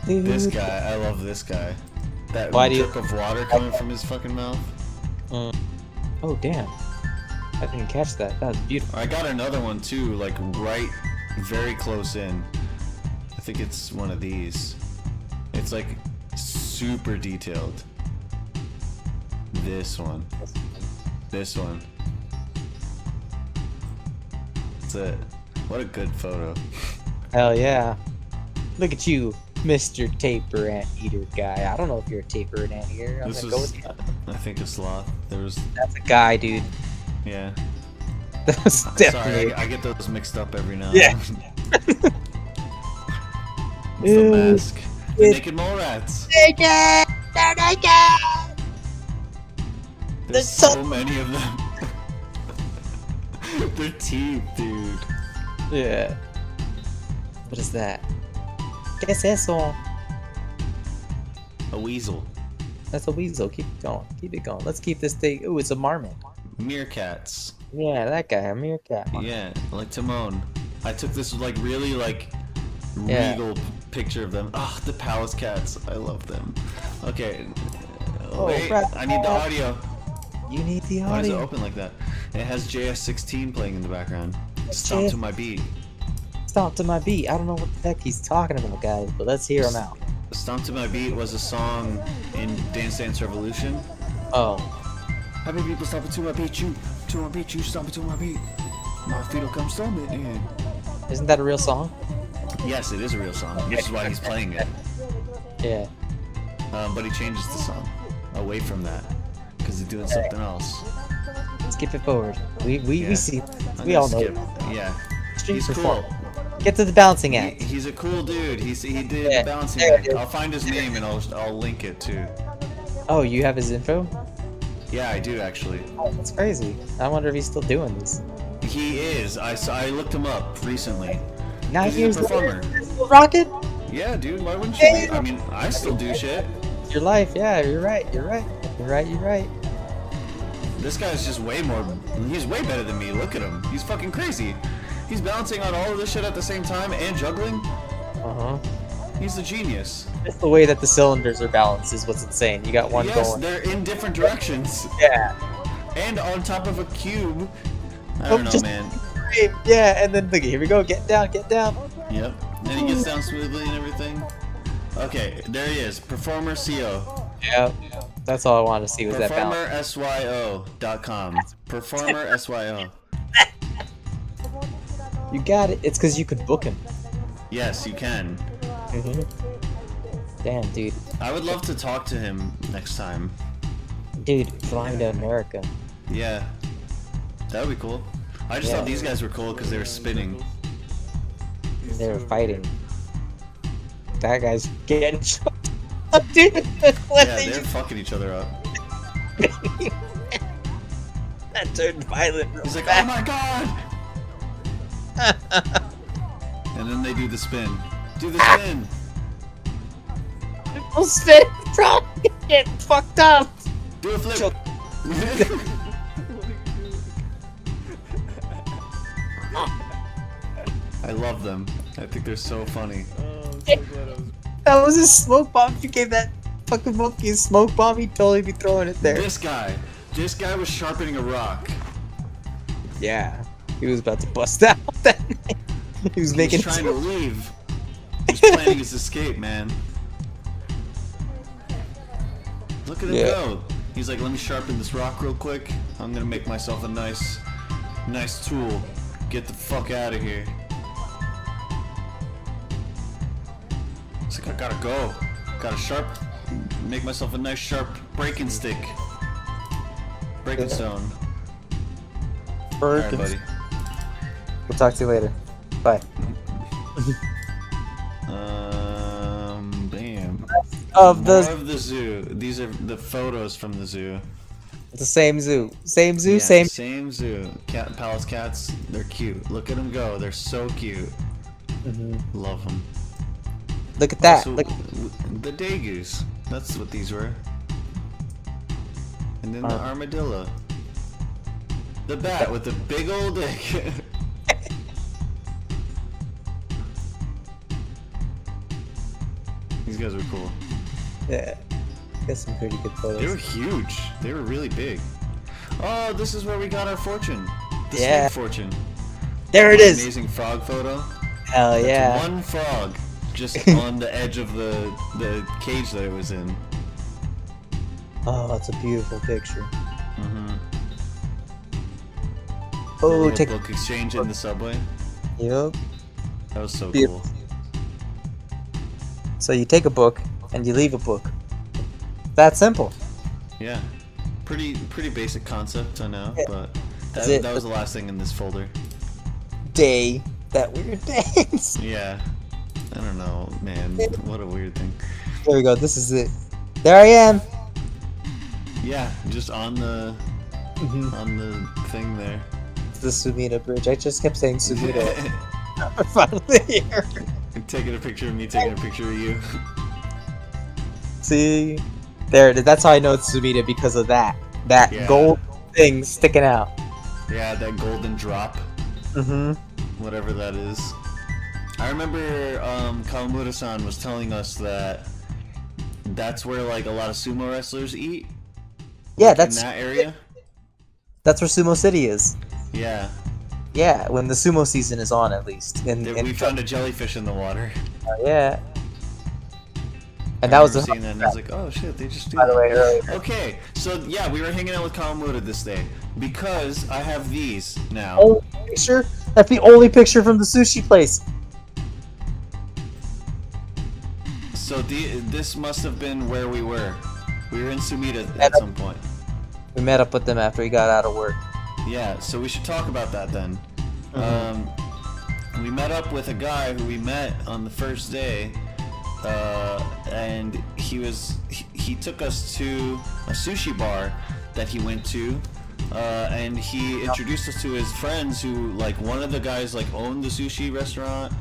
[SPEAKER 2] Dude.
[SPEAKER 1] This guy, I love this guy. That
[SPEAKER 2] Why do you-
[SPEAKER 1] drip of water coming from his fucking mouth.
[SPEAKER 2] Oh damn! I didn't catch that. That was beautiful.
[SPEAKER 1] I got another one too, like right, very close in. I think it's one of these. It's like super detailed. This one. This one. That's it. What a good photo.
[SPEAKER 2] Hell yeah! Look at you, Mr. Taper Anteater guy. I don't know if you're a taper and anteater. I'm
[SPEAKER 1] This
[SPEAKER 2] gonna go
[SPEAKER 1] was,
[SPEAKER 2] with you.
[SPEAKER 1] I think, a sloth. There was,
[SPEAKER 2] That's a guy, dude.
[SPEAKER 1] yeah.
[SPEAKER 2] That was definitely.
[SPEAKER 1] Sorry, I get those mixed up every now and
[SPEAKER 2] Yeah.
[SPEAKER 1] then. It's the
[SPEAKER 2] Ew.
[SPEAKER 1] mask. The
[SPEAKER 2] It-
[SPEAKER 1] naked mole rats.
[SPEAKER 2] Naked! They're naked!
[SPEAKER 1] There's
[SPEAKER 2] so-
[SPEAKER 1] so many of them. Their teeth, dude.
[SPEAKER 2] Yeah. What is that? ¿Qué es eso?
[SPEAKER 1] A weasel.
[SPEAKER 2] That's a weasel. Keep it going. Keep it going. Let's keep this thing. Ooh, it's a marmot.
[SPEAKER 1] Meerkats.
[SPEAKER 2] Yeah, that guy. A meerkat.
[SPEAKER 1] Yeah, like Timon. I took this like really like
[SPEAKER 2] Yeah.
[SPEAKER 1] regal picture of them. Ah, the palace cats. I love them. Okay.
[SPEAKER 2] Oh,
[SPEAKER 1] Wait,
[SPEAKER 2] rat-
[SPEAKER 1] I need the audio.
[SPEAKER 2] You need the
[SPEAKER 1] Why is it
[SPEAKER 2] audio.
[SPEAKER 1] open like that? It has JS16 playing in the background. Stomp to my beat.
[SPEAKER 2] Stomp to my beat. I don't know what the heck he's talking about, guys, but let's hear him out.
[SPEAKER 1] Stomp to my beat was a song in Dance Dance Revolution.
[SPEAKER 2] Oh.
[SPEAKER 1] Happy people stomp it to my beat, you stomp it to my beat. My feet will come stomp it in.
[SPEAKER 2] Isn't that a real song?
[SPEAKER 1] Yes, it is a real song, which is why he's playing it.
[SPEAKER 2] Yeah.
[SPEAKER 1] But he changes the song away from that because he's doing something else.
[SPEAKER 2] Skip it forward. We
[SPEAKER 1] Yeah.
[SPEAKER 2] see.
[SPEAKER 1] I'm
[SPEAKER 2] We
[SPEAKER 1] gonna
[SPEAKER 2] all know.
[SPEAKER 1] skip. Yeah,
[SPEAKER 2] Street
[SPEAKER 1] he's
[SPEAKER 2] performer.
[SPEAKER 1] cool.
[SPEAKER 2] Get to the balancing act.
[SPEAKER 1] He's a cool dude. He did
[SPEAKER 2] Yeah.
[SPEAKER 1] the balancing
[SPEAKER 2] There it
[SPEAKER 1] act.
[SPEAKER 2] is.
[SPEAKER 1] I'll find his name and I'll link it too.
[SPEAKER 2] Oh, you have his info?
[SPEAKER 1] Yeah, I do actually.
[SPEAKER 2] Oh, that's crazy. I wonder if he's still doing this.
[SPEAKER 1] He is. I looked him up recently.
[SPEAKER 2] 9
[SPEAKER 1] He's a
[SPEAKER 2] years
[SPEAKER 1] performer.
[SPEAKER 2] later, still rocking?
[SPEAKER 1] Yeah, dude. Why wouldn't you? Be? I mean, I still do shit.
[SPEAKER 2] Your life, yeah, you're right. You're right.
[SPEAKER 1] This guy's just way more. He's way better than me. Look at him. He's fucking crazy. He's balancing on all of this shit at the same time and juggling.
[SPEAKER 2] Uh-huh.
[SPEAKER 1] He's a genius.
[SPEAKER 2] Just the way that the cylinders are balanced is what's insane. You got one
[SPEAKER 1] Yes,
[SPEAKER 2] going.
[SPEAKER 1] they're in different directions
[SPEAKER 2] Yeah.
[SPEAKER 1] and on top of a cube. I
[SPEAKER 2] Oh,
[SPEAKER 1] don't know,
[SPEAKER 2] just-
[SPEAKER 1] man.
[SPEAKER 2] Yeah, and then look, here we go. Get down, get down.
[SPEAKER 1] Yep. And he gets down smoothly and everything. Okay, there he is. Performer Syo.
[SPEAKER 2] Yeah. That's all I wanted to see was that balance.
[SPEAKER 1] PerformerSyo.com. Performer SYO.
[SPEAKER 2] You got it. It's because you could book him.
[SPEAKER 1] Yes, you can.
[SPEAKER 2] Mm-hmm. Damn, dude.
[SPEAKER 1] I would love to talk to him next time.
[SPEAKER 2] Dude, flying to America.
[SPEAKER 1] Yeah. That would be cool. I just
[SPEAKER 2] Yeah.
[SPEAKER 1] thought these guys were cool because they were spinning.
[SPEAKER 2] They were fighting. That guy's getting shot up, dude. What
[SPEAKER 1] Yeah,
[SPEAKER 2] did
[SPEAKER 1] they're
[SPEAKER 2] you
[SPEAKER 1] fucking each other up.
[SPEAKER 2] that turned violent real
[SPEAKER 1] He's like, oh
[SPEAKER 2] fast.
[SPEAKER 1] my god! And then they do the spin. Do the spin!
[SPEAKER 2] People spin, probably getting fucked up.
[SPEAKER 1] Do a flip!
[SPEAKER 2] Choke.
[SPEAKER 1] I love them. I think they're so funny.
[SPEAKER 2] That was a smoke bomb. If you gave that fucking monkey a smoke bomb, he'd totally be throwing it there.
[SPEAKER 1] This guy was sharpening a rock.
[SPEAKER 2] Yeah. He was about to bust out. He was making
[SPEAKER 1] He's trying to leave. He's planning his escape, man. Look at him
[SPEAKER 2] Yeah.
[SPEAKER 1] go. He's like, let me sharpen this rock real quick. I'm gonna make myself a nice tool. Get the fuck out of here. It's like, I gotta go. Gotta make myself a nice sharp breaking stick. Breaking stone. Alright, buddy.
[SPEAKER 2] We'll talk to you later. Bye.
[SPEAKER 1] Bam.
[SPEAKER 2] Of
[SPEAKER 1] More
[SPEAKER 2] the
[SPEAKER 1] of the zoo. These are the photos from the zoo.
[SPEAKER 2] same zoo. Same zoo,
[SPEAKER 1] Yeah,
[SPEAKER 2] same.
[SPEAKER 1] zoo. Palace cats, they're cute. Look at them go. They're so cute. Love them.
[SPEAKER 2] Look at that.
[SPEAKER 1] Also,
[SPEAKER 2] Look.
[SPEAKER 1] the Dagoos. That's what these were. And then the armadillo. The bat with the big old dick. These guys were cool.
[SPEAKER 2] Yeah. Got some pretty good photos.
[SPEAKER 1] They were huge. They were really big. Oh, this is where we got our fortune. The
[SPEAKER 2] Yeah.
[SPEAKER 1] snake fortune.
[SPEAKER 2] There it is.
[SPEAKER 1] Amazing frog photo.
[SPEAKER 2] Hell
[SPEAKER 1] That's
[SPEAKER 2] yeah.
[SPEAKER 1] one frog just on the edge of the cage that it was in.
[SPEAKER 2] Oh, that's a beautiful picture.
[SPEAKER 1] Mm-hmm.
[SPEAKER 2] Oh, take.
[SPEAKER 1] book exchange in the subway.
[SPEAKER 2] Yep.
[SPEAKER 1] That was so
[SPEAKER 2] Beautiful.
[SPEAKER 1] cool.
[SPEAKER 2] So you take a book and you leave a book. That simple.
[SPEAKER 1] Yeah. Pretty basic concept, I know,
[SPEAKER 2] Yeah.
[SPEAKER 1] but
[SPEAKER 2] That's it.
[SPEAKER 1] that was the last thing in this folder.
[SPEAKER 2] Day. That weird days.
[SPEAKER 1] Yeah. I don't know, man. What a weird thing.
[SPEAKER 2] There we go. This is it. There I am.
[SPEAKER 1] Yeah, just on the thing there.
[SPEAKER 2] It's the Sumida Bridge. I just kept saying Sumida. We're finally here.
[SPEAKER 1] Taking a picture of me, taking a picture of you.
[SPEAKER 2] See? There it is. That's how I know it's Sumida, because of that. That
[SPEAKER 1] Yeah.
[SPEAKER 2] gold thing sticking out.
[SPEAKER 1] Yeah, that golden drop.
[SPEAKER 2] Mm-hmm.
[SPEAKER 1] Whatever that is. I remember Kawamura-san was telling us that that's where like a lot of sumo wrestlers eat.
[SPEAKER 2] Yeah,
[SPEAKER 1] Like,
[SPEAKER 2] that's
[SPEAKER 1] in that area.
[SPEAKER 2] that's where Sumo City is.
[SPEAKER 1] Yeah,
[SPEAKER 2] Yeah, when the sumo season is on, at least.
[SPEAKER 1] we found a jellyfish in the water.
[SPEAKER 2] Yeah. And
[SPEAKER 1] I
[SPEAKER 2] that was
[SPEAKER 1] remember
[SPEAKER 2] the
[SPEAKER 1] seeing that, and I was like, oh shit, they just do
[SPEAKER 2] by the
[SPEAKER 1] that.
[SPEAKER 2] way earlier.
[SPEAKER 1] Okay, so yeah, we were hanging out with Kawamura this day because I have these now.
[SPEAKER 2] Only picture? That's the only picture from the sushi place.
[SPEAKER 1] So this must have been where we were. We were in Sumida at some point.
[SPEAKER 2] We met up with them after he got out of work.
[SPEAKER 1] Yeah, so we should talk about that then. We met up with a guy who we met on the first day, and he took us to a sushi bar that he went to, and he introduced us to his friends who, like, one of the guys like owned the sushi restaurant,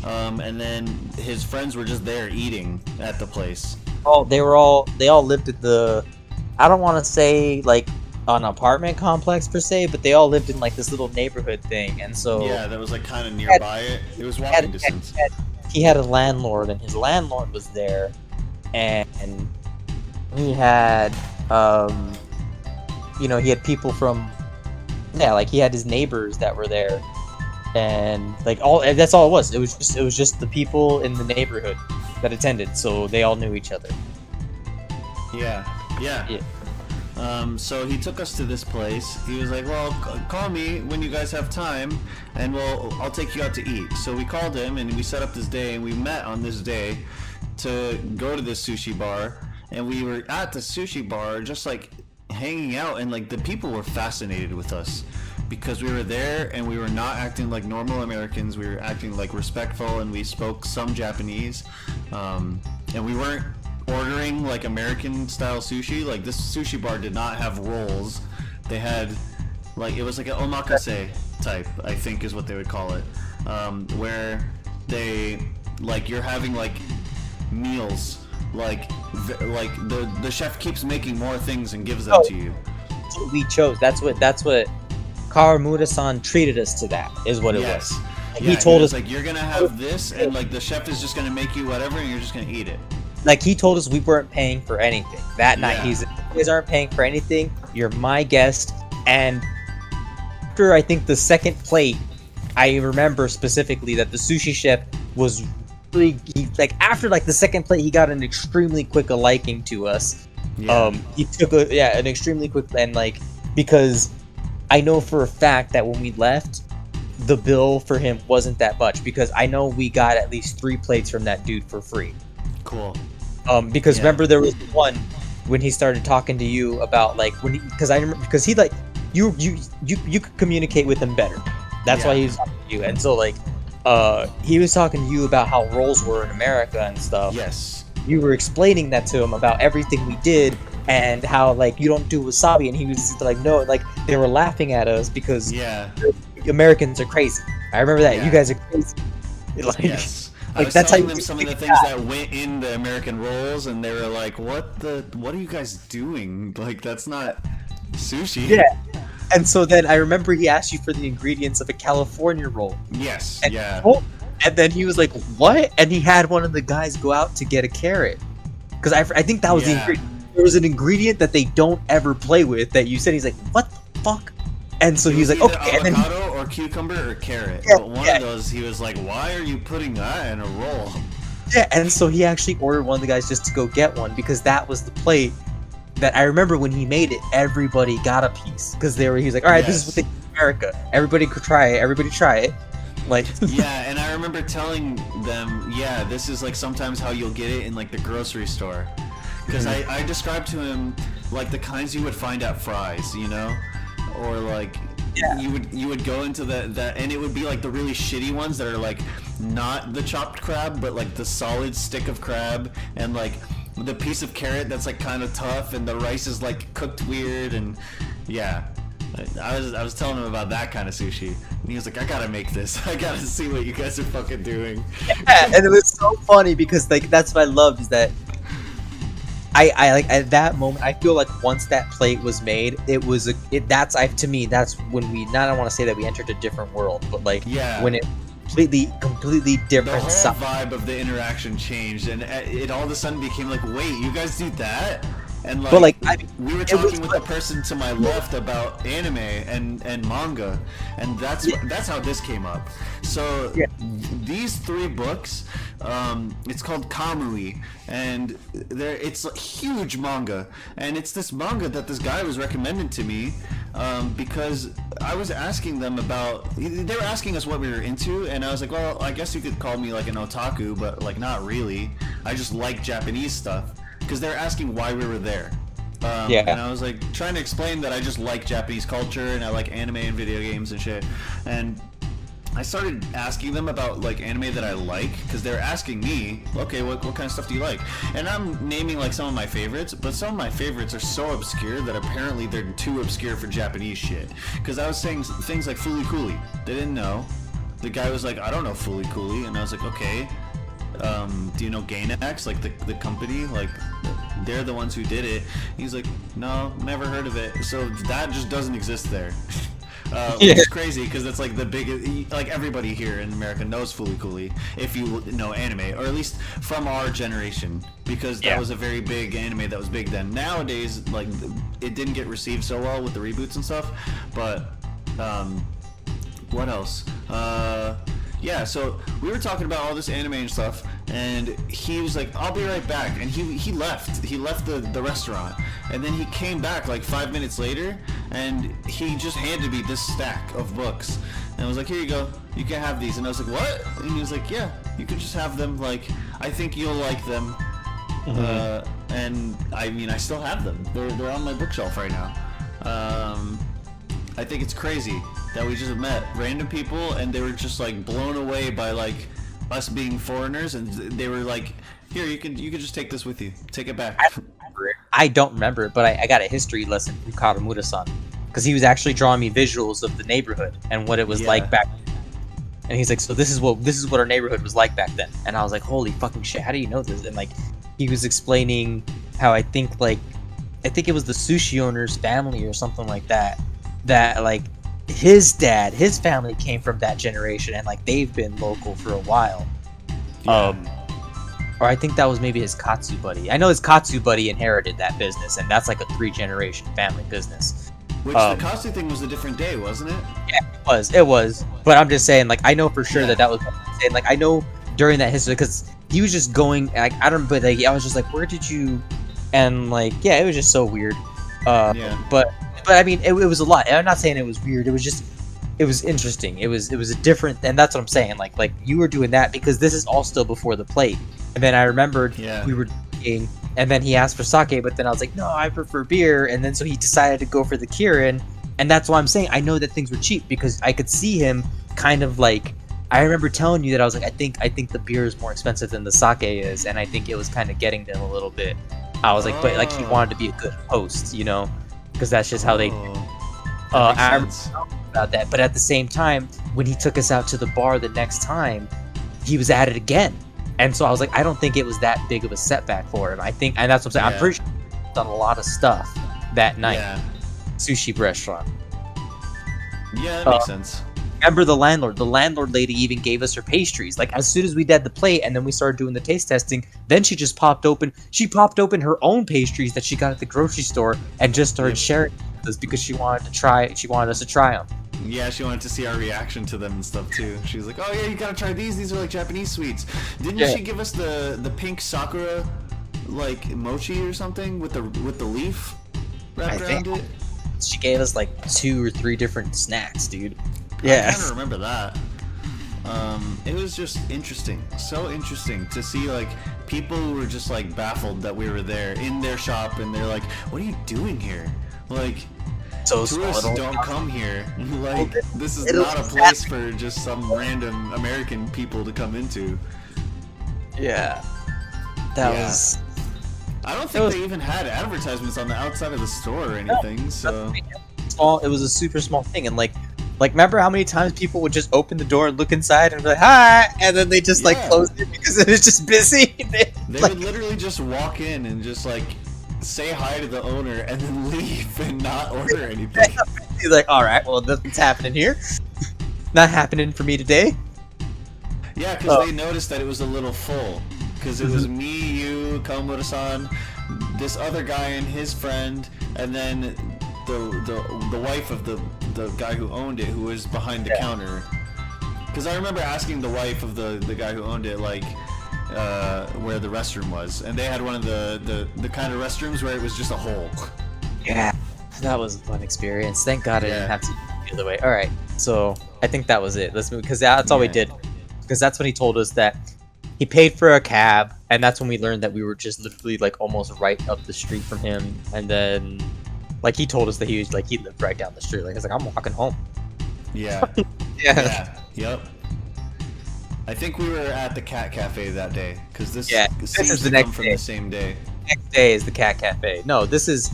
[SPEAKER 1] and then his friends were just there eating at the place.
[SPEAKER 2] Oh, they all lived at the, I don't want to say like an apartment complex per se, but they all lived in like this little neighborhood thing, and so
[SPEAKER 1] Yeah, that was like kind of nearby it. It was walking distance.
[SPEAKER 2] he had a landlord, and his landlord was there, and he had he had people from, like he had his neighbors that were there, and like that's all it was. It was just the people in the neighborhood that attended, so they all knew each other.
[SPEAKER 1] Yeah. So he took us to this place. He was like, well, call me when you guys have time, and I'll take you out to eat. So we called him, and we set up this day, and we met on this day to go to this sushi bar. And we were at the sushi bar just like hanging out, and like the people were fascinated with us because we were there and we were not acting like normal Americans. We were acting like respectful, and we spoke some Japanese, and we weren't ordering like American style sushi. Like, this sushi bar did not have rolls. They had like, it was like an omakase type, I think is what they would call it, where they like, you're having like meals, like the chef keeps making more things and gives them to you.
[SPEAKER 2] We chose. That's what Kawamura-san treated us to. That is what it
[SPEAKER 1] Yes.
[SPEAKER 2] was.
[SPEAKER 1] Yeah,
[SPEAKER 2] he told
[SPEAKER 1] was
[SPEAKER 2] us
[SPEAKER 1] like, you're gonna have this, and like the chef is just gonna make you whatever, and you're just gonna eat it.
[SPEAKER 2] Like, he told us we weren't paying for anything that night.
[SPEAKER 1] Yeah.
[SPEAKER 2] You guys aren't paying for anything. You're my guest. And after I think the second plate, I remember specifically that the sushi chef was really after like the second plate, he got an extremely quick liking to us.
[SPEAKER 1] Yeah.
[SPEAKER 2] He took an extremely quick, and like, because I know for a fact that when we left, the bill for him wasn't that much, because I know we got at least 3 plates from that dude for free.
[SPEAKER 1] Cool.
[SPEAKER 2] Because remember, there was one when he started talking to you about like, when because he like you could communicate with him better. That's why he was talking to you. And so like he was talking to you about how rolls were in America and stuff.
[SPEAKER 1] Yes.
[SPEAKER 2] You were explaining that to him about everything we did and how like you don't do wasabi, and he was like, no, like they were laughing at us because Americans are crazy. I remember that.
[SPEAKER 1] Yeah.
[SPEAKER 2] You guys are crazy. Like,
[SPEAKER 1] Yes. I
[SPEAKER 2] like
[SPEAKER 1] was
[SPEAKER 2] that's how
[SPEAKER 1] telling
[SPEAKER 2] you
[SPEAKER 1] them some of the things that went in the American rolls, and they were like, what are you guys doing? Like, that's not sushi.
[SPEAKER 2] Yeah. And so then I remember he asked you for the ingredients of a California roll.
[SPEAKER 1] Yes.
[SPEAKER 2] And,
[SPEAKER 1] Yeah.
[SPEAKER 2] And then he was like, what? And he had one of the guys go out to get a carrot. Because I think that was the ingredient. There was an ingredient that they don't ever play with that you said. He's like, what the fuck? And so he's like, okay. And then
[SPEAKER 1] avocado or cucumber or carrot.
[SPEAKER 2] Yeah,
[SPEAKER 1] But one of those, he was like, why are you putting that in a roll?
[SPEAKER 2] yeah, and so he actually ordered one of the guys just to go get one, because that was the plate that I remember when he made it, everybody got a piece. Because he's like, all right, this is what they do in America. Everybody could try it. Everybody try it. Like,
[SPEAKER 1] Yeah, and I remember telling them, yeah, this is like sometimes how you'll get it in like the grocery store. Because I described to him like the kinds you would find at Fry's, you know? Or like you would go into the and it would be like the really shitty ones that are like not the chopped crab, but like the solid stick of crab, and like the piece of carrot that's like kind of tough, and the rice is like cooked weird. And yeah, I was telling him about that kind of sushi, and he was like, I gotta make this. I gotta see what you guys are fucking doing.
[SPEAKER 2] yeah, and it was so funny because like that's what I loved is that I like at that moment I feel like once that plate was made, it was to me that's when we, not, I don't want to say that we entered a different world, but like when it completely
[SPEAKER 1] The
[SPEAKER 2] different
[SPEAKER 1] whole
[SPEAKER 2] side.
[SPEAKER 1] vibe of the interaction changed, and it all of a sudden became like, wait, you guys do that? And like,
[SPEAKER 2] But like
[SPEAKER 1] we were talking with the person to my left about anime and manga, and that's how this came up. So these 3 books, it's called Kamui, and it's a huge manga, and it's this manga that this guy was recommending to me, because I was asking them about, they were asking us what we were into, and I was like, well, I guess you could call me like an otaku, but like not really. I just like Japanese stuff. Because they're asking why we were there. And I was like trying to explain that I just like Japanese culture and I like anime and video games and shit. And I started asking them about like anime that I like, because they're asking me, okay, what kind of stuff do you like? And I'm naming like some of my favorites, but some of my favorites are so obscure that apparently they're too obscure for Japanese shit. Because I was saying things like Fooly Cooly. They didn't know. The guy was like, I don't know Fooly Cooly. And I was like, okay. Do you know Gainax, like the company? Like, they're the ones who did it. He's like, no, never heard of it. So that just doesn't exist there. Which is crazy, because it's like the biggest, like everybody here in America knows Fooly Cooly, if you know anime, or at least from our generation, because that was a very big anime that was big then. Nowadays, like, it didn't get received so well with the reboots and stuff, but, what else? Yeah, so we were talking about all this anime and stuff, and he was like, I'll be right back, and he left the restaurant, and then he came back like 5 minutes later, and he just handed me this stack of books, and I was like, here you go, you can have these. And I was like, what? And he was like, yeah, you can just have them, like, I think you'll like them. And I mean, I still have them, they're on my bookshelf right now. I think it's crazy that we just met random people, and they were just like blown away by like us being foreigners, and they were like, here, you can just take this with you, take it back.
[SPEAKER 2] I don't remember it, but I got a history lesson from Kawamura-san, because he was actually drawing me visuals of the neighborhood and what it was like back then. And he's like, so this is what our neighborhood was like back then. And I was like, holy fucking shit, how do you know this? And like, he was explaining how I think it was the sushi owner's family or something like that like his family came from that generation, and like they've been local for a while. Or I think that was maybe his Katsu buddy. I know his Katsu buddy inherited that business, and that's like a 3-generation family business.
[SPEAKER 1] Which the Katsu thing was a different day, wasn't it?
[SPEAKER 2] Yeah, it was. But I'm just saying, like, I know for sure that was what I'm saying. Like, I know during that history, because he was just going, like, I don't, but like, I was just like, where did you? And like, yeah, it was just so weird. But I mean, it was a lot. I'm not saying it was weird. It was just, it was interesting. It was a different, and that's what I'm saying. Like you were doing that because this is all still before the plate. And then I remembered we were drinking, and then he asked for sake, but then I was like, no, I prefer beer. And then so he decided to go for the Kirin, and that's why I'm saying I know that things were cheap, because I could see him kind of like. I remember telling you that I was like, I think the beer is more expensive than the sake is, and I think it was kind of getting them a little bit. I was like, but like he wanted to be a good host, you know. Because that's just how they. I remember about that, but at the same time, when he took us out to the bar the next time, he was at it again, and so I was like, I don't think it was that big of a setback for him. I think, and that's what I'm saying. I'm pretty sure he's done a lot of stuff that night. Sushi restaurant.
[SPEAKER 1] Yeah, that makes sense.
[SPEAKER 2] Remember the landlord? The landlord lady even gave us her pastries. Like as soon as we did the plate, and then we started doing the taste testing, then she just popped open. She popped open her own pastries that she got at the grocery store and just started sharing with us because she wanted to try. She wanted us to try them.
[SPEAKER 1] Yeah, she wanted to see our reaction to them and stuff too. She was like, "Oh yeah, you gotta try these. These are like Japanese sweets." Didn't she give us the pink sakura, like mochi or something with the leaf wrapped around it?
[SPEAKER 2] She gave us like 2 or 3 different snacks, dude.
[SPEAKER 1] I kind of remember that. it was just interesting, so interesting to see like people who were just like baffled that we were there in their shop, and they're like, "What are you doing here? Like,
[SPEAKER 2] So
[SPEAKER 1] tourists
[SPEAKER 2] small.
[SPEAKER 1] don't come here. Like, this is not a place for just some random American people to come into."
[SPEAKER 2] Yeah. That
[SPEAKER 1] Yeah.
[SPEAKER 2] was.
[SPEAKER 1] I don't think they even had advertisements on the outside of the store or anything. So
[SPEAKER 2] Small. It was a super small thing, and like remember how many times people would just open the door and look inside and be like, "Hi," and then they just like
[SPEAKER 1] Yeah.
[SPEAKER 2] closed it because it was just busy.
[SPEAKER 1] they
[SPEAKER 2] like,
[SPEAKER 1] would literally just walk in and just like say hi to the owner and then leave and not order anything.
[SPEAKER 2] he's like, "All right, well, nothing's happening here. Not happening for me today."
[SPEAKER 1] Yeah, because they noticed that it was a little full. Because it was me, you, Kawamura-san, this other guy and his friend, and then the wife of the guy who owned it, who was behind the counter. Because I remember asking the wife of the guy who owned it, like, where the restroom was, and they had one of the kind of restrooms where it was just a hole.
[SPEAKER 2] Yeah, that was a fun experience. Thank God I didn't have to go the other way. All right, so I think that was it. Let's move, because that's all we did. Because that's when he told us that he paid for a cab, and that's when we learned that we were just literally like almost right up the street from him. And then, like, he told us that he was like he lived right down the street. Like, I was like, I'm walking home.
[SPEAKER 1] Yeah.
[SPEAKER 2] Yeah.
[SPEAKER 1] Yep. I think we were at the Cat Cafe that day, because this
[SPEAKER 2] This
[SPEAKER 1] seems
[SPEAKER 2] is the
[SPEAKER 1] to
[SPEAKER 2] next
[SPEAKER 1] come from
[SPEAKER 2] day.
[SPEAKER 1] the same day.
[SPEAKER 2] Next day is the Cat Cafe. No, this is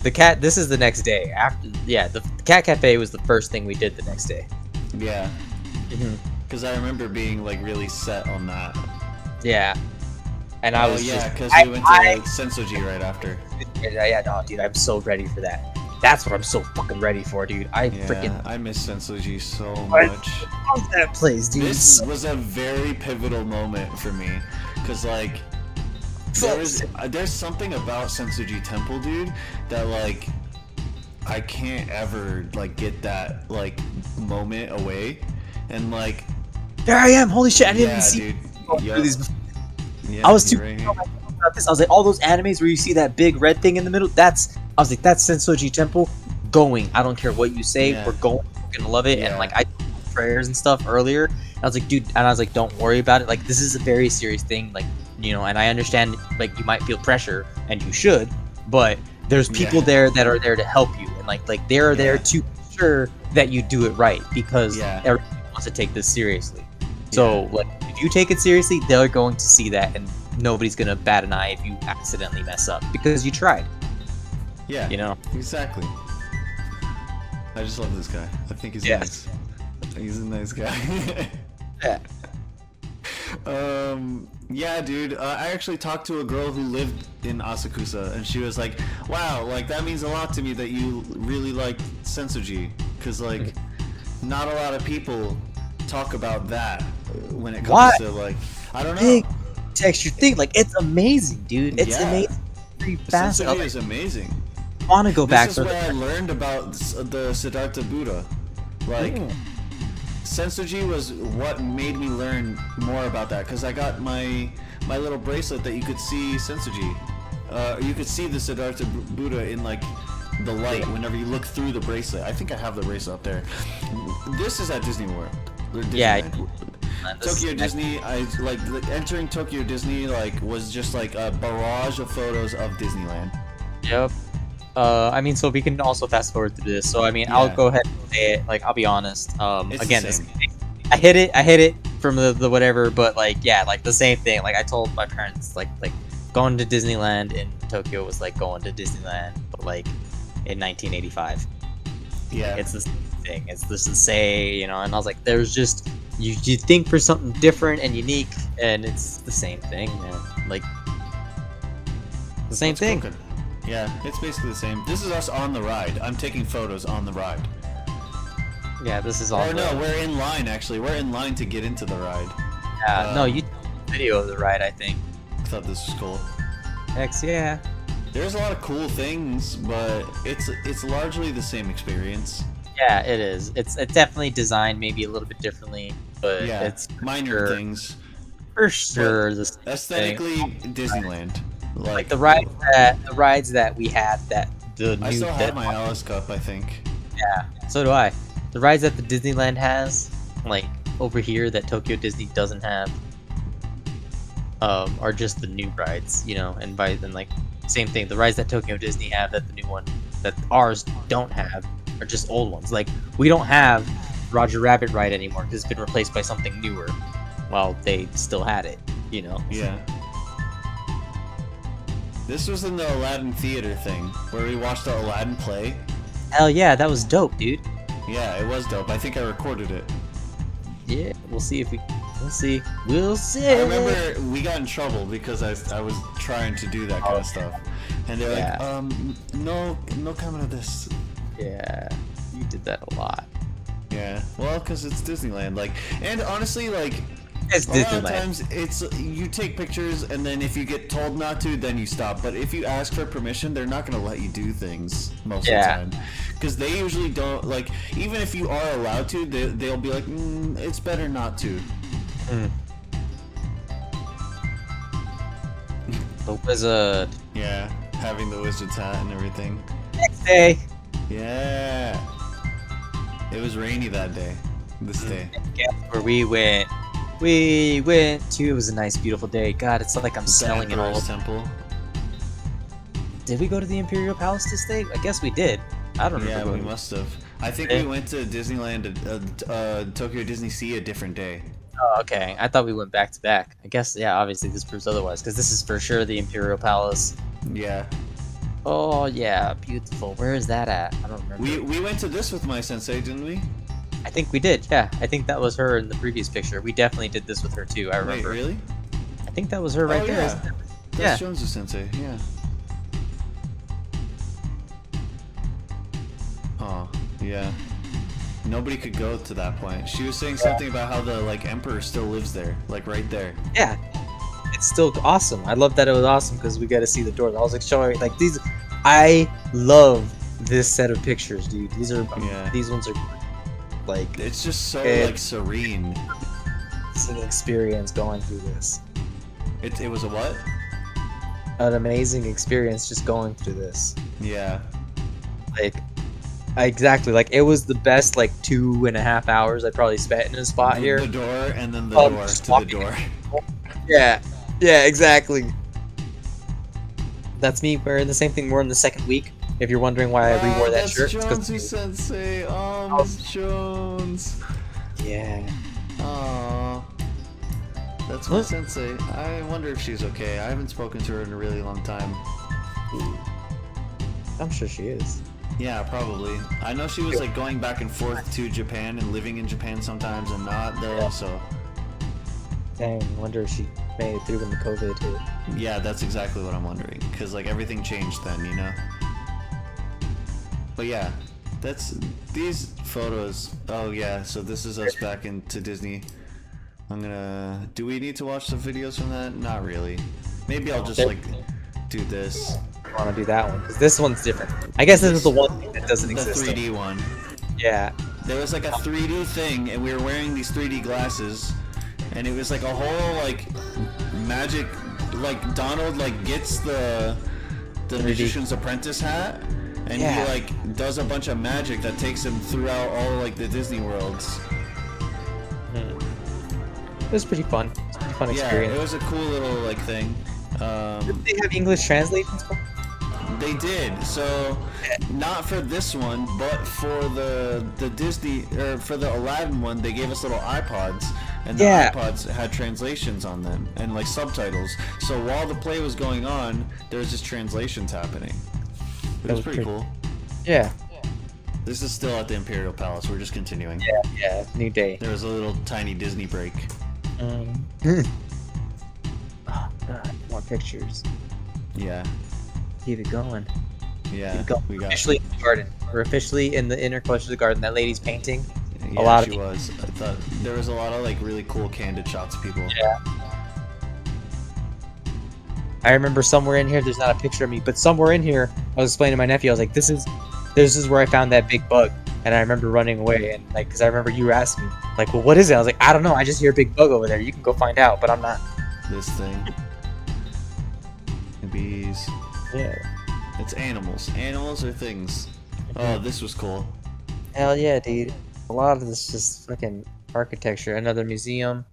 [SPEAKER 2] the cat. This is the next day after. Yeah, the Cat Cafe was the first thing we did the next day.
[SPEAKER 1] Yeah.
[SPEAKER 2] Mm-hmm.
[SPEAKER 1] Because I remember being like really set on that.
[SPEAKER 2] Yeah, and I was
[SPEAKER 1] because
[SPEAKER 2] just,
[SPEAKER 1] we went to Senso-ji right after.
[SPEAKER 2] Yeah, no, dude, I'm so ready for that. That's what I'm so fucking ready for, dude. I freaking
[SPEAKER 1] I miss Senso-ji so much.
[SPEAKER 2] love that place, dude.
[SPEAKER 1] This was a very pivotal moment for me, because like there's something about Senso-ji Temple, dude, that like I can't ever like get that like moment away, and like
[SPEAKER 2] There I am. Holy shit! I didn't
[SPEAKER 1] yeah,
[SPEAKER 2] even see
[SPEAKER 1] dude.
[SPEAKER 2] through these before.
[SPEAKER 1] Yeah,
[SPEAKER 2] I was too
[SPEAKER 1] right here.
[SPEAKER 2] about this. I was like, all those animes where you see that big red thing in the middle. I was like, that's Senso-ji Temple going. I don't care what you say.
[SPEAKER 1] Yeah.
[SPEAKER 2] We're going. We're gonna love it.
[SPEAKER 1] Yeah.
[SPEAKER 2] And like I did prayers and stuff earlier. And I was like, dude. And I was like, don't worry about it. Like, this is a very serious thing. Like, you know. And I understand. Like, you might feel pressure, and you should. But there's people there that are there to help you, and like they're there to ensure that you do it right, because everyone wants to take this seriously. So like, if you take it seriously, they're going to see that, and nobody's gonna bat an eye if you accidentally mess up because you tried.
[SPEAKER 1] Yeah,
[SPEAKER 2] You know.
[SPEAKER 1] exactly. I just love this guy. I think he's nice. I think he's a nice guy.
[SPEAKER 2] Yeah.
[SPEAKER 1] Yeah, dude. I actually talked to a girl who lived in Asakusa, and she was like, "Wow, like that means a lot to me that you really like Senso-ji, because like not a lot of people talk about that when it comes to like I don't know."
[SPEAKER 2] Big texture thing, like it's amazing, dude. It's
[SPEAKER 1] Yeah.
[SPEAKER 2] amazing. Very fast.
[SPEAKER 1] Senso-ji is amazing.
[SPEAKER 2] I want to go back.
[SPEAKER 1] This is where I learned about the Siddhartha Buddha. Like, Senso-ji was what made me learn more about that, because I got my little bracelet that you could see Senso-ji. You could see the Siddhartha Buddha in like the light whenever you look through the bracelet. I think I have the bracelet up there. This is at Disney World.
[SPEAKER 2] Yeah.
[SPEAKER 1] Tokyo Disney, I like entering Tokyo Disney like was just like a barrage of photos of Disneyland.
[SPEAKER 2] Yep. I mean, so we can also fast forward through this. So I mean, I'll go ahead and say it. Like, I'll be honest.
[SPEAKER 1] It's
[SPEAKER 2] Again,
[SPEAKER 1] the same.
[SPEAKER 2] I hit it from the whatever. But like, yeah, like the same thing. Like I told my parents, like going to Disneyland in Tokyo was like going to Disneyland, but like in 1985.
[SPEAKER 1] Yeah.
[SPEAKER 2] It's the same thing. It's just to say, you know. And I was like, there's just you think for something different and unique, and it's the same thing, man. Like the same thing.
[SPEAKER 1] Spoken. Yeah, it's basically the same. This is us on the ride. I'm taking photos on the ride.
[SPEAKER 2] Yeah, this is all.
[SPEAKER 1] Or no, we're in line actually. We're in line to get into the ride.
[SPEAKER 2] Yeah, no, you video of the ride, I think.
[SPEAKER 1] I thought this was cool.
[SPEAKER 2] Hex, yeah.
[SPEAKER 1] There's a lot of cool things, but it's largely the same experience.
[SPEAKER 2] Yeah, it is. It's definitely designed maybe a little bit differently, but
[SPEAKER 1] Yeah,
[SPEAKER 2] it's
[SPEAKER 1] minor things.
[SPEAKER 2] for sure the same
[SPEAKER 1] Aesthetically,
[SPEAKER 2] thing.
[SPEAKER 1] Disneyland.
[SPEAKER 2] Like the rides that we had, that the
[SPEAKER 1] I
[SPEAKER 2] new
[SPEAKER 1] still have my Alice Cup, I think.
[SPEAKER 2] yeah, so do I. The rides that the Disneyland has, like over here that Tokyo Disney doesn't have are just the new rides, you know, and like same thing, the rides that Tokyo Disney have that the new one that ours don't have are just old ones. Like we don't have Roger Rabbit ride anymore because it's been replaced by something newer, while they still had it, you know.
[SPEAKER 1] Yeah. This was in the Aladdin theater thing where we watched the Aladdin play.
[SPEAKER 2] Hell yeah, that was dope, dude.
[SPEAKER 1] Yeah, it was dope. I think I recorded it.
[SPEAKER 2] Yeah, we'll see. We'll see.
[SPEAKER 1] I remember we got in trouble because I was trying to do that kind of stuff, and they're like, no comment on this.
[SPEAKER 2] Yeah, you did that a lot.
[SPEAKER 1] Yeah, well, because it's Disneyland, like, and honestly, like,
[SPEAKER 2] It's
[SPEAKER 1] a lot of
[SPEAKER 2] Disneyland.
[SPEAKER 1] times it's you take pictures and then if you get told not to, then you stop. But if you ask for permission, they're not gonna let you do things most of the time, because they usually don't. Like, even if you are allowed to, they'll be like, it's better not to.
[SPEAKER 2] The wizard.
[SPEAKER 1] Yeah, having the wizard's hat and everything.
[SPEAKER 2] Next day.
[SPEAKER 1] Yeah. It was rainy that day. This day.
[SPEAKER 2] Guess where we went? We went to. It was a nice, beautiful day. God, it's like I'm smelling it all.
[SPEAKER 1] Emperor's Temple.
[SPEAKER 2] Did we go to the Imperial Palace this day? I guess we did. I don't
[SPEAKER 1] Yeah,
[SPEAKER 2] remember.
[SPEAKER 1] we must have. I think we went to Disneyland, Tokyo Disney Sea a different day.
[SPEAKER 2] Oh, okay. I thought we went back to back. I guess, yeah, obviously this proves otherwise, because this is for sure the Imperial Palace.
[SPEAKER 1] Yeah.
[SPEAKER 2] Oh, yeah, beautiful. Where is that at? I don't remember.
[SPEAKER 1] We went to this with my sensei, didn't we?
[SPEAKER 2] I think we did, yeah. I think that was her in the previous picture. We definitely did this with her, too. I remember.
[SPEAKER 1] Wait, really?
[SPEAKER 2] I think that was her right there.
[SPEAKER 1] Yeah.
[SPEAKER 2] Isn't it?
[SPEAKER 1] That's Jones's sensei, yeah. Oh, yeah. Nobody could go to that point. She was saying something about how the emperor still lives there, like right there.
[SPEAKER 2] Yeah. It's still awesome. I love that it was awesome because we got to see the doors. I was like showing these. I love this set of pictures, dude. These are these ones are like
[SPEAKER 1] It's just so serene.
[SPEAKER 2] it's an experience going through this.
[SPEAKER 1] It was a what?
[SPEAKER 2] An amazing experience just going through this.
[SPEAKER 1] Yeah.
[SPEAKER 2] Like exactly, like it was the best 2.5 hours I probably spent in a spot here.
[SPEAKER 1] The door and then the door to the door.
[SPEAKER 2] Yeah, exactly. That's me wearing the same thing. We're in the second week. If you're wondering why I rewore that shirt, it's 'cause-
[SPEAKER 1] Jonesy Sensei. Oh, Miss Jones.
[SPEAKER 2] yeah.
[SPEAKER 1] Aww. That's my sensei. I wonder if she's okay. I haven't spoken to her in a really long time.
[SPEAKER 2] I'm sure she is.
[SPEAKER 1] Yeah, probably. I know she was going back and forth to Japan and living in Japan sometimes and not though, so.
[SPEAKER 2] Dang, I wonder if she made it through when the COVID hit.
[SPEAKER 1] Yeah, that's exactly what I'm wondering. Because everything changed then, you know? But yeah, these photos. Oh yeah, so this is us back into Disney. Do we need to watch the videos from that? Not really. Maybe I'll just do this.
[SPEAKER 2] I want to do that one because this one's different. I guess this is the one thing that doesn't
[SPEAKER 1] The
[SPEAKER 2] exist.
[SPEAKER 1] 3D one.
[SPEAKER 2] Yeah.
[SPEAKER 1] There was a 3D thing, and we were wearing these 3D glasses, and it was a whole magic. Donald gets the Magician's Apprentice hat, and he does a bunch of magic that takes him throughout all the Disney worlds.
[SPEAKER 2] It was pretty fun. It's a pretty fun experience.
[SPEAKER 1] Yeah, it was a cool little thing.
[SPEAKER 2] Did they have English translations for?
[SPEAKER 1] They did. So, not for this one, but for the Disney or for the Aladdin one, they gave us little iPods, and the iPods had translations on them and subtitles. So while the play was going on, there was just translations happening. It was pretty cool.
[SPEAKER 2] Yeah.
[SPEAKER 1] This is still at the Imperial Palace. We're just continuing.
[SPEAKER 2] Yeah. New day.
[SPEAKER 1] There was a little tiny Disney break.
[SPEAKER 2] Oh God, more pictures.
[SPEAKER 1] Yeah.
[SPEAKER 2] Keep it going.
[SPEAKER 1] Yeah. We got.
[SPEAKER 2] Officially in the garden. We're officially in the inner clutch of the garden. That lady's painting.
[SPEAKER 1] Yeah,
[SPEAKER 2] a lot
[SPEAKER 1] she
[SPEAKER 2] of
[SPEAKER 1] was. I thought there was a lot of really cool candid shots of people.
[SPEAKER 2] Yeah. I remember somewhere in here, there's not a picture of me, but somewhere in here, I was explaining to my nephew, I was like, this is where I found that big bug. And I remember running away, and because I remember you asked me, well, what is it? I was like, I don't know, I just hear a big bug over there. You can go find out, but I'm not.
[SPEAKER 1] This thing. Bees.
[SPEAKER 2] Yeah.
[SPEAKER 1] It's animals. Animals are things. Oh, this was cool.
[SPEAKER 2] Hell yeah, dude. A lot of this just fucking architecture. Another museum.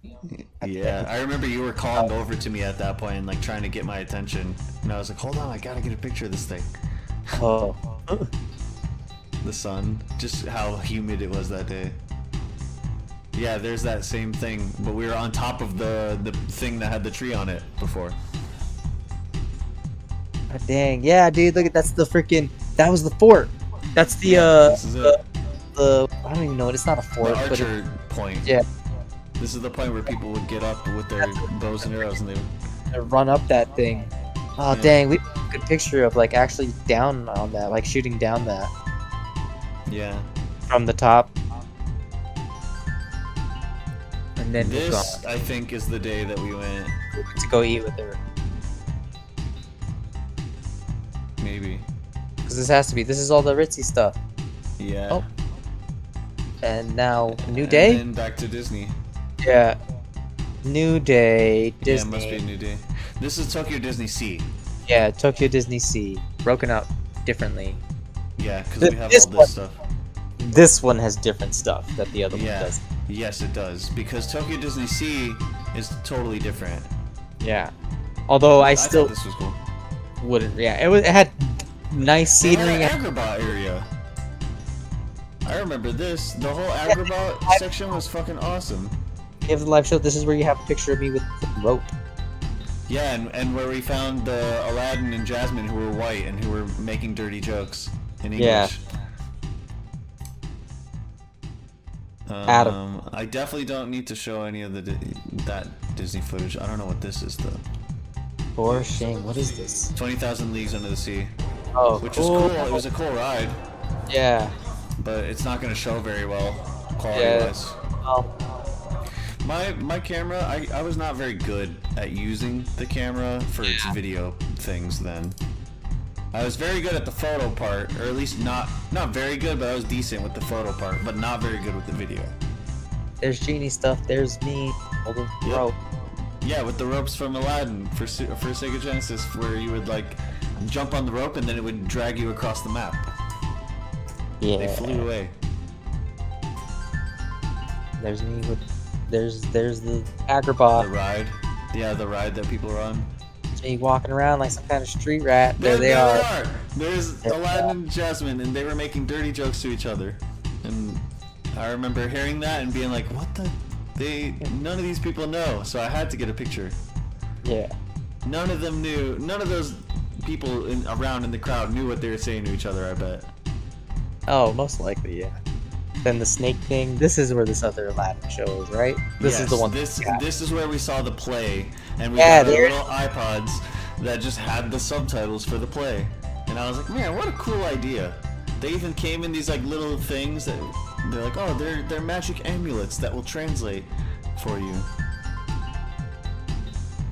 [SPEAKER 1] Yeah, I remember you were calling over to me at that point and like trying to get my attention, and I was like, hold on, I gotta get a picture of this thing.
[SPEAKER 2] Oh.
[SPEAKER 1] The sun, just how humid it was that day. Yeah, there's that same thing, but we were on top of the thing that had the tree on it before.
[SPEAKER 2] Oh, dang. Yeah, dude, look at that was the fort. That's the
[SPEAKER 1] This is it.
[SPEAKER 2] the I don't even know it. It's not a
[SPEAKER 1] The
[SPEAKER 2] fort, but
[SPEAKER 1] archer point.
[SPEAKER 2] yeah,
[SPEAKER 1] This is the point where people would get up with their bows and arrows and they would...
[SPEAKER 2] to run up that thing. Oh
[SPEAKER 1] Yeah.
[SPEAKER 2] dang, we have a good picture of like actually down on that, like shooting down that
[SPEAKER 1] Yeah.
[SPEAKER 2] from the top. And then we
[SPEAKER 1] This, I think, is the day that we went.
[SPEAKER 2] to go eat with her.
[SPEAKER 1] Maybe.
[SPEAKER 2] Because this is all the ritzy stuff.
[SPEAKER 1] Yeah.
[SPEAKER 2] Oh. And now, a new
[SPEAKER 1] And
[SPEAKER 2] day?
[SPEAKER 1] then back to Disney.
[SPEAKER 2] Yeah. New day,
[SPEAKER 1] Yeah,
[SPEAKER 2] Disney.
[SPEAKER 1] it must be a new day. This is Tokyo Disney Sea.
[SPEAKER 2] Yeah, Tokyo Disney Sea. Broken up differently.
[SPEAKER 1] Yeah, because
[SPEAKER 2] Th-
[SPEAKER 1] we have
[SPEAKER 2] this
[SPEAKER 1] all
[SPEAKER 2] one-
[SPEAKER 1] this stuff.
[SPEAKER 2] This one has different stuff that the other one
[SPEAKER 1] Yeah.
[SPEAKER 2] does.
[SPEAKER 1] Yes, it does. Because Tokyo Disney Sea is totally different.
[SPEAKER 2] Yeah. Although I still
[SPEAKER 1] thought this was cool.
[SPEAKER 2] wouldn't. Yeah, it had nice
[SPEAKER 1] They had
[SPEAKER 2] scenery.
[SPEAKER 1] an Agrabah area. I remember this. The whole Agrabah section was fucking awesome.
[SPEAKER 2] You have the live show. This is where you have a picture of me with the rope.
[SPEAKER 1] Yeah, and where we found the Aladdin and Jasmine who were white and who were making dirty jokes in English.
[SPEAKER 2] Yeah. Adam.
[SPEAKER 1] I definitely don't need to show any of that Disney footage. I don't know what this is though.
[SPEAKER 2] For shame. What is this?
[SPEAKER 1] 20,000 Leagues Under the Sea,
[SPEAKER 2] Oh,
[SPEAKER 1] which was cool. It was a cool ride,
[SPEAKER 2] Yeah.
[SPEAKER 1] but it's not going to show very well quality-wise.
[SPEAKER 2] Oh.
[SPEAKER 1] My camera, I was not very good at using the camera for its video things then. I was very good at the photo part, or at least not very good, but I was decent with the photo part, but not very good with the video.
[SPEAKER 2] There's genie stuff. There's me holding the
[SPEAKER 1] Yep.
[SPEAKER 2] rope.
[SPEAKER 1] Yeah, with the ropes from Aladdin for Sega Genesis, where you would like jump on the rope and then it would drag you across the map.
[SPEAKER 2] Yeah.
[SPEAKER 1] They flew away.
[SPEAKER 2] There's me with. There's the
[SPEAKER 1] The
[SPEAKER 2] Agrabah.
[SPEAKER 1] ride. Yeah, the ride that people are on.
[SPEAKER 2] There's me walking around like some kind of street rat. There they are.
[SPEAKER 1] There's
[SPEAKER 2] There they
[SPEAKER 1] Aladdin
[SPEAKER 2] are.
[SPEAKER 1] and Jasmine, and they were making dirty jokes to each other. And I remember hearing that and being like, what the? None of these people know, so I had to get a picture.
[SPEAKER 2] Yeah.
[SPEAKER 1] None of them knew. None of those people around in the crowd knew what they were saying to each other, I bet.
[SPEAKER 2] Oh, most likely, yeah. Then the snake thing. This is where this other Aladdin show is, right? This is the one.
[SPEAKER 1] This is where we saw the play, and we
[SPEAKER 2] Yeah,
[SPEAKER 1] got our
[SPEAKER 2] there-
[SPEAKER 1] little iPods that just had the subtitles for the play. And I was like, man, what a cool idea. They even came in these like little things that they're like, oh, they're magic amulets that will translate for you.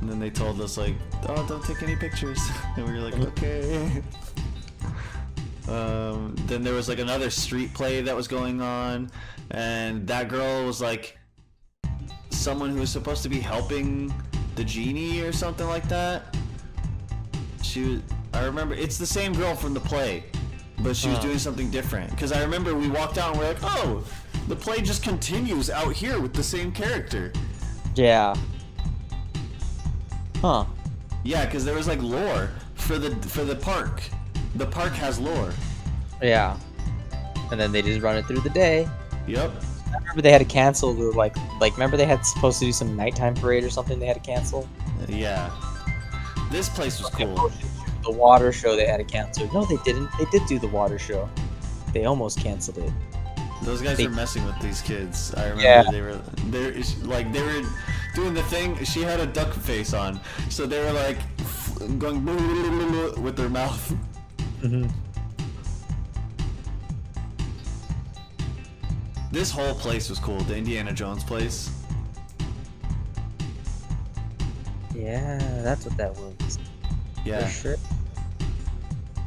[SPEAKER 1] And then they told us like, oh, don't take any pictures. And we were like, okay. Then there was like another street play that was going on, and that girl was like someone who was supposed to be helping the genie or something like that. I remember it's the same girl from the play, but she was doing something different. Because I remember we walked out and we're like, oh, the play just continues out here with the same character.
[SPEAKER 2] Yeah. Huh.
[SPEAKER 1] Yeah, because there was like lore for the park. The park has lore.
[SPEAKER 2] Yeah. And then they just run it through the day.
[SPEAKER 1] Yep.
[SPEAKER 2] I remember they had to cancel the like remember they had supposed to do some nighttime parade or something they had to cancel?
[SPEAKER 1] Yeah. This place was cool.
[SPEAKER 2] The water show they had to cancel. No, they didn't. They did do the water show. They almost canceled it.
[SPEAKER 1] Those guys
[SPEAKER 2] They-
[SPEAKER 1] were messing with these kids. I remember
[SPEAKER 2] Yeah.
[SPEAKER 1] they were doing the thing. She had a duck face on, so they were like going with their mouth.
[SPEAKER 2] Mm-hmm.
[SPEAKER 1] This whole place was cool. The Indiana Jones place.
[SPEAKER 2] Yeah, that's what that was.
[SPEAKER 1] Yeah,
[SPEAKER 2] For sure.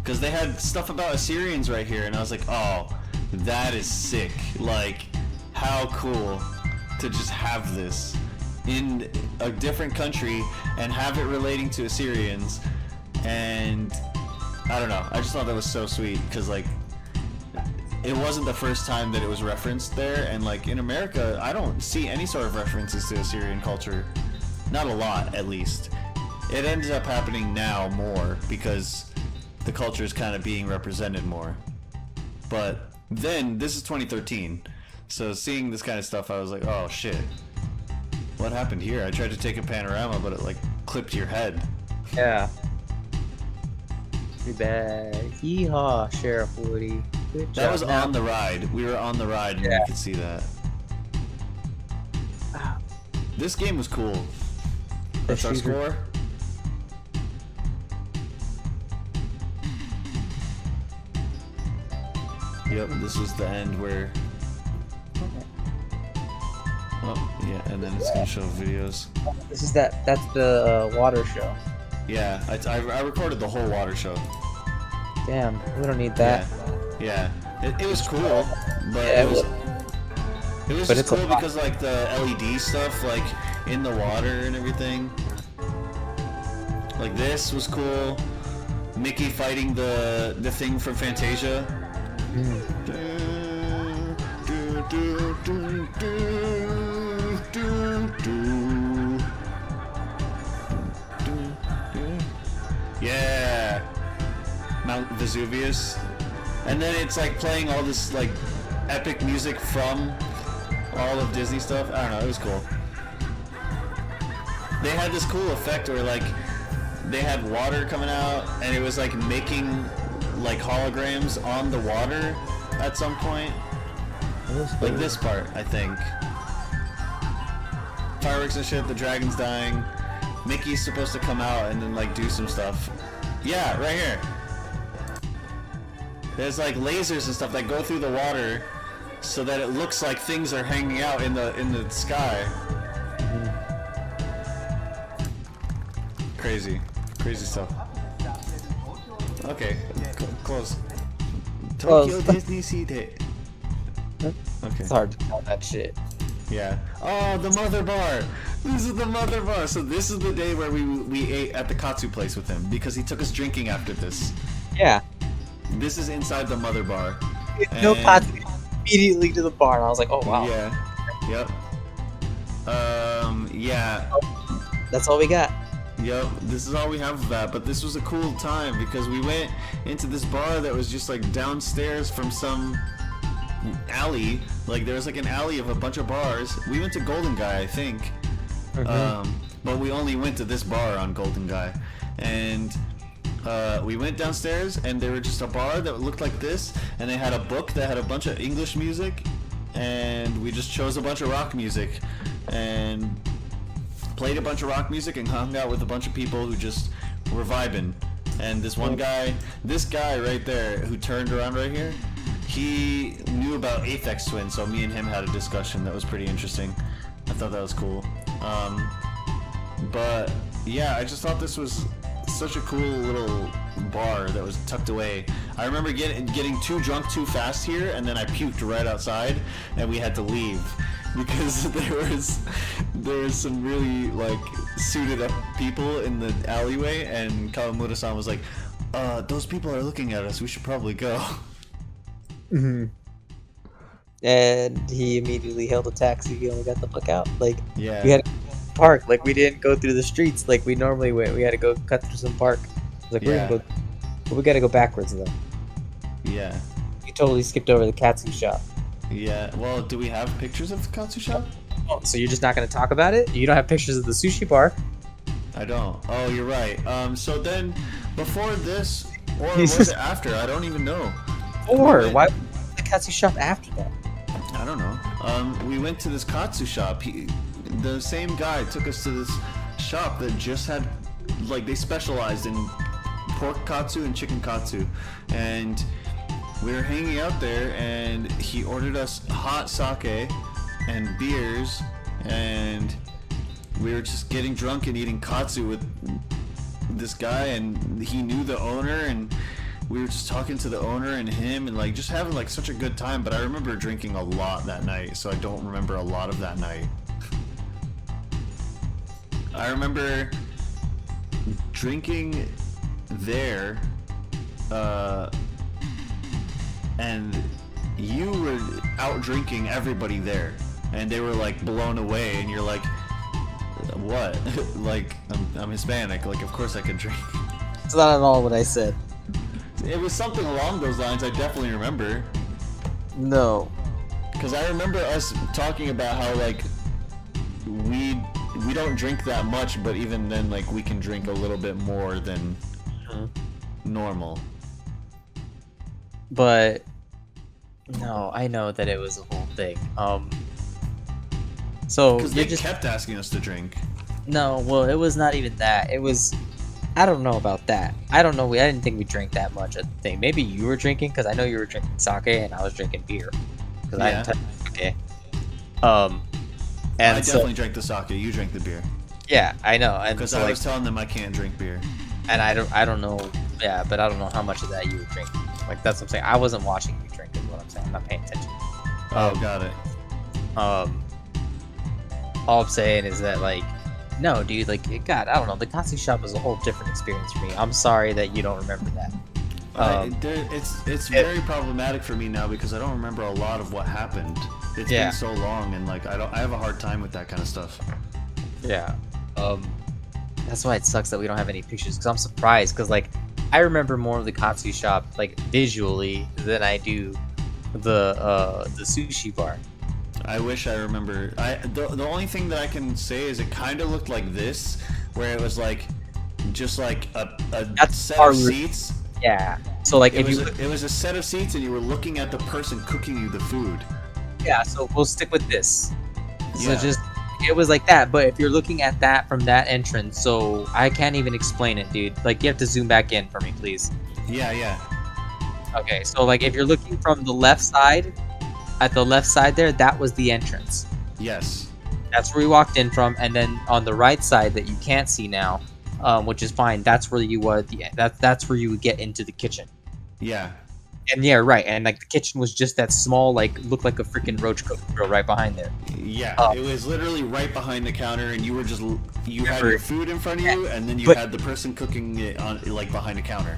[SPEAKER 1] because they had stuff about Assyrians right here, and I was like, oh, that is sick. Like, how cool to just have this in a different country and have it relating to Assyrians. And I don't know, I just thought that was so sweet, because like it wasn't the first time that it was referenced there, and like in America, I don't see any sort of references to Assyrian culture. Not a lot, at least. It ends up happening now more because the culture is kind of being represented more. But then, this is 2013, so seeing this kind of stuff, I was like, oh shit. What happened here? I tried to take a panorama, but it like clipped your head.
[SPEAKER 2] Yeah. Too bad. Yeehaw, Sheriff Woody. Good job.
[SPEAKER 1] That was on the ride. We were on the ride and
[SPEAKER 2] Yeah.
[SPEAKER 1] you could see that. This game was cool. That's our score. Yep, this is the end where... Oh, yeah, and then it's gonna show videos.
[SPEAKER 2] This is that's the water show.
[SPEAKER 1] Yeah, I recorded the whole water show.
[SPEAKER 2] Damn, we don't need that.
[SPEAKER 1] Yeah. It was cool, but
[SPEAKER 2] Yeah,
[SPEAKER 1] it was
[SPEAKER 2] but
[SPEAKER 1] just
[SPEAKER 2] it's a
[SPEAKER 1] cool
[SPEAKER 2] lot.
[SPEAKER 1] because like the LED stuff, like in the water and everything. Like this was cool. Mickey fighting the thing from Fantasia. Yeah. Mount Vesuvius. And then it's like playing all this like epic music from all of Disney stuff. I don't know, it was cool. They had this cool effect where like they had water coming out and it was like making like holograms on the water at some point. Like this part, I think. Fireworks and shit, the dragon's dying. Mickey's supposed to come out and then like do some stuff. Yeah, right here. There's like lasers and stuff that go through the water so that it looks like things are hanging out in the sky. Crazy stuff. Okay, close. Tokyo Disney City. Okay.
[SPEAKER 2] It's hard to call that shit.
[SPEAKER 1] Yeah. Oh, the Mother Bar. This is the Mother Bar. So this is the day where we ate at the Katsu place with him because he took us drinking after this.
[SPEAKER 2] Yeah.
[SPEAKER 1] This is inside the Mother Bar.
[SPEAKER 2] No
[SPEAKER 1] And-
[SPEAKER 2] pots immediately to the bar. And I was like, oh wow.
[SPEAKER 1] Yeah. Yep. Yeah.
[SPEAKER 2] That's all we got.
[SPEAKER 1] Yep. This is all we have of that. But this was a cool time because we went into this bar that was just like downstairs from some alley. Like there was like an alley of a bunch of bars. We went to Golden Guy, I think. But we only went to this bar on Golden Guy. And we went downstairs and there was just a bar that looked like this, and they had a book that had a bunch of English music, and we just chose a bunch of rock music and played a bunch of rock music and hung out with a bunch of people who just were vibing. And this one guy, this guy right there who turned around right here, he knew about Aphex Twin, so me and him had a discussion that was pretty interesting. I thought that was cool. But yeah, I just thought this was such a cool little bar that was tucked away. I remember getting too drunk too fast here, and then I puked right outside, and we had to leave because there was some really like suited up people in the alleyway, and Kawamura-san was like, those people are looking at us, we should probably go.
[SPEAKER 2] And he immediately hailed a taxi. He only got the fuck out. Like,
[SPEAKER 1] Yeah.
[SPEAKER 2] we had to park. Like, we didn't go through the streets like we normally went. We had to go cut through some park. I was like, we're
[SPEAKER 1] Yeah.
[SPEAKER 2] gonna go, but we gotta go backwards though.
[SPEAKER 1] Yeah.
[SPEAKER 2] We totally skipped over the Katsu shop.
[SPEAKER 1] Yeah. Well, do we have pictures of the Katsu shop?
[SPEAKER 2] Oh, so you're just not gonna talk about it? You don't have pictures of the sushi bar?
[SPEAKER 1] I don't. Oh, you're right. So then, before this, or
[SPEAKER 2] Jesus.
[SPEAKER 1] was it after? I don't even know.
[SPEAKER 2] Or
[SPEAKER 1] went-
[SPEAKER 2] why the Katsu shop after that?
[SPEAKER 1] I don't know. We went to this katsu shop. The same guy took us to this shop that just had, like, they specialized in pork katsu and chicken katsu. And we were hanging out there, and he ordered us hot sake and beers, and we were just getting drunk and eating katsu with this guy, and he knew the owner, and we were just talking to the owner and him, and like just having like such a good time. But I remember drinking a lot that night, so I don't remember a lot of that night. I remember drinking there, and you were out drinking everybody there, and they were like blown away, and you're like, what? Like, I'm Hispanic, like of course I can drink.
[SPEAKER 2] It's not at all what I said.
[SPEAKER 1] It was something along those lines. I definitely remember,
[SPEAKER 2] No.
[SPEAKER 1] because I remember us talking about how like we don't drink that much, but even then like we can drink a little bit more than normal.
[SPEAKER 2] But no, I know that it was a whole thing. So
[SPEAKER 1] Because
[SPEAKER 2] you're
[SPEAKER 1] they
[SPEAKER 2] just
[SPEAKER 1] kept asking us to drink.
[SPEAKER 2] no. Well, it was not even that. It was. I don't know about that. I don't know. I didn't think we drank that much at the thing. Maybe you were drinking because I know you were drinking sake and I was drinking beer. Because I didn't touch sake. And
[SPEAKER 1] I
[SPEAKER 2] so
[SPEAKER 1] definitely drank the sake. You drank the beer.
[SPEAKER 2] yeah, I know. And
[SPEAKER 1] Because
[SPEAKER 2] so,
[SPEAKER 1] I
[SPEAKER 2] like,
[SPEAKER 1] was telling them I can't drink beer.
[SPEAKER 2] and I don't know. Yeah, but I don't know how much of that you were drinking. Like that's what I'm saying. I wasn't watching you drink. Is what I'm saying. I'm not paying attention.
[SPEAKER 1] Oh, got it.
[SPEAKER 2] All I'm saying is that like, no, dude, like, God, I don't know. The Katsu shop was a whole different experience for me. I'm sorry that you don't remember that.
[SPEAKER 1] It's very problematic for me now because I don't remember a lot of what happened. It's
[SPEAKER 2] Yeah.
[SPEAKER 1] been so long, and like I have a hard time with that kind of stuff.
[SPEAKER 2] Yeah. That's why it sucks that we don't have any pictures. Because I'm surprised. Because like, I remember more of the Katsu shop like visually than I do the sushi bar.
[SPEAKER 1] I wish I remember. The only thing that I can say is it kind of looked like this, where it was like just like a
[SPEAKER 2] That's
[SPEAKER 1] set
[SPEAKER 2] our
[SPEAKER 1] of seats.
[SPEAKER 2] Yeah. So like,
[SPEAKER 1] It
[SPEAKER 2] if
[SPEAKER 1] was,
[SPEAKER 2] you
[SPEAKER 1] it was a set of seats, and you were looking at the person cooking you the food.
[SPEAKER 2] yeah, so we'll stick with this. So
[SPEAKER 1] Yeah.
[SPEAKER 2] just it was like that, but if you're looking at that from that entrance, so I can't even explain it, dude. Like you have to zoom back in for me, please.
[SPEAKER 1] Yeah.
[SPEAKER 2] Okay, so like if you're looking from the left side, at the left side there, that was the entrance.
[SPEAKER 1] Yes.
[SPEAKER 2] That's where we walked in from, and then on the right side that you can't see now, which is fine. That's where you were. That's where you would get into the kitchen.
[SPEAKER 1] Yeah.
[SPEAKER 2] And yeah, right. And like the kitchen was just that small, like looked like a freaking roach cooking grill right behind there.
[SPEAKER 1] Yeah. It was literally right behind the counter, and you were just you had
[SPEAKER 2] Remember-
[SPEAKER 1] your food in front of you, and then you
[SPEAKER 2] But-
[SPEAKER 1] had the person cooking it on like behind the counter.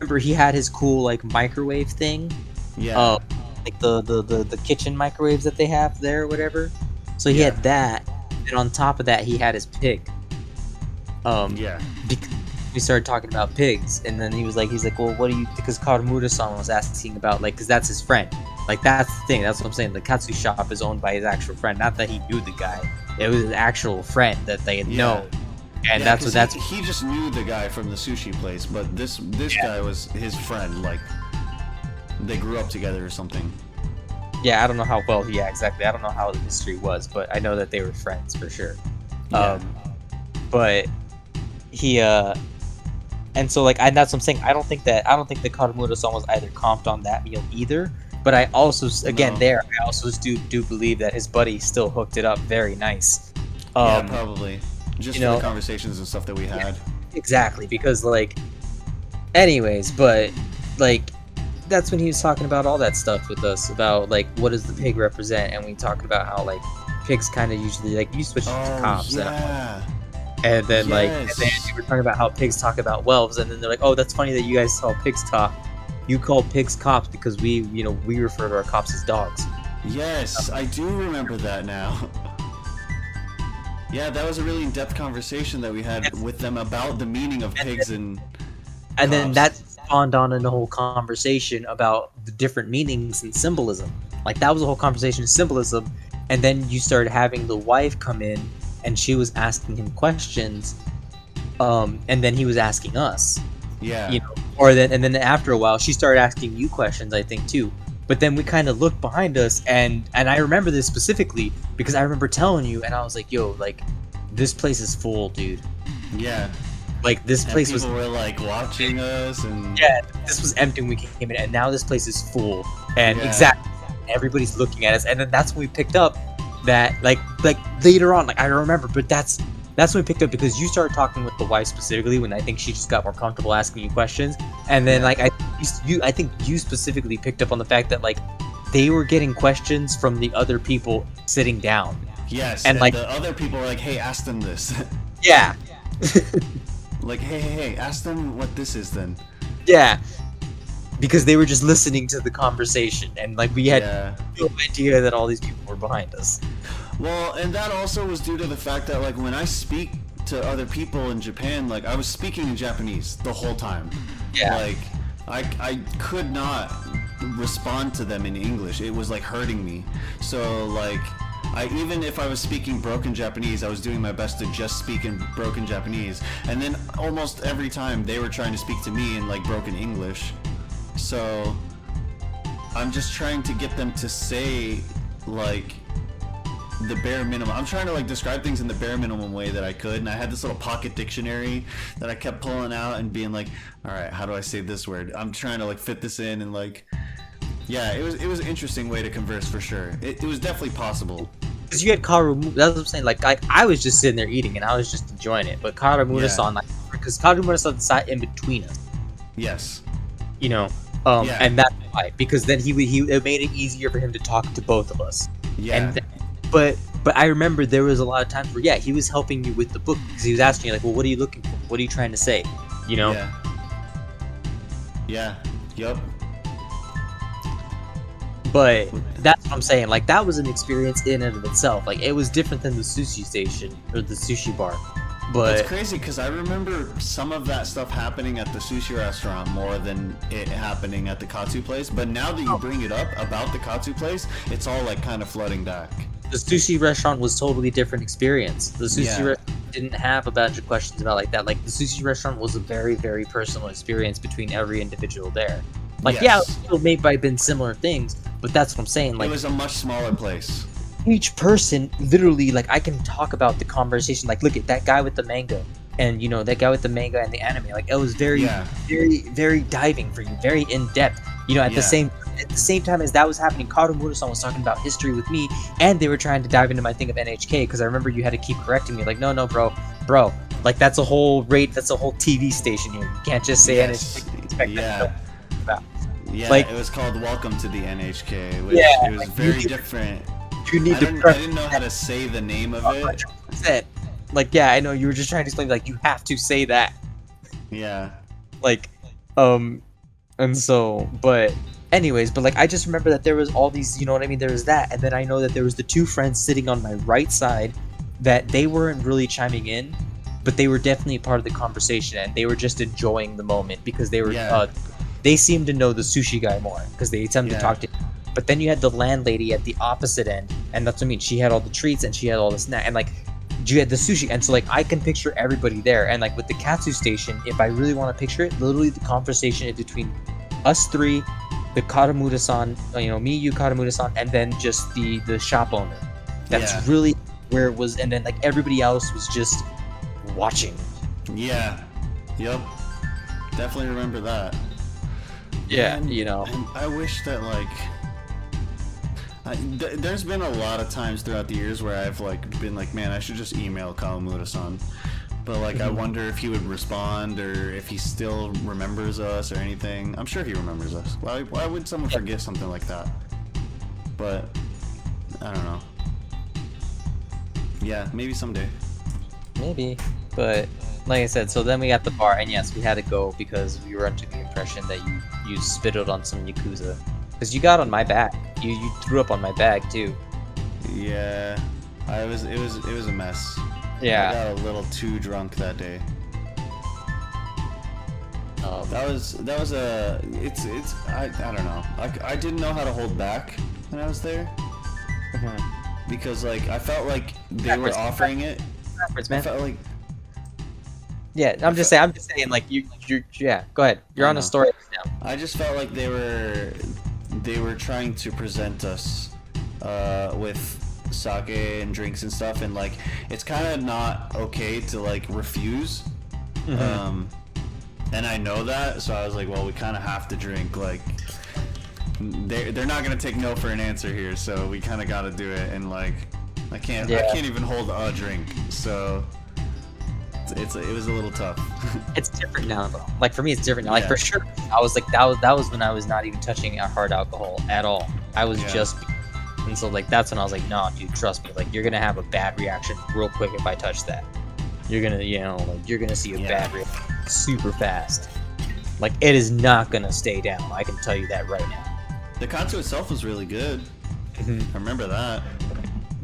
[SPEAKER 2] Remember, he had his cool like microwave thing.
[SPEAKER 1] Yeah.
[SPEAKER 2] Like the kitchen microwaves that they have there or whatever. So he
[SPEAKER 1] Yeah.
[SPEAKER 2] had that, and on top of that he had his pig.
[SPEAKER 1] Yeah.
[SPEAKER 2] Because we started talking about pigs, and then he's like, well, what do you? Because Kawamura-san was asking about like, because that's his friend. Like that's the thing. That's what I'm saying. The Katsu shop is owned by his actual friend. Not that he knew the guy. It was his actual friend that they had known. And
[SPEAKER 1] Yeah,
[SPEAKER 2] that's
[SPEAKER 1] 'cause
[SPEAKER 2] what
[SPEAKER 1] he just knew the guy from the sushi place, but this guy was his friend. Like they grew up together or something.
[SPEAKER 2] Yeah, I don't know how well. Yeah, exactly. I don't know how the history was, but I know that they were friends for sure.
[SPEAKER 1] Yeah.
[SPEAKER 2] But he and so like, and that's what I'm saying. I don't think that Kawamura-san was either comped on that meal either. But I also, again,
[SPEAKER 1] No.
[SPEAKER 2] I also do believe that his buddy still hooked it up very nice.
[SPEAKER 1] Yeah, probably. Just
[SPEAKER 2] you
[SPEAKER 1] for
[SPEAKER 2] know,
[SPEAKER 1] the conversations and stuff that we had.
[SPEAKER 2] Exactly, because like, anyways, but like, that's when he was talking about all that stuff with us about like what does the pig represent, and we talked about how like pigs kind of usually like you switch to cops,
[SPEAKER 1] Yeah.
[SPEAKER 2] and then like, and
[SPEAKER 1] Yes.
[SPEAKER 2] then we were talking about how pigs talk about whelps, and then they're like, oh, that's funny that you guys call pigs talk. You call pigs cops because we refer to our cops as dogs.
[SPEAKER 1] Yes, I do remember that now. Yeah, that was a really in-depth conversation that we had with them about the meaning of pigs and
[SPEAKER 2] then
[SPEAKER 1] cops.
[SPEAKER 2] that spawned on in a whole conversation about the different meanings and symbolism. Like that was a whole conversation of symbolism, and then you started having the wife come in, and she was asking him questions, and then he was asking us,
[SPEAKER 1] Yeah.
[SPEAKER 2] and then after a while she started asking you questions, I think too. But then we kind of looked behind us, and I remember this specifically because I remember telling you, and I was like, yo, like this place is full, dude.
[SPEAKER 1] Yeah.
[SPEAKER 2] Like this
[SPEAKER 1] And
[SPEAKER 2] place was
[SPEAKER 1] people were like watching us and
[SPEAKER 2] yeah, this was empty when we came in, and now this place is full. And
[SPEAKER 1] Yeah.
[SPEAKER 2] exactly, everybody's looking at us, and then that's when we picked up that like later on, like I don't remember, but that's when we picked up because you started talking with the wife specifically when I think she just got more comfortable asking you questions, and then like I think you specifically picked up on the fact that like they were getting questions from the other people sitting down.
[SPEAKER 1] yes,
[SPEAKER 2] and,
[SPEAKER 1] and
[SPEAKER 2] like-
[SPEAKER 1] the other people were like, hey, ask them this.
[SPEAKER 2] Yeah,
[SPEAKER 1] Like, hey, ask them what this is then.
[SPEAKER 2] yeah. because they were just listening to the conversation, and like we had
[SPEAKER 1] Yeah.
[SPEAKER 2] no idea that all these people were behind us.
[SPEAKER 1] Well, and that also was due to the fact that like when I speak to other people in Japan, like I was speaking in Japanese the whole time.
[SPEAKER 2] Yeah.
[SPEAKER 1] Like I could not respond to them in English. It was like hurting me. So like even if I was speaking broken Japanese, I was doing my best to just speak in broken Japanese. And then almost every time they were trying to speak to me in like broken English. So I'm just trying to get them to say like the bare minimum. I'm trying to like describe things in the bare minimum way that I could, and I had this little pocket dictionary that I kept pulling out and being like, all right, how do I say this word? I'm trying to like fit this in, and like, yeah, it was an interesting way to converse for sure. It was definitely possible.
[SPEAKER 2] Because you had Karamura, that's what I'm saying. Like I was just sitting there eating, and I was just enjoying it. But Karamura-san, like, because Karamura-san sat in between us,
[SPEAKER 1] Yes.
[SPEAKER 2] you know,
[SPEAKER 1] Yeah.
[SPEAKER 2] and that's why. Because then he it made it easier for him to talk to both of us.
[SPEAKER 1] Yeah.
[SPEAKER 2] And but I remember there was a lot of times where he was helping you with the book because he was asking you like, well, what are you looking for? What are you trying to say? You know?
[SPEAKER 1] Yeah. Yeah. Yup.
[SPEAKER 2] But that's what I'm saying. Like that was an experience in and of itself. Like it was different than the sushi station or the sushi bar. But
[SPEAKER 1] It's crazy because I remember some of that stuff happening at the sushi restaurant more than it happening at the katsu place. But now that you bring it up about the katsu place, it's all like kind of flooding back.
[SPEAKER 2] the sushi restaurant was totally different experience. The sushi
[SPEAKER 1] Yeah.
[SPEAKER 2] restaurant didn't have a bunch of questions about like that. Like the sushi restaurant was a very, very personal experience between every individual there. Like yeah, it
[SPEAKER 1] Yes.
[SPEAKER 2] was made by been similar things, but that's what I'm saying. Like
[SPEAKER 1] It was a much smaller place.
[SPEAKER 2] each person literally, like I can talk about the conversation. Like look at that guy with the manga, and you know that guy with the manga and the anime. Like it was very,
[SPEAKER 1] Yeah.
[SPEAKER 2] very, very diving for you, very in depth. You know, at
[SPEAKER 1] Yeah.
[SPEAKER 2] the same time as that was happening, Kawamura-san was talking about history with me, and they were trying to dive into my thing of NHK because I remember you had to keep correcting me. Like no, bro, like that's a whole TV station here. You can't just say
[SPEAKER 1] Yes.
[SPEAKER 2] NHK. Expect
[SPEAKER 1] Yeah.
[SPEAKER 2] that to know about.
[SPEAKER 1] Yeah,
[SPEAKER 2] Like-
[SPEAKER 1] it was called Welcome to the NHK, which
[SPEAKER 2] Yeah,
[SPEAKER 1] it was
[SPEAKER 2] like,
[SPEAKER 1] very
[SPEAKER 2] you-
[SPEAKER 1] different.
[SPEAKER 2] You need
[SPEAKER 1] I
[SPEAKER 2] to.
[SPEAKER 1] didn't know how to say the name of it.
[SPEAKER 2] 100%. Like yeah, I know you were just trying to explain. Like you have to say that.
[SPEAKER 1] Yeah.
[SPEAKER 2] Like and so but anyways, but like I just remember that there was all these, you know what I mean, there was that, and then I know that there was the two friends sitting on my right side that they weren't really chiming in, but they were definitely part of the conversation, and they were just enjoying the moment because they were
[SPEAKER 1] Yeah.
[SPEAKER 2] they seemed to know the sushi guy more because they tend to
[SPEAKER 1] Yeah.
[SPEAKER 2] talk to him. But then you had the landlady at the opposite end, and that's what I mean, she had all the treats and she had all the snack, and like you had the sushi, and so like I can picture everybody there. And like with the katsu station, if I really want to picture it, literally the conversation is between us three, the Karamura-san, you know, me, you, Karamura-san, and then just the shop owner. That's
[SPEAKER 1] Yeah.
[SPEAKER 2] really where it was, and then like everybody else was just watching.
[SPEAKER 1] Yeah. Yep. Definitely remember that.
[SPEAKER 2] Yeah,
[SPEAKER 1] And-
[SPEAKER 2] you know.
[SPEAKER 1] and I wish that like there's been a lot of times throughout the years where I've like been like, man, I should just email Kawamura-san. But like I wonder if he would respond or if he still remembers us or anything. I'm sure he remembers us. Why would someone forget something like that? But I don't know. Yeah, maybe someday.
[SPEAKER 2] Maybe, but like I said, so then we got the bar, and yes, we had to go because we were under the impression that you spittled on some Yakuza. Because you got on my back. You threw up on my bag too.
[SPEAKER 1] Yeah, it was a mess.
[SPEAKER 2] Yeah.
[SPEAKER 1] I got a little too drunk that day. That was a I don't know. I didn't know how to hold back when I was there because like I felt like they were offering it.
[SPEAKER 2] Backwards,
[SPEAKER 1] I
[SPEAKER 2] man.
[SPEAKER 1] felt like
[SPEAKER 2] Yeah, I'm just saying like you're yeah, go ahead. You're
[SPEAKER 1] I
[SPEAKER 2] on a
[SPEAKER 1] know.
[SPEAKER 2] story right now.
[SPEAKER 1] I just felt like they were trying to present us with sake and drinks and stuff, and like it's kind of not okay to like refuse. And I know that, so I was like, well, we kind of have to drink. Like they're not gonna take no for an answer here, so we kind of got to do it. And like I can't even hold a drink, so it was a little tough.
[SPEAKER 2] It's different now though. Like for me it's different now. Like
[SPEAKER 1] Yeah.
[SPEAKER 2] for sure. I was like that was when I was not even touching a hard alcohol at all. I was
[SPEAKER 1] Yeah.
[SPEAKER 2] just, and so like that's when I was like, no, dude, trust me. Like you're gonna have a bad reaction real quick if I touch that. You're gonna, you know, like you're gonna see a
[SPEAKER 1] Yeah.
[SPEAKER 2] bad reaction super fast. Like, it is not gonna stay down. I can tell you that right now.
[SPEAKER 1] The Katsu itself was really good. I remember that.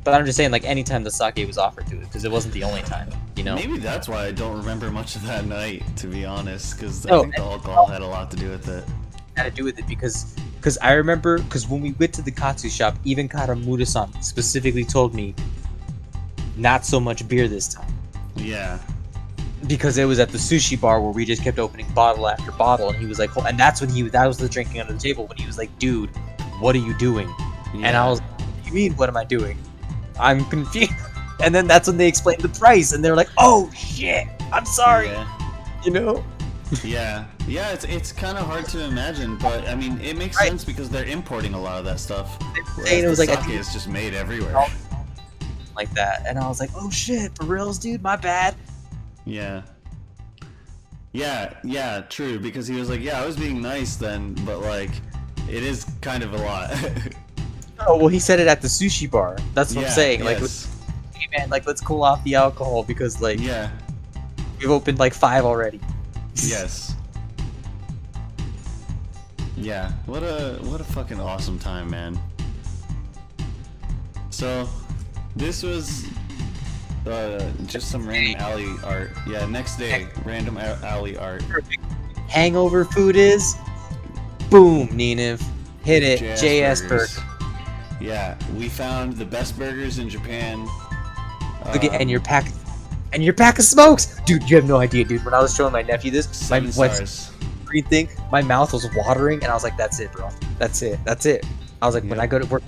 [SPEAKER 2] But I'm just saying, like, anytime the sake was offered to it, because it wasn't the only time, you know?
[SPEAKER 1] Maybe that's why I don't remember much of that night, to be honest, because I
[SPEAKER 2] No,
[SPEAKER 1] think the alcohol had a lot to do with it.
[SPEAKER 2] Had to do with it because I remember, because when we went to the Katsu shop, even Kawamura-san specifically told me, not so much beer this time.
[SPEAKER 1] Yeah.
[SPEAKER 2] Because it was at the sushi bar where we just kept opening bottle after bottle, and he was like, oh, and that's when that was the drinking under the table, when he was like, dude, what are you doing?
[SPEAKER 1] Yeah.
[SPEAKER 2] And I was, what do you mean, what am I doing? I'm confused. And then that's when they explained the price, and they were like, oh shit, I'm sorry.
[SPEAKER 1] Yeah.
[SPEAKER 2] You know?
[SPEAKER 1] Yeah, it's kind of hard to imagine, but I mean, it makes sense because they're importing a lot of that stuff.
[SPEAKER 2] Saying it was
[SPEAKER 1] the
[SPEAKER 2] like,
[SPEAKER 1] sake is just made everywhere.
[SPEAKER 2] Like that, and I was like, oh shit, for reals, dude, my bad.
[SPEAKER 1] Yeah, true. Because he was like, yeah, I was being nice then, but like, it is kind of a lot.
[SPEAKER 2] Oh well, he said it at the sushi bar. That's what I'm saying. Like,
[SPEAKER 1] yes.
[SPEAKER 2] hey man, like let's cool off the alcohol because like
[SPEAKER 1] Yeah.
[SPEAKER 2] we've opened like 5 already.
[SPEAKER 1] Yes. Yeah. What a fucking awesome time, man. So, this was just some random alley art. Yeah, next day, random alley art.
[SPEAKER 2] Hangover food is boom, Niniv. Hit it, JS
[SPEAKER 1] Burgers.
[SPEAKER 2] Burger.
[SPEAKER 1] Yeah, we found the best burgers in Japan.
[SPEAKER 2] Look at and your pack of smokes, dude. You have no idea, dude. When I was showing my nephew this, my
[SPEAKER 1] 7 stars.
[SPEAKER 2] green thing, my mouth was watering, and I was like, "That's it, bro. That's it. That's it." I was like, "When I go to work,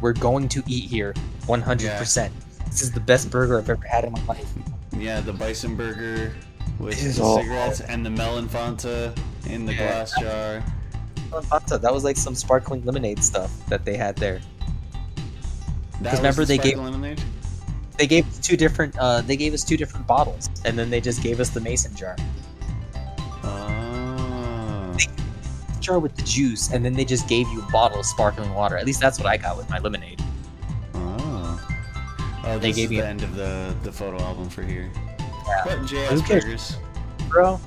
[SPEAKER 2] we're going to eat here, 100%. This is the best burger I've ever had in my life."
[SPEAKER 1] Yeah, the bison burger with
[SPEAKER 2] It is
[SPEAKER 1] the
[SPEAKER 2] all-
[SPEAKER 1] cigarettes and the melon Fanta in the glass jar.
[SPEAKER 2] That was like some sparkling lemonade stuff that they had there.
[SPEAKER 1] That
[SPEAKER 2] Because remember
[SPEAKER 1] was the
[SPEAKER 2] they gave
[SPEAKER 1] sparkling lemonade?
[SPEAKER 2] they gave us 2 different bottles, and then they just gave us the mason jar.
[SPEAKER 1] Oh.
[SPEAKER 2] Jar with the juice, and then they just gave you a bottle of sparkling water. At least that's what I got with my lemonade.
[SPEAKER 1] Oh,
[SPEAKER 2] They
[SPEAKER 1] this
[SPEAKER 2] gave
[SPEAKER 1] is
[SPEAKER 2] you-
[SPEAKER 1] the end of the photo album for here.
[SPEAKER 2] Yeah.
[SPEAKER 1] But
[SPEAKER 2] Who
[SPEAKER 1] JS
[SPEAKER 2] cares?
[SPEAKER 1] Burgers.
[SPEAKER 2] Bro.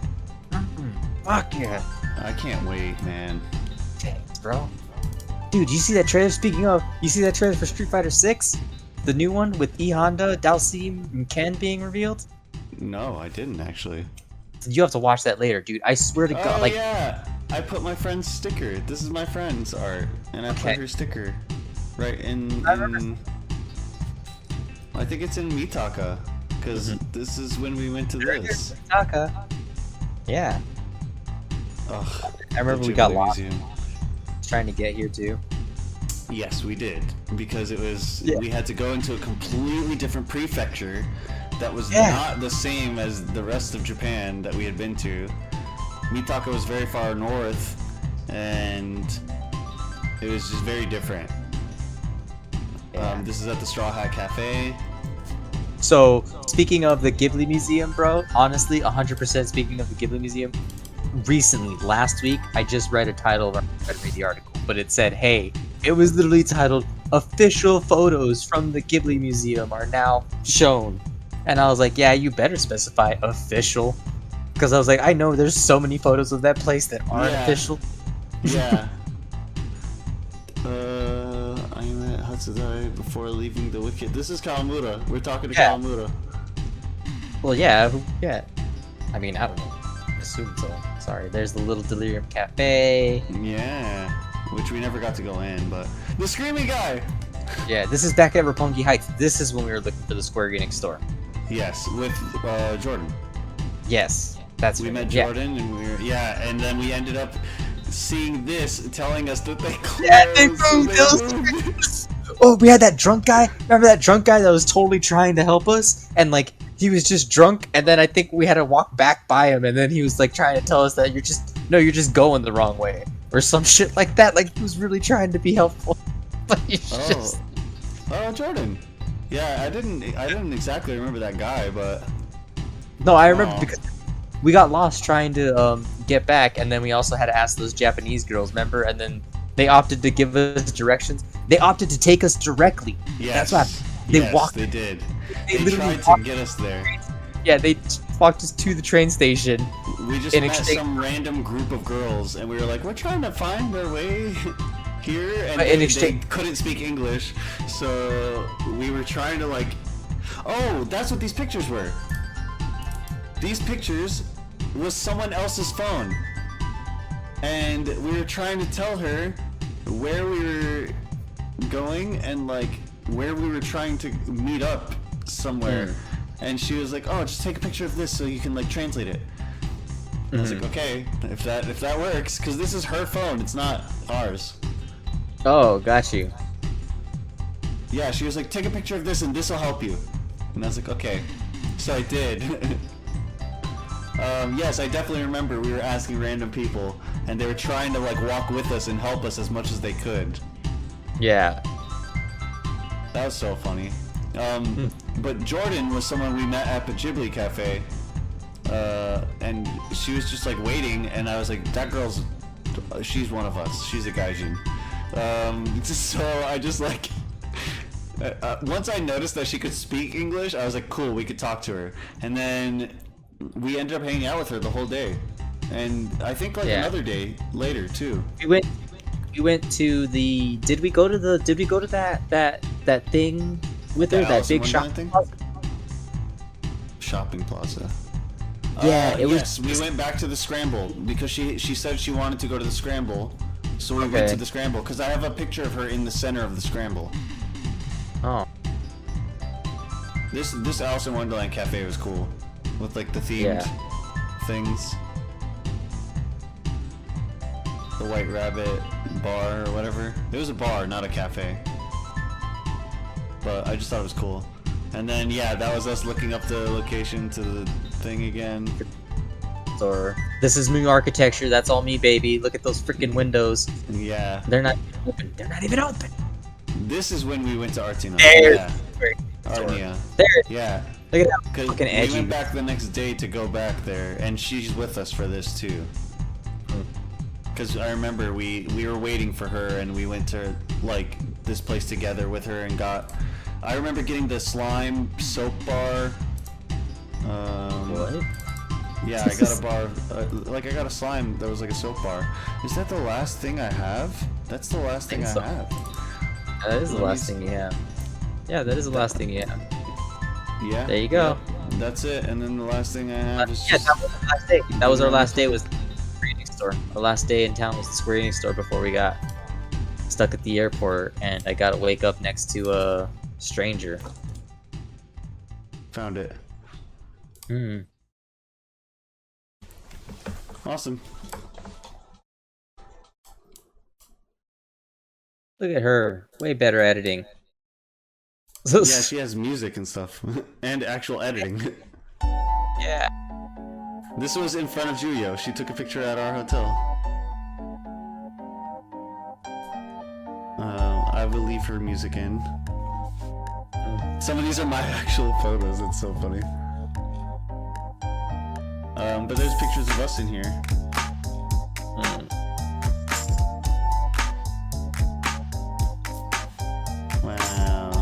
[SPEAKER 2] Fuck yeah.
[SPEAKER 1] I can't wait, man.
[SPEAKER 2] Thanks, bro. Dude, you see that trailer? Speaking of, you see that trailer for Street Fighter 6? The new one with E Honda, Dalsim, and Ken being revealed?
[SPEAKER 1] No, I didn't actually.
[SPEAKER 2] You have to watch that later, dude. I swear to God,
[SPEAKER 1] Oh
[SPEAKER 2] like,
[SPEAKER 1] yeah, I put my friend's sticker. This is my friend's art, and I
[SPEAKER 2] Okay.
[SPEAKER 1] put her sticker right in. I think it's in Mitaka, because this is when we went to this.
[SPEAKER 2] Taka. Yeah.
[SPEAKER 1] Ugh,
[SPEAKER 2] I remember
[SPEAKER 1] the
[SPEAKER 2] we got
[SPEAKER 1] Ghibli
[SPEAKER 2] lost
[SPEAKER 1] Museum.
[SPEAKER 2] trying to get here too.
[SPEAKER 1] Yes, we did, because it was
[SPEAKER 2] Yeah.
[SPEAKER 1] we had to go into a completely different prefecture that was
[SPEAKER 2] Yeah.
[SPEAKER 1] not the same as the rest of Japan that we had been to. Mitaka was very far north, and it was just very different.
[SPEAKER 2] Yeah.
[SPEAKER 1] This is at the Straw Hat Cafe.
[SPEAKER 2] So, speaking of the Ghibli Museum, bro, honestly, 100% speaking of the Ghibli Museum, recently, last week, I just read a title, I didn't read the article, but it said, hey, it was literally titled, official photos from the Ghibli Museum are now shown. And I was like, yeah, you better specify official. Because I was like, I know there's so many photos of that place that aren't
[SPEAKER 1] Yeah.
[SPEAKER 2] official.
[SPEAKER 1] Yeah. I'm at Hatsudai before leaving the wicket. This is Kawamura. We're talking to
[SPEAKER 2] Yeah.
[SPEAKER 1] Kawamura.
[SPEAKER 2] Well, yeah, yeah. I mean, I don't know. I assume so. Sorry, there's the little Delirium Cafe.
[SPEAKER 1] Yeah. Which we never got to go in, but the screaming guy.
[SPEAKER 2] Yeah, this is back at Roppongi Heights. This is when we were looking for the Square Enix store.
[SPEAKER 1] Yes, with Jordan.
[SPEAKER 2] Yes, that's
[SPEAKER 1] We
[SPEAKER 2] right.
[SPEAKER 1] met
[SPEAKER 2] Yeah.
[SPEAKER 1] Jordan, and and then we ended up seeing this, telling us that they closed.
[SPEAKER 2] Yeah, they
[SPEAKER 1] so
[SPEAKER 2] moved those.
[SPEAKER 1] moved.
[SPEAKER 2] Oh, we had that drunk guy. Remember that drunk guy that was totally trying to help us, and like he was just drunk, and then I think we had to walk back by him, and then he was like trying to tell us that you're just going the wrong way or some shit like that. Like he was really trying to be helpful. But he's just
[SPEAKER 1] Jordan. Yeah, I didn't exactly remember that guy, but
[SPEAKER 2] no, I remember
[SPEAKER 1] Aw.
[SPEAKER 2] because we got lost trying to get back, and then we also had to ask those Japanese girls, remember? And then they opted to give us directions. They opted to take us directly.
[SPEAKER 1] yes,
[SPEAKER 2] That's what they
[SPEAKER 1] yes,
[SPEAKER 2] walked.
[SPEAKER 1] They did.
[SPEAKER 2] They
[SPEAKER 1] They
[SPEAKER 2] literally
[SPEAKER 1] tried
[SPEAKER 2] walked.
[SPEAKER 1] to get us there.
[SPEAKER 2] Yeah, they walked us to the train station.
[SPEAKER 1] We just met some random group of girls, and we were like, we're trying to find our way here, and they couldn't speak English, so we were trying to like... Oh, that's what these pictures were. These pictures was someone else's phone. And we were trying to tell her where we were going and like where we were trying to meet up somewhere. And she was like, oh, just take a picture of this so you can like translate it. I was like, okay, if that works, because this is her phone, it's not ours.
[SPEAKER 2] Oh, got you.
[SPEAKER 1] Yeah, she was like, take a picture of this and this will help you. And I was like, okay. So I did. Yes, I definitely remember we were asking random people, and they were trying to like walk with us and help us as much as they could.
[SPEAKER 2] Yeah.
[SPEAKER 1] That was so funny. But Jordan was someone we met at the Ghibli Cafe, and she was just like waiting, and I was like, that girl's, she's one of us. She's a gaijin. So I just like, once I noticed that she could speak English, I was like, cool, we could talk to her. And then we ended up hanging out with her the whole day, and I think like another day later too.
[SPEAKER 2] We went to the. Did we go to that thing with her? That big shopping plaza?
[SPEAKER 1] Shopping plaza.
[SPEAKER 2] Yeah, it was.
[SPEAKER 1] Yes, we went back to the Scramble because she said she wanted to go to the Scramble, so we went to the Scramble because I have a picture of her in the center of the Scramble.
[SPEAKER 2] Oh.
[SPEAKER 1] This Alice in Wonderland cafe was cool, with like the themed things. The White Rabbit bar or whatever. It was a bar, not a cafe. But I just thought it was cool. And then yeah, that was us looking up the location to the thing again.
[SPEAKER 2] Or this is new architecture. That's all me, baby. Look at those freaking windows.
[SPEAKER 1] Yeah.
[SPEAKER 2] They're not open. They're not even open.
[SPEAKER 1] This is when we went to Artina.
[SPEAKER 2] There.
[SPEAKER 1] Artnia.
[SPEAKER 2] There.
[SPEAKER 1] Yeah.
[SPEAKER 2] Look at that fucking edgy.
[SPEAKER 1] We went back the next day to go back there, and she's with us for this too. Because I remember we were waiting for her, and we went to like this place together with her and got. I remember getting the slime soap bar.
[SPEAKER 2] What?
[SPEAKER 1] Yeah, I got a bar. I got a slime that was like a soap bar. Is that the last thing I have? That's the last thing I have.
[SPEAKER 2] That is the last thing you have. Yeah, that is the last thing you have.
[SPEAKER 1] Yeah.
[SPEAKER 2] There you go.
[SPEAKER 1] Yep. That's it. And then the last thing I have is just...
[SPEAKER 2] that was the last day. That was our last day. Was the Square Enix store. Our last day in town was the Square Enix store before we got stuck at the airport, and I got to wake up next to a stranger.
[SPEAKER 1] Found it. Awesome.
[SPEAKER 2] Look at her. Way better editing.
[SPEAKER 1] Yeah, she has music and stuff. And actual editing.
[SPEAKER 2] Yeah.
[SPEAKER 1] This was in front of Juyoh. She took a picture at our hotel. I will leave her music in. Some of these are my actual photos. It's so funny. But there's pictures of us in here. Wow.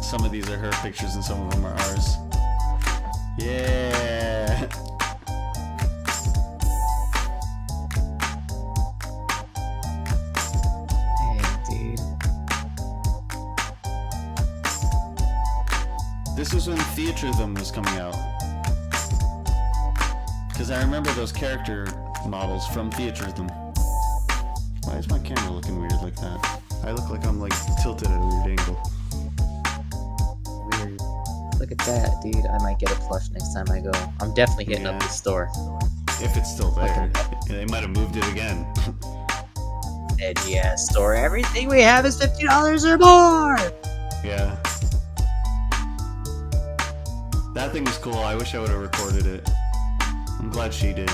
[SPEAKER 1] Some of these are her pictures and some of them are ours. Yeah.
[SPEAKER 2] Hey, dude.
[SPEAKER 1] This was when Theatrism was coming out. Because I remember those character models from Theatrism. Why is my camera looking weird like that? I look like I'm like tilted at a weird angle.
[SPEAKER 2] Weird. Look at that, dude. I might get a plush next time I go. I'm definitely hitting up this store.
[SPEAKER 1] If it's still there. They might have moved it again.
[SPEAKER 2] Edgy ass store. Everything we have is $50 or more!
[SPEAKER 1] Yeah. That thing was cool. I wish I would have recorded it. I'm glad she did.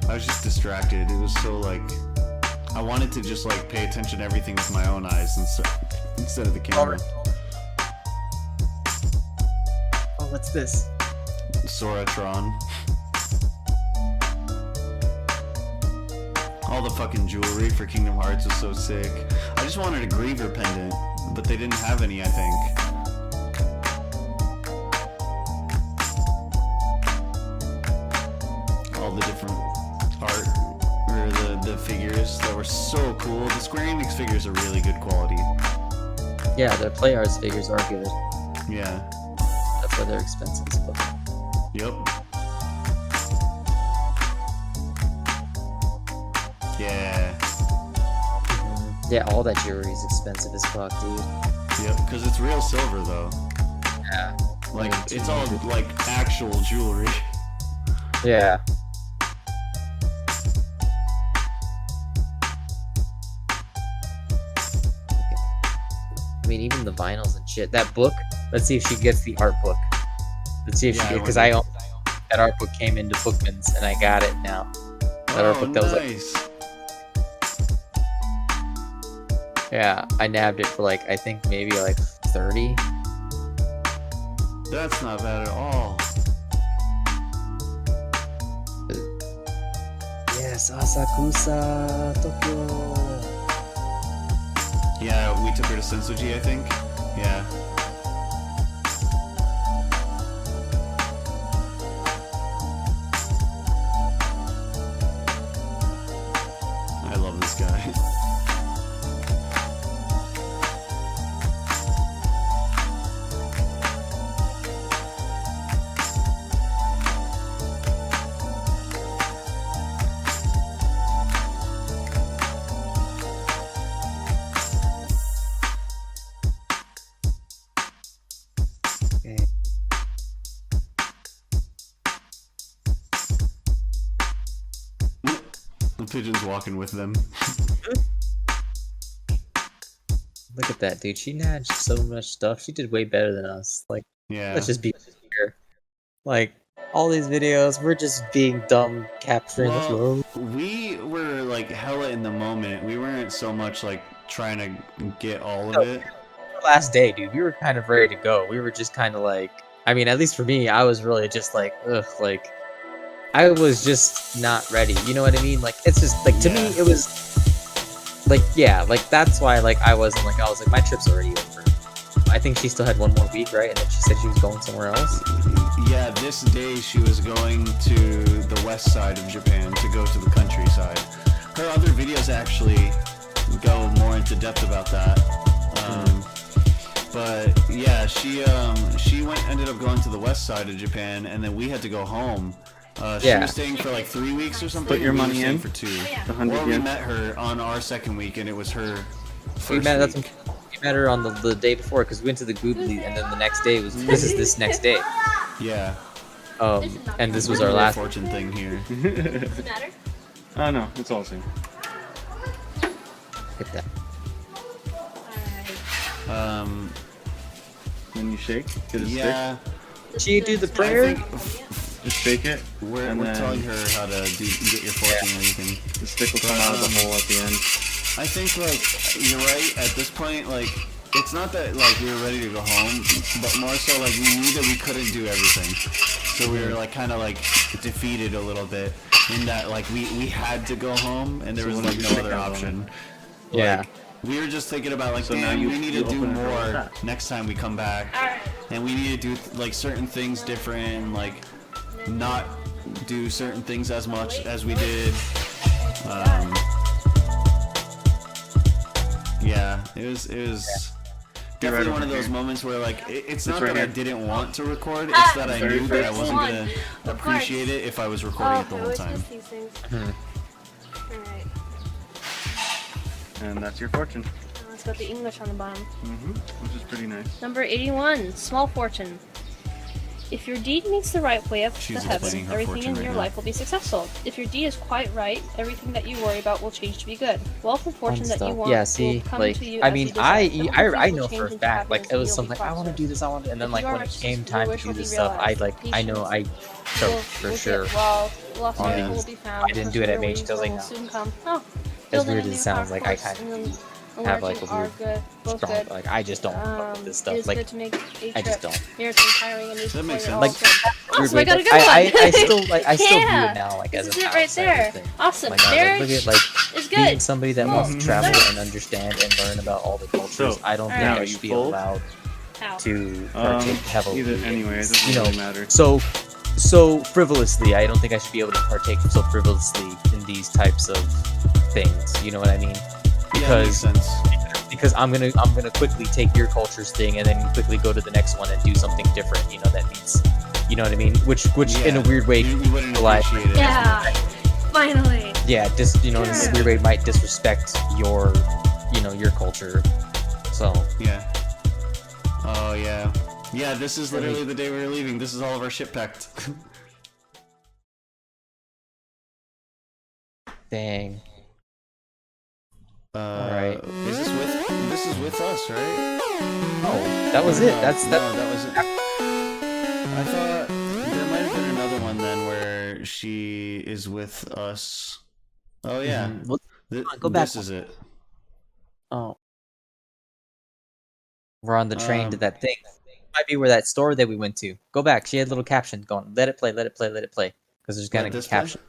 [SPEAKER 1] I was just distracted. It was so like... I wanted to just like pay attention to everything with my own eyes instead of the camera.
[SPEAKER 2] Oh, what's this?
[SPEAKER 1] Soratron. All the fucking jewelry for Kingdom Hearts was so sick. I just wanted a Griever pendant, but they didn't have any, I think. the different art or the figures that were so cool. The Square Enix figures are really good quality.
[SPEAKER 2] Yeah, their Play Arts figures are good.
[SPEAKER 1] Yeah.
[SPEAKER 2] That's why they're expensive as fuck.
[SPEAKER 1] Yep. Yeah.
[SPEAKER 2] Yeah, all that jewelry is expensive as fuck, dude.
[SPEAKER 1] Yep, because it's real silver though.
[SPEAKER 2] Yeah.
[SPEAKER 1] Like, it's all like actual jewelry.
[SPEAKER 2] Yeah. I mean, even the vinyls and shit. That book, let's see if she gets the art book. Let's see if she, because that art book came into Bookman's and I got it now. That art book that was
[SPEAKER 1] nice.
[SPEAKER 2] yeah, I nabbed it for like, I think maybe like 30.
[SPEAKER 1] That's not bad at all.
[SPEAKER 2] Yes, Asakusa, Tokyo.
[SPEAKER 1] Yeah, we took her to Senso-ji, I think. Yeah. I love this guy. The pigeon's walking with them.
[SPEAKER 2] Look at that, dude. She nabbed so much stuff. She did way better than us. Like,
[SPEAKER 1] Yeah.
[SPEAKER 2] let's just be here. Like, all these videos, we're just being dumb, capturing the flow.
[SPEAKER 1] We were like hella in the moment. We weren't so much like trying to get all of it.
[SPEAKER 2] Last day, dude, we were kind of ready to go. We were just kind of like, I mean, at least for me, I was really just like, ugh, like, I was just not ready. You know what I mean? Like, it's just, like, to me, it was, like, yeah, like, that's why, like, I was like, my trip's already over. I think she still had one more week, right? And then she said she was going somewhere else.
[SPEAKER 1] Yeah, this day she was going to the west side of Japan to go to the countryside. Her other videos actually go more into depth about that. But yeah, she ended up going to the west side of Japan, and then we had to go home. She was staying for like 3 weeks or something.
[SPEAKER 3] Put your money in
[SPEAKER 1] for 2.
[SPEAKER 3] The 100
[SPEAKER 1] we
[SPEAKER 3] yen.
[SPEAKER 1] met her on our second week, and it was her first
[SPEAKER 2] We met,
[SPEAKER 1] week.
[SPEAKER 2] we met her on the day before because we went to the Googly, and then the next day was this next day.
[SPEAKER 1] Yeah.
[SPEAKER 2] And this was
[SPEAKER 1] We're
[SPEAKER 2] our
[SPEAKER 1] doing a
[SPEAKER 2] last.
[SPEAKER 1] fortune thing here.
[SPEAKER 7] Does it matter?
[SPEAKER 3] Oh no, it's all the same.
[SPEAKER 2] Look at that.
[SPEAKER 3] Then you shake, get a
[SPEAKER 1] Yeah.
[SPEAKER 2] She do the
[SPEAKER 1] I
[SPEAKER 2] prayer.
[SPEAKER 1] think
[SPEAKER 3] stick, just shake it,
[SPEAKER 1] we're
[SPEAKER 3] and then
[SPEAKER 1] telling her how to get your fortune and everything.
[SPEAKER 3] the stick will come out of the hole at the end.
[SPEAKER 1] I think, like, you're right, at this point, like, it's not that, like, we were ready to go home, but more so, like, we knew that we couldn't do everything. So we were, like, kind of, like, defeated a little bit in that, like, we had to go home, and there was, like, no other option.
[SPEAKER 2] Yeah.
[SPEAKER 1] Like, we were just thinking about, like,
[SPEAKER 3] So now
[SPEAKER 1] damn,
[SPEAKER 3] you-
[SPEAKER 1] we need
[SPEAKER 3] you
[SPEAKER 1] to do
[SPEAKER 3] open it right
[SPEAKER 1] more
[SPEAKER 3] back.
[SPEAKER 1] next time we come back. And we need to do, like, certain things different, and, like, not do certain things as much as we did. Yeah, it was definitely one of those moments where, like, it's not
[SPEAKER 3] right
[SPEAKER 1] that I
[SPEAKER 3] here.
[SPEAKER 1] didn't want to record, it's that I
[SPEAKER 3] Very
[SPEAKER 1] knew that I
[SPEAKER 3] first
[SPEAKER 1] wasn't
[SPEAKER 7] one.
[SPEAKER 1] gonna
[SPEAKER 7] Of
[SPEAKER 1] appreciate it if I was recording it the whole time.
[SPEAKER 7] These things. Alright.
[SPEAKER 3] And that's your fortune.
[SPEAKER 7] Now it's got the English on the bottom.
[SPEAKER 3] Which is pretty nice.
[SPEAKER 7] Number 81, small fortune. If your deed meets the right way up
[SPEAKER 1] She's
[SPEAKER 7] to heaven,
[SPEAKER 1] explaining her
[SPEAKER 7] everything
[SPEAKER 1] fortune
[SPEAKER 7] in
[SPEAKER 1] right
[SPEAKER 7] your
[SPEAKER 1] now.
[SPEAKER 7] life will be successful. If your deed is quite right, everything that you worry about will change to be good. Wealth and fortune that you want
[SPEAKER 2] Yeah, see,
[SPEAKER 7] will come
[SPEAKER 2] like,
[SPEAKER 7] to you
[SPEAKER 2] I
[SPEAKER 7] as
[SPEAKER 2] meing,
[SPEAKER 7] you desire.
[SPEAKER 2] I
[SPEAKER 7] The whole thing
[SPEAKER 2] know
[SPEAKER 7] will
[SPEAKER 2] for a
[SPEAKER 7] change into
[SPEAKER 2] fact, like,
[SPEAKER 7] happiness
[SPEAKER 2] it was
[SPEAKER 7] and
[SPEAKER 2] something,
[SPEAKER 7] you'll
[SPEAKER 2] I
[SPEAKER 7] be
[SPEAKER 2] want to do this, I want to, and then,
[SPEAKER 7] If
[SPEAKER 2] like,
[SPEAKER 7] you are
[SPEAKER 2] when it
[SPEAKER 7] rich,
[SPEAKER 2] came
[SPEAKER 7] your
[SPEAKER 2] time to
[SPEAKER 7] wish
[SPEAKER 2] do
[SPEAKER 7] will
[SPEAKER 2] this
[SPEAKER 7] be
[SPEAKER 2] stuff, I,
[SPEAKER 7] realized.
[SPEAKER 2] like, I know, I,
[SPEAKER 7] We'll-
[SPEAKER 2] for
[SPEAKER 7] we'll
[SPEAKER 2] sure.
[SPEAKER 7] Get wealth, lost
[SPEAKER 2] Yeah.
[SPEAKER 7] people will be found.
[SPEAKER 2] I didn't do it at Meiji because I know.
[SPEAKER 7] Will soon come. Oh,
[SPEAKER 2] As
[SPEAKER 7] building
[SPEAKER 2] weird
[SPEAKER 7] a
[SPEAKER 2] as it
[SPEAKER 7] new
[SPEAKER 2] sounds,
[SPEAKER 7] power
[SPEAKER 2] like, I
[SPEAKER 7] course
[SPEAKER 2] kind
[SPEAKER 7] and
[SPEAKER 2] of
[SPEAKER 7] then
[SPEAKER 2] have, like,
[SPEAKER 7] enlarging
[SPEAKER 2] a
[SPEAKER 7] are
[SPEAKER 2] weird
[SPEAKER 7] good, both
[SPEAKER 2] strong,
[SPEAKER 7] good.
[SPEAKER 2] like, I just don't fuck with this
[SPEAKER 7] It
[SPEAKER 2] stuff,
[SPEAKER 7] is
[SPEAKER 2] like,
[SPEAKER 7] good to make a
[SPEAKER 2] I just
[SPEAKER 7] trip.
[SPEAKER 2] don't.
[SPEAKER 7] You're hiring a new
[SPEAKER 1] That makes
[SPEAKER 7] employer,
[SPEAKER 1] sense.
[SPEAKER 7] all good. Awesome, I got a good
[SPEAKER 2] I
[SPEAKER 7] one.
[SPEAKER 2] still, like, I still view
[SPEAKER 7] Yeah.
[SPEAKER 2] it now, like, as
[SPEAKER 7] This
[SPEAKER 2] an
[SPEAKER 7] is it right
[SPEAKER 2] outsider
[SPEAKER 7] there.
[SPEAKER 2] thing.
[SPEAKER 7] Awesome.
[SPEAKER 2] Like, I was
[SPEAKER 7] Marriage
[SPEAKER 2] like, look at, like,
[SPEAKER 7] is
[SPEAKER 2] being
[SPEAKER 7] good.
[SPEAKER 2] somebody that wants to travel and understand and learn about all the cultures,
[SPEAKER 3] So,
[SPEAKER 2] I don't think
[SPEAKER 3] now
[SPEAKER 2] I
[SPEAKER 3] you
[SPEAKER 2] should be
[SPEAKER 3] fold?
[SPEAKER 2] allowed
[SPEAKER 7] How?
[SPEAKER 2] to partake heavily.
[SPEAKER 3] Either
[SPEAKER 2] in
[SPEAKER 3] anyway, it
[SPEAKER 2] these,
[SPEAKER 3] doesn't
[SPEAKER 2] you know,
[SPEAKER 3] really matter.
[SPEAKER 2] So, so frivolously. I don't think I should be able to partake so frivolously in these types of things. You know what I mean?
[SPEAKER 1] Yeah, makes sense.
[SPEAKER 2] Because I'm gonna quickly take your culture's thing and then quickly go to the next one and do something different. You know that means, you know what I mean? Which in a weird way,
[SPEAKER 1] you wouldn't
[SPEAKER 2] like,
[SPEAKER 1] appreciate it.
[SPEAKER 7] Yeah. Finally.
[SPEAKER 2] yeah, in a weird way might disrespect your, your culture. So
[SPEAKER 1] Yeah. Oh yeah. Yeah, this is literally the day we were leaving. This is all of our ship packed.
[SPEAKER 2] dang.
[SPEAKER 1] Alright. This is with us, right?
[SPEAKER 2] Oh, that was it.
[SPEAKER 1] No,
[SPEAKER 2] That.
[SPEAKER 1] that was it. I thought there might have been another one then where she is with us. Oh yeah.
[SPEAKER 2] Well, go back.
[SPEAKER 1] This is it.
[SPEAKER 2] Oh. We're on the train to that thing. Might be where that store that we went to. Go back. She had a little caption going, let it play, let it play, let it play. Because there's gonna be a caption.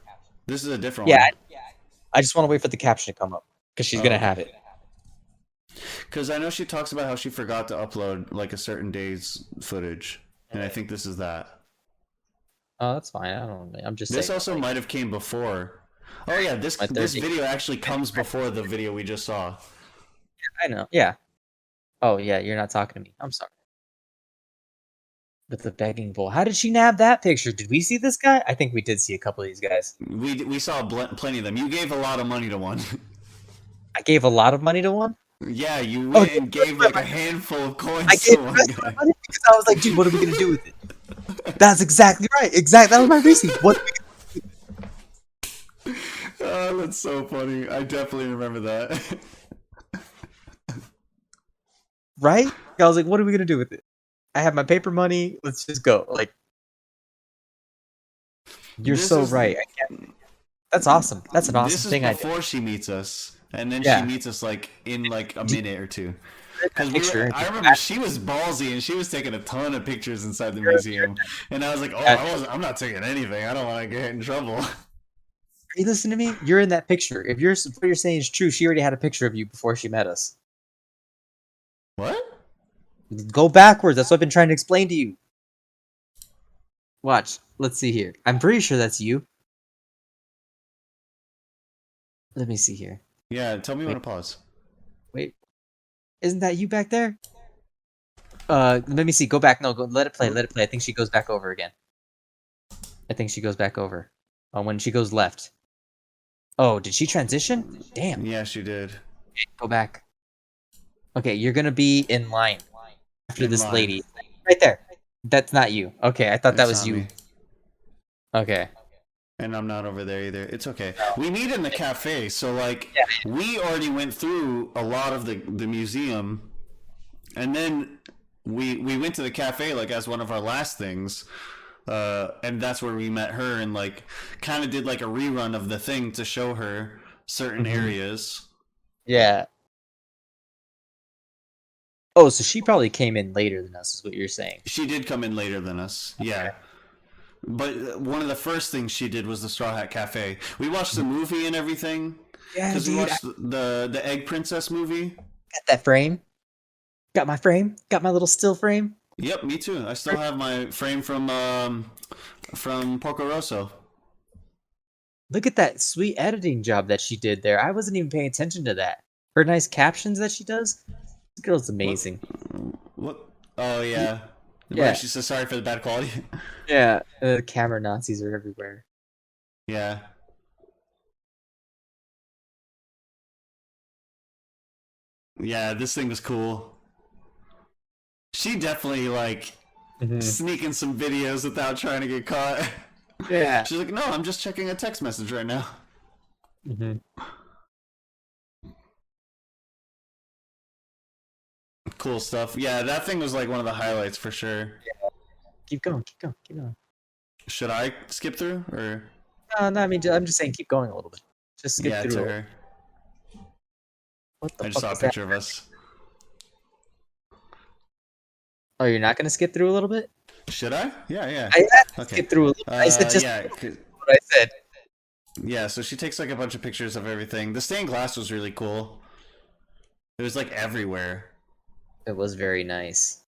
[SPEAKER 1] This is a different
[SPEAKER 2] Yeah,
[SPEAKER 1] one.
[SPEAKER 2] I just want to wait for the caption to come up. Because she's gonna have it.
[SPEAKER 1] Because I know she talks about how she forgot to upload like a certain day's footage. And I think this is that.
[SPEAKER 2] Oh, that's fine. I'm just
[SPEAKER 1] This
[SPEAKER 2] saying.
[SPEAKER 1] also might have came before. Oh yeah, this video actually comes before the video we just saw.
[SPEAKER 2] I know. Yeah. Oh yeah, you're not talking to me. I'm sorry. With the begging bowl. How did she nab that picture? Did we see this guy? I think we did see a couple of these guys.
[SPEAKER 1] We saw plenty of them. You gave a lot of money to one.
[SPEAKER 2] I gave a lot of money to one?
[SPEAKER 1] Yeah, you went and gave like a handful of coins
[SPEAKER 2] I
[SPEAKER 1] to
[SPEAKER 2] gave
[SPEAKER 1] one
[SPEAKER 2] the rest of
[SPEAKER 1] guy.
[SPEAKER 2] my money because I was like, dude, what are we gonna do with it? That's exactly right. That was my reason. What are we gonna do?
[SPEAKER 1] Oh, that's so funny. I definitely remember that.
[SPEAKER 2] Right? I was like, what are we gonna do with it? I have my paper money. Let's just go. Like, you're so right. That's awesome. That's an awesome thing.
[SPEAKER 1] This is before she meets us, and then
[SPEAKER 2] Yeah.
[SPEAKER 1] she meets us like in like a minute or two. Because
[SPEAKER 2] Picture.
[SPEAKER 1] I remember she was ballsy and she was taking a ton of pictures inside the museum, and I was like, "Oh, I'm not taking anything. I don't want to get in trouble."
[SPEAKER 2] Are you listening to me? You're in that picture. If what you're saying is true, she already had a picture of you before she met us.
[SPEAKER 1] What?
[SPEAKER 2] Go backwards. That's what I've been trying to explain to you. Watch. Let's see here. I'm pretty sure that's you. Let me see here.
[SPEAKER 1] Yeah, tell me when to pause.
[SPEAKER 2] Wait. Isn't that you back there? Let me see. Go back. No, go. Let it play. Let it play. I think she goes back over again. I think she goes back over. When she goes left. Oh, did she transition? Damn.
[SPEAKER 1] Yeah, she did.
[SPEAKER 2] Go back. Okay, you're gonna be in line after
[SPEAKER 1] In
[SPEAKER 2] this
[SPEAKER 1] line.
[SPEAKER 2] lady. Right there. That's not you. Okay, I thought that
[SPEAKER 1] It's
[SPEAKER 2] was
[SPEAKER 1] not
[SPEAKER 2] you.
[SPEAKER 1] me.
[SPEAKER 2] Okay.
[SPEAKER 1] And I'm not over there either. It's okay. We meet in the cafe, so like we already went through a lot of the museum, and then we went to the cafe like as one of our last things, and that's where we met her and like kind of did like a rerun of the thing to show her certain areas.
[SPEAKER 2] Yeah. Oh, so she probably came in later than us, is what you're saying.
[SPEAKER 1] She did come in later than us, yeah. But one of the first things she did was the Straw Hat Cafe. We watched the movie and everything.
[SPEAKER 2] Yeah,
[SPEAKER 1] Because we
[SPEAKER 2] dude.
[SPEAKER 1] watched the Egg Princess movie.
[SPEAKER 2] Got that frame. Got my frame. Got my little still frame.
[SPEAKER 1] Yep, me too. I still have my frame from Porco Rosso.
[SPEAKER 2] Look at that sweet editing job that she did there. I wasn't even paying attention to that. Her nice captions that she does. This girl's amazing.
[SPEAKER 1] What? Oh yeah.
[SPEAKER 2] Yeah.
[SPEAKER 1] Right, she says sorry for the bad quality.
[SPEAKER 2] Yeah. Camera Nazis are everywhere.
[SPEAKER 1] Yeah. Yeah, this thing was cool. She definitely like sneaking some videos without trying to get caught.
[SPEAKER 2] Yeah.
[SPEAKER 1] She's like, no, I'm just checking a text message right now. Cool stuff. Yeah, that thing was like one of the highlights for sure.
[SPEAKER 2] Keep going. Keep going. Keep going.
[SPEAKER 1] Should I skip through or?
[SPEAKER 2] No, I mean, I'm just saying, keep going a little bit. Just skip
[SPEAKER 1] Yeah,
[SPEAKER 2] through
[SPEAKER 1] to
[SPEAKER 2] it.
[SPEAKER 1] her.
[SPEAKER 2] What the
[SPEAKER 1] I just
[SPEAKER 2] fuck
[SPEAKER 1] saw a
[SPEAKER 2] is that?
[SPEAKER 1] picture of us.
[SPEAKER 2] Oh, you're not gonna skip through a little bit?
[SPEAKER 1] Should I? Yeah.
[SPEAKER 2] I had to
[SPEAKER 1] Okay.
[SPEAKER 2] skip through a little bit. I said just
[SPEAKER 1] yeah,
[SPEAKER 2] what I said.
[SPEAKER 1] yeah. So she takes like a bunch of pictures of everything. The stained glass was really cool. It was like everywhere.
[SPEAKER 2] It was very nice.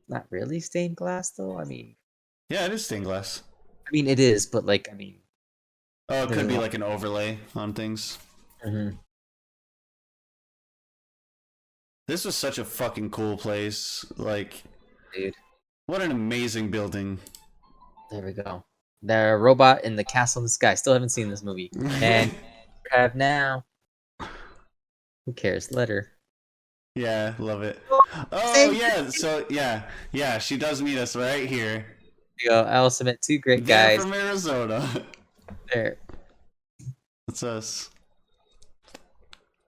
[SPEAKER 2] Not really stained glass though. I mean,
[SPEAKER 1] Yeah, it is stained glass.
[SPEAKER 2] I mean, it is, but like, I mean.
[SPEAKER 1] Oh, it could
[SPEAKER 2] There's
[SPEAKER 1] be
[SPEAKER 2] a lot.
[SPEAKER 1] like an overlay on things. This was such a fucking cool place. Like,
[SPEAKER 2] Dude,
[SPEAKER 1] what an amazing building.
[SPEAKER 2] there we go. The robot in the castle in the sky. Still haven't seen this movie, and have now. Who cares? Let her.
[SPEAKER 1] Yeah, love it. Oh
[SPEAKER 2] Thank
[SPEAKER 1] yeah, so yeah, she does meet us right here.
[SPEAKER 2] There you go. I also met two great
[SPEAKER 1] They're
[SPEAKER 2] guys.
[SPEAKER 1] from Arizona.
[SPEAKER 2] There.
[SPEAKER 1] That's us.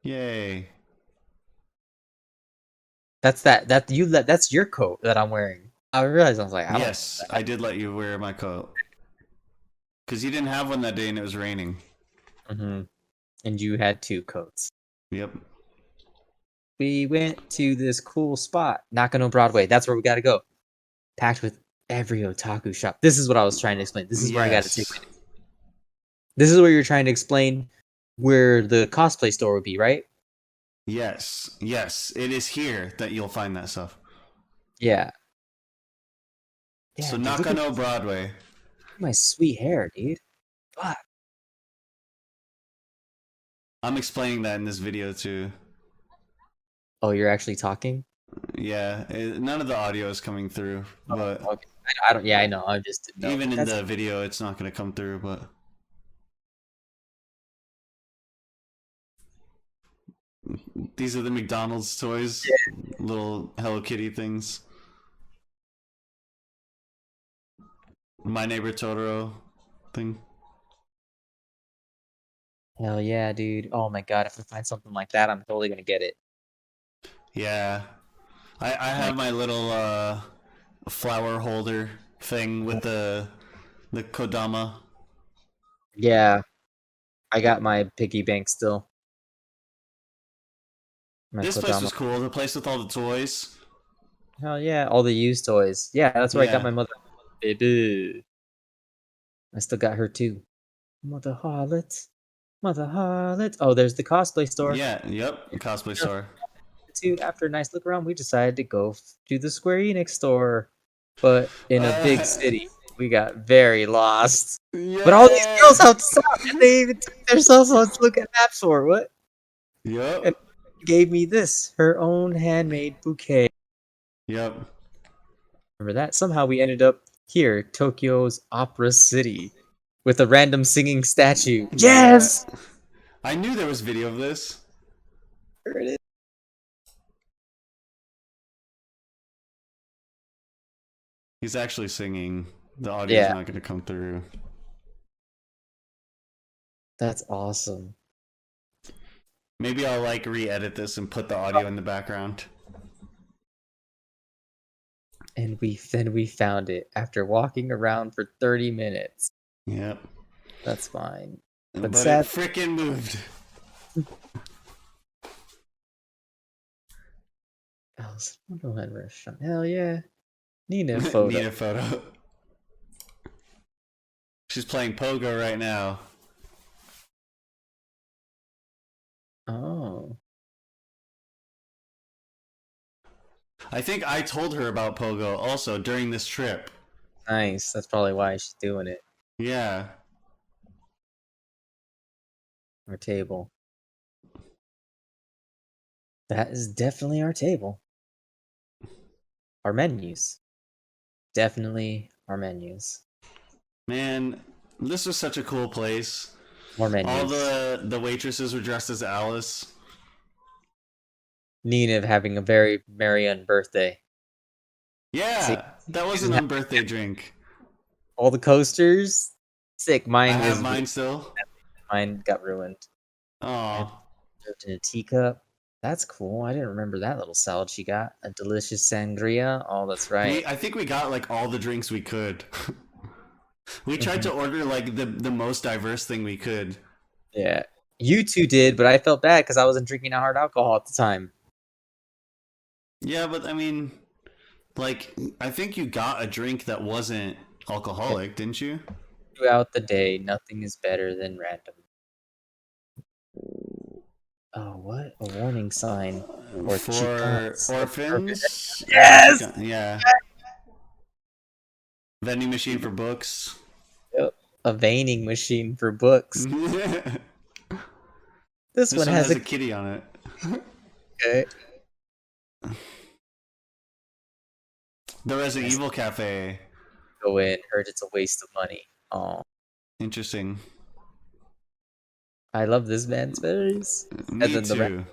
[SPEAKER 1] Yay.
[SPEAKER 2] That's that's your coat that I'm wearing. I realized I was like,
[SPEAKER 1] Yes, I did let you wear my coat. Because you didn't have one that day and it was raining.
[SPEAKER 2] And you had two coats.
[SPEAKER 1] Yep.
[SPEAKER 2] We went to this cool spot, Nakano Broadway. That's where we got to go. Packed with every otaku shop. This is what I was trying to explain. This is where I got to take it. This is where you're trying to explain where the cosplay store would be, right?
[SPEAKER 1] Yes, it is here that you'll find that stuff.
[SPEAKER 2] Yeah.
[SPEAKER 1] So
[SPEAKER 2] dude, look
[SPEAKER 1] Nakano Broadway.
[SPEAKER 2] at my sweet hair, dude. Fuck.
[SPEAKER 1] I'm explaining that in this video too.
[SPEAKER 2] Oh, you're actually talking?
[SPEAKER 1] Yeah, none of the audio is coming through, but
[SPEAKER 2] Okay. I don't. Yeah, I know. I just didn't know.
[SPEAKER 1] even in the video, it's not going to come through. But these are the McDonald's toys, little Hello Kitty things. My Neighbor Totoro thing.
[SPEAKER 2] Hell yeah, dude. Oh my god, if I find something like that, I'm totally gonna get it.
[SPEAKER 1] Yeah, I have my little flower holder thing with the Kodama.
[SPEAKER 2] Yeah. I got my piggy bank still. My
[SPEAKER 1] This place
[SPEAKER 2] Kodama.
[SPEAKER 1] was cool. The place with all the toys.
[SPEAKER 2] Hell yeah, all the used toys. Yeah, that's where I got
[SPEAKER 1] Yeah.
[SPEAKER 2] my mother. Baby. I still got her too. Mother Harlot. Mother Harlot. Oh, there's the cosplay store.
[SPEAKER 1] Yeah, yep, cosplay store.
[SPEAKER 2] Too. After a nice look around, we decided to go to the Square Enix store. But in a big city, we got very lost.
[SPEAKER 1] Yeah.
[SPEAKER 2] But all these girls outside, and they even took their cell phones to look at maps for what?
[SPEAKER 1] Yep.
[SPEAKER 2] And gave me this, her own handmade bouquet.
[SPEAKER 1] Yep.
[SPEAKER 2] Remember that? Somehow we ended up here, Tokyo's Opera City, with a random singing statue. Yes!
[SPEAKER 1] I knew there was video of this.
[SPEAKER 2] Here it is.
[SPEAKER 1] He's actually singing. The audio's
[SPEAKER 2] Yeah.
[SPEAKER 1] not going to come through.
[SPEAKER 2] That's awesome.
[SPEAKER 1] Maybe I'll like re-edit this and put the audio in the background.
[SPEAKER 2] And we found it after walking around for 30 minutes.
[SPEAKER 1] Yep.
[SPEAKER 2] That's fine.
[SPEAKER 1] But
[SPEAKER 2] sad-
[SPEAKER 1] it freaking moved.
[SPEAKER 2] Alice Wonderland restaurant. Hell yeah. Nina photo.
[SPEAKER 1] Need a photo. She's playing Pogo right now.
[SPEAKER 2] Oh.
[SPEAKER 1] I think I told her about Pogo also during this trip.
[SPEAKER 2] Nice. That's probably why she's doing it.
[SPEAKER 1] Yeah.
[SPEAKER 2] Our table. That is definitely our table. Our menus. Definitely our menus.
[SPEAKER 1] Man, this was such a cool place.
[SPEAKER 2] More menus.
[SPEAKER 1] All the waitresses were dressed as Alice.
[SPEAKER 2] Nina having a very merry birthday.
[SPEAKER 1] Yeah,
[SPEAKER 2] See,
[SPEAKER 1] that was an unbirthday drink.
[SPEAKER 2] all the coasters. Sick.
[SPEAKER 1] I
[SPEAKER 2] Mine
[SPEAKER 1] have
[SPEAKER 2] was
[SPEAKER 1] mine still.
[SPEAKER 2] mine got ruined.
[SPEAKER 1] Oh,
[SPEAKER 2] Served in a teacup. That's cool. I didn't remember that little salad she got. A delicious sangria. Oh, that's right.
[SPEAKER 1] I think we got like all the drinks we could. We tried to order like the most diverse thing we could.
[SPEAKER 2] Yeah. You two did, but I felt bad because I wasn't drinking hard alcohol at the time.
[SPEAKER 1] Yeah, but I mean, like, I think you got a drink that wasn't alcoholic, didn't you?
[SPEAKER 2] Throughout the day, nothing is better than random. Oh, what? A warning sign. Or
[SPEAKER 1] For
[SPEAKER 2] Chicans.
[SPEAKER 1] orphans?
[SPEAKER 2] Yes!
[SPEAKER 1] Yeah. Vending machine for books.
[SPEAKER 2] Yep. A veining machine for books. This one has
[SPEAKER 1] a kitty on it.
[SPEAKER 2] Okay.
[SPEAKER 1] The Resident Evil Cafe.
[SPEAKER 2] Go in. Heard it's a waste of money. Oh,
[SPEAKER 1] Interesting.
[SPEAKER 2] I love this man's berries.
[SPEAKER 1] Me
[SPEAKER 2] And then
[SPEAKER 1] too.